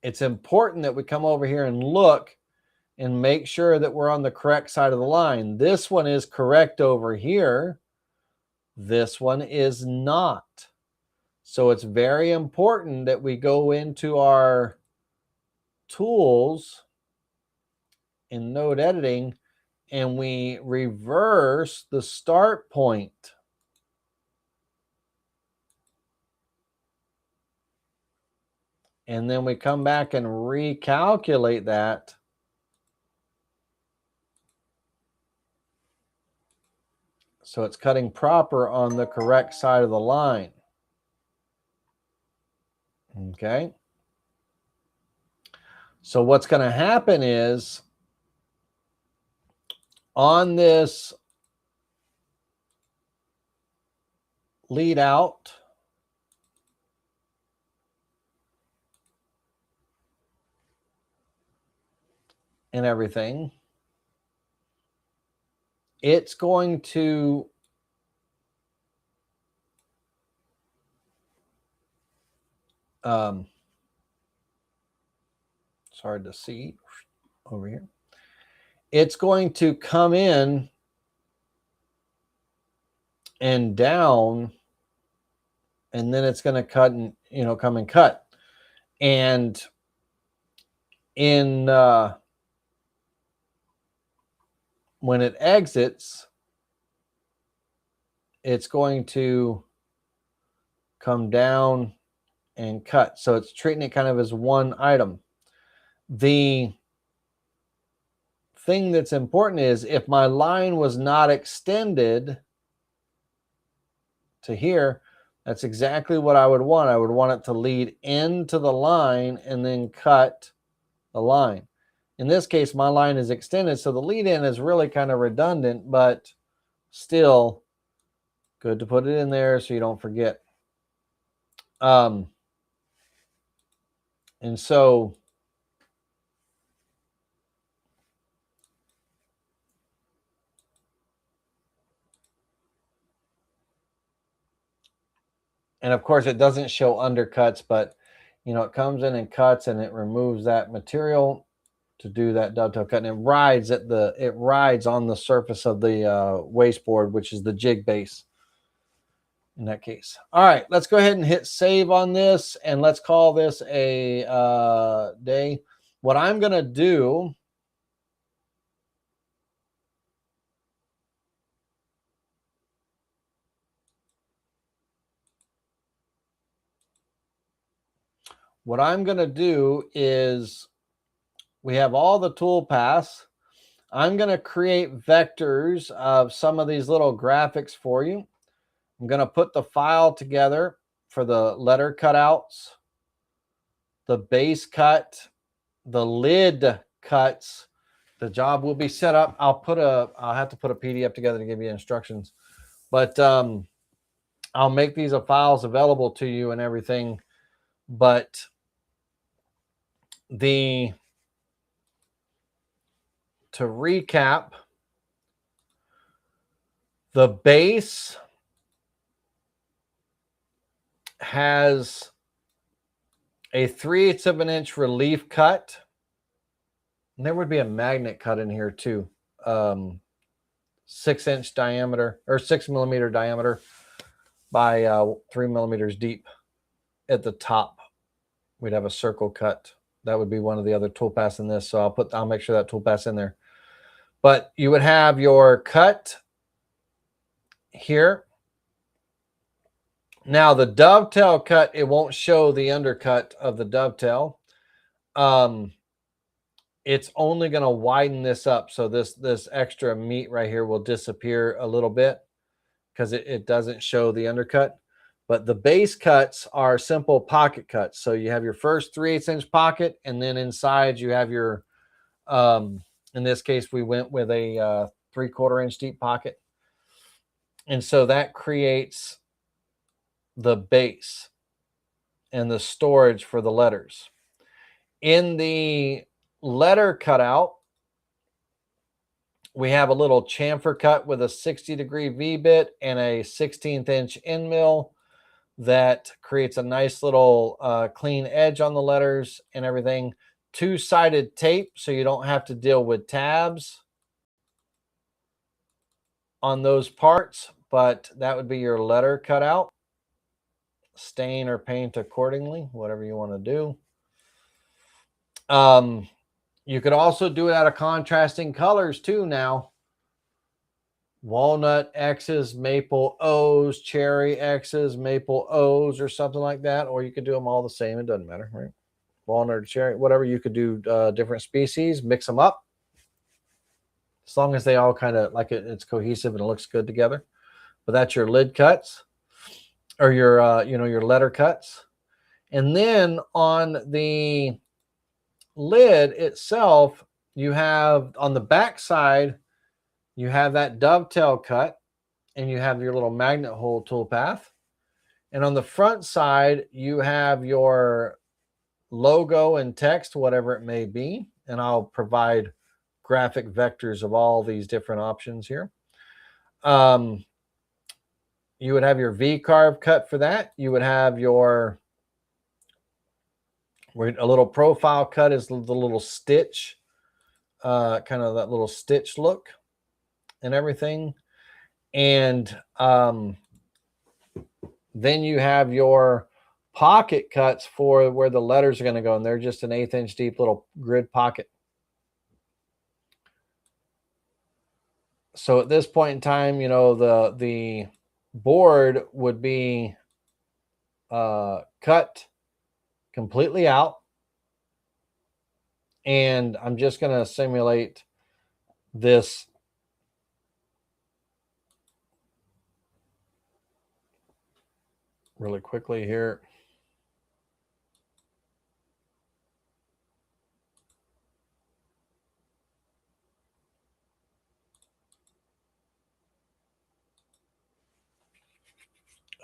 it's important that we come over here and look and make sure that we're on the correct side of the line. This one is correct over here. This one is not. So it's very important that we go into our tools in node editing and we reverse the start point. And then we come back and recalculate that. So it's cutting proper on the correct side of the line. Okay. So what's going to happen is on this lead out, and everything, it's going to it's hard to see over here. It's going to come in and down, and then it's going to cut and, you know, come and cut. And in when it exits, it's going to come down and cut. So it's treating it kind of as one item. The thing that's important is if my line was not extended to here, that's exactly what I would want. I would want it to lead into the line and then cut the line. In this case, my line is extended, so the lead in is really kind of redundant, but still good to put it in there so you don't forget. And so and of course it doesn't show undercuts, but you know, it comes in and cuts and it removes that material to do that dovetail cut, and it rides on the surface of the wasteboard, which is the jig base in that case. All right, let's go ahead and hit save on this, and let's call this a day. What I'm going to do is we have all the tool paths. I'm going to create vectors of some of these little graphics for you. I'm going to put the file together for the letter cutouts, the base cut, the lid cuts. The job will be set up. I'll have to put a PDF together to give you instructions, but I'll make these files available to you and everything. But to recap, the base has a 3/8 of an inch relief cut. And there would be a magnet cut in here too. 6-inch diameter or 6 millimeter diameter by 3 millimeters deep at the top. We'd have a circle cut That would be one of the other toolpaths in this. So I'll make sure that toolpath's in there. But you would have your cut here. Now the dovetail cut, it won't show the undercut of the dovetail. It's only going to widen this up. So this extra meat right here will disappear a little bit because it doesn't show the undercut. But the base cuts are simple pocket cuts. So you have your first 3/8 inch pocket, and then inside you have your, in this case, we went with a 3/4 inch deep pocket. And so that creates the base and the storage for the letters. In the letter cutout, we have a little chamfer cut with a 60-degree V-bit and a 1/16 inch end mill that creates a nice little clean edge on the letters and everything. Two-sided tape, so you don't have to deal with tabs on those parts, but that would be your letter cutout. Stain or paint accordingly, whatever you want to do. You could also do it out of contrasting colors too now. Walnut X's, maple O's, cherry X's, maple O's, or something like that. Or you could do them all the same. It doesn't matter, right? Walnut or cherry, whatever. You could do different species, mix them up. As long as they all kind of like it's cohesive and it looks good together. But that's your lid cuts, or your your letter cuts. And then on the lid itself, you have on the back side, you have that dovetail cut, and you have your little magnet hole toolpath. And on the front side, you have your logo and text, whatever it may be. And I'll provide graphic vectors of all these different options here. You would have your VCarve cut for that. You would have your, a little profile cut is the little stitch, kind of that little stitch look and everything. And then you have your pocket cuts for where the letters are going to go. And they're just an 1/8 inch deep little grid pocket. So at this point in time, the board would be cut completely out. And I'm just going to simulate this really quickly here.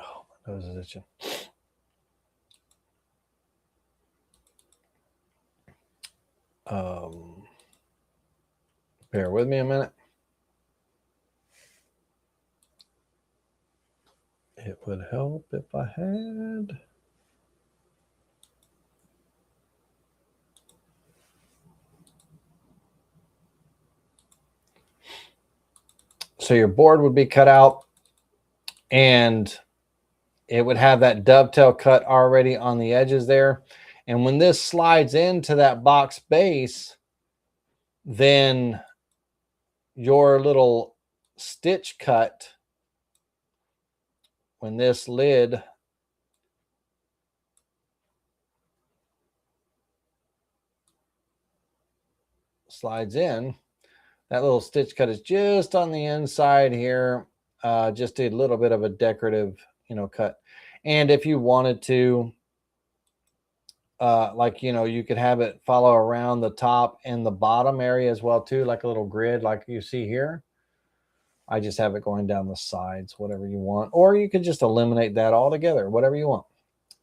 Oh, my nose is itching. Bear with me a minute. It would help if I had. So your board would be cut out, and it would have that dovetail cut already on the edges there. And when this slides into that box base, then your little stitch cut, when this lid slides in, that little stitch cut is just on the inside here, just a little bit of a decorative, cut. And if you wanted to, you could have it follow around the top and the bottom area as well too, like a little grid like you see here. I just have it going down the sides, whatever you want. Or you could just eliminate that altogether, whatever you want.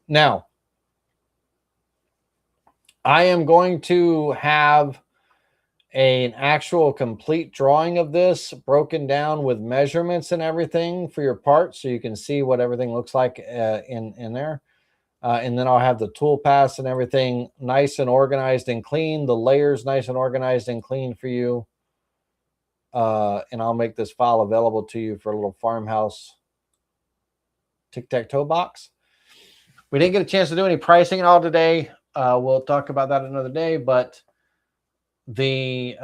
Now, I am going to have an actual complete drawing of this broken down with measurements and everything for your parts, so you can see what everything looks like in there. And then I'll have the toolpaths and everything nice and organized and clean, the layers nice and organized and clean for you. And I'll make this file available to you for a little farmhouse tic-tac-toe box. We didn't get a chance to do any pricing at all today. we'll talk about that another day, but the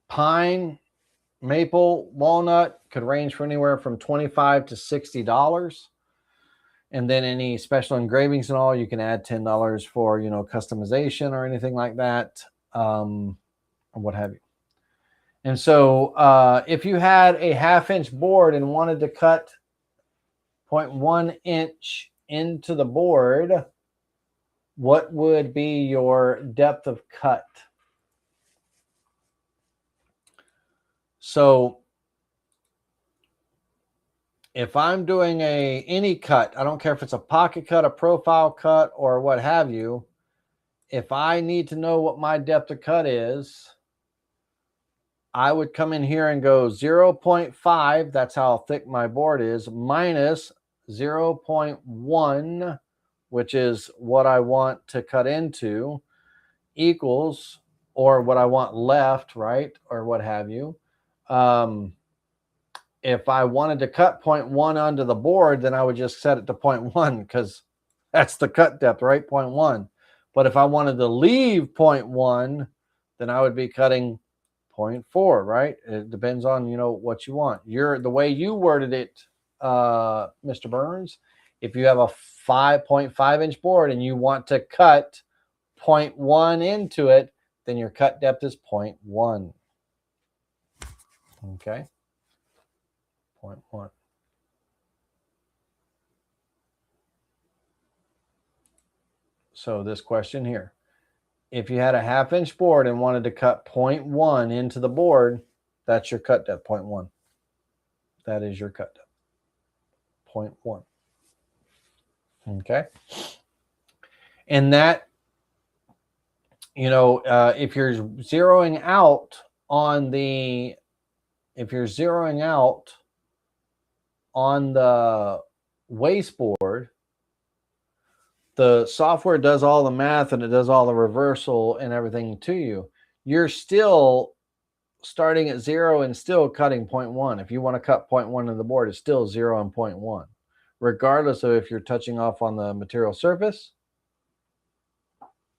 pine, maple, walnut could range from anywhere from $25 to $60. And then any special engravings and all, you can add $10 for, you know, customization or anything like that, or what have you. And so if you had a 1/2-inch board and wanted to cut 0.1 inch into the board, what would be your depth of cut? So if I'm doing any cut, I don't care if it's a pocket cut, a profile cut, or what have you, if I need to know what my depth of cut is, I would come in here and go 0.5, that's how thick my board is, minus 0.1, which is what I want to cut into, equals, or what I want left, right, or what have you. If I wanted to cut 0.1 onto the board, then I would just set it to 0.1 because that's the cut depth, right? 0.1. But if I wanted to leave 0.1, then I would be cutting 0.4, right? It depends on, you know, what you want. The way you worded it, Mr. Burns, if you have a 5.5-inch board and you want to cut 0.1 into it, then your cut depth is 0.1. Okay. 0.1. So this question here, if you had a 1/2-inch board and wanted to cut 0.1 into the board, that's your cut depth, 0.1. That is your cut depth, 0.1. Okay. And that, you know, if you're zeroing out on the wasteboard, the software does all the math and it does all the reversal and everything to you. You're still starting at 0 and still cutting 0.1. If you want to cut 0.1 on the board, it's still 0 and 0.1, regardless of if you're touching off on the material surface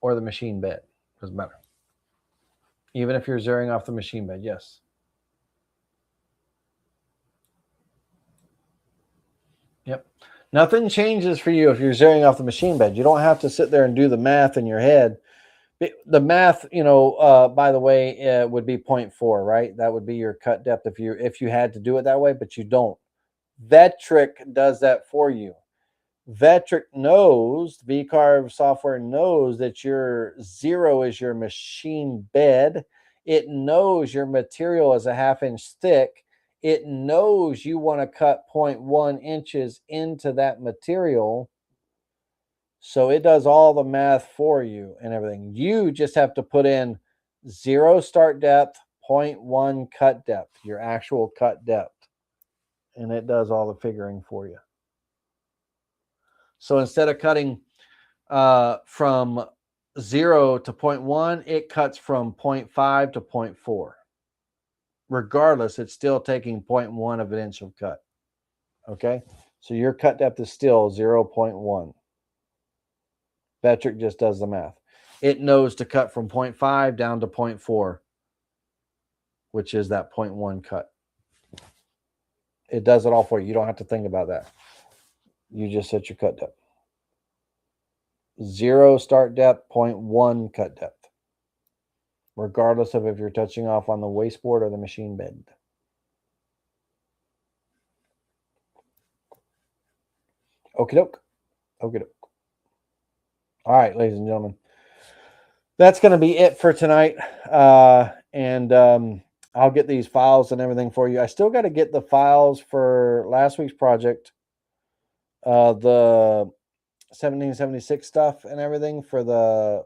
or the machine bed. Doesn't matter. Even if you're zeroing off the machine bed, yes. Yep. Nothing changes for you if you're zeroing off the machine bed. You don't have to sit there and do the math in your head. The math, you know, by the way, would be 0.4, right? That would be your cut depth if you had to do it that way, but you don't. Vectric does that for you. Vectric knows, VCarve software knows that your 0 is your machine bed. It knows your material is a 1/2-inch thick. It knows you want to cut 0.1 inches into that material. So it does all the math for you and everything. You just have to put in 0 start depth, 0.1 cut depth, your actual cut depth. And it does all the figuring for you. So instead of cutting from 0 to 0.1, it cuts from 0.5 to 0.4. Regardless, it's still taking 0.1 of an inch of cut. Okay? So your cut depth is still 0.1. Vectric just does the math. It knows to cut from 0.5 down to 0.4, which is that 0.1 cut. It does it all for you. You don't have to think about that. You just set your cut depth. 0 start depth, 0.1 cut depth, regardless of if you're touching off on the wasteboard or the machine bed. Okie doke. Okie doke. All right, ladies and gentlemen. That's going to be it for tonight. And I'll get these files and everything for you. I still got to get the files for last week's project. The 1776 stuff and everything for the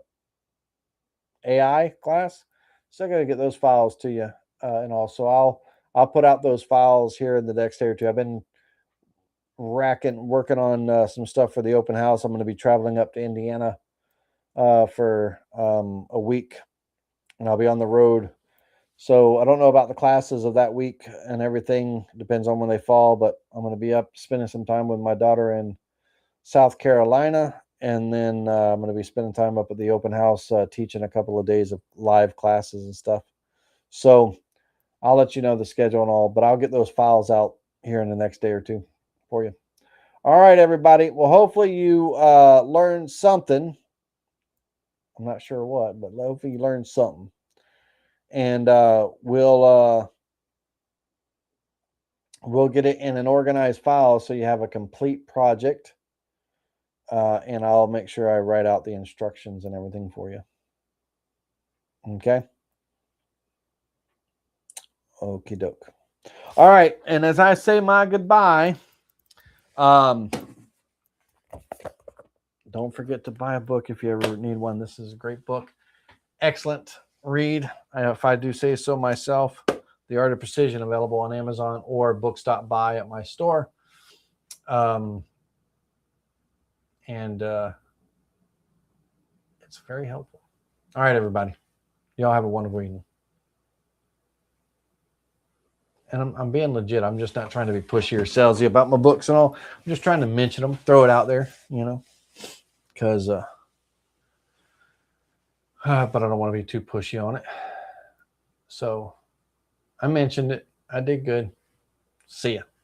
AI class. Still got to get those files to you. And also I'll put out those files here in the next day or two. I've been working on some stuff for the open house. I'm going to be traveling up to Indiana for a week, and I'll be on the road. So I don't know about the classes of that week and everything. Depends on when they fall, but I'm going to be up spending some time with my daughter and South Carolina. And then I'm going to be spending time up at the open house teaching a couple of days of live classes and stuff. So I'll let you know the schedule and all, but I'll get those files out here in the next day or two for you. All right, everybody. Well, hopefully you learned something. I'm not sure what, but hopefully you learned something. And we'll get it in an organized file so you have a complete project. And I'll make sure I write out the instructions and everything for you. Okay. Okie doke. All right. And as I say my goodbye, don't forget to buy a book if you ever need one. This is a great book. Excellent read. If I do say so myself, The Art of Precision, available on Amazon or books.buy at my store. And it's very helpful. All right, everybody. Y'all have a wonderful evening. And I'm being legit. I'm just not trying to be pushy or salesy about my books and all. I'm just trying to mention them, throw it out there, because but I don't want to be too pushy on it. So I mentioned it. I did good. See ya.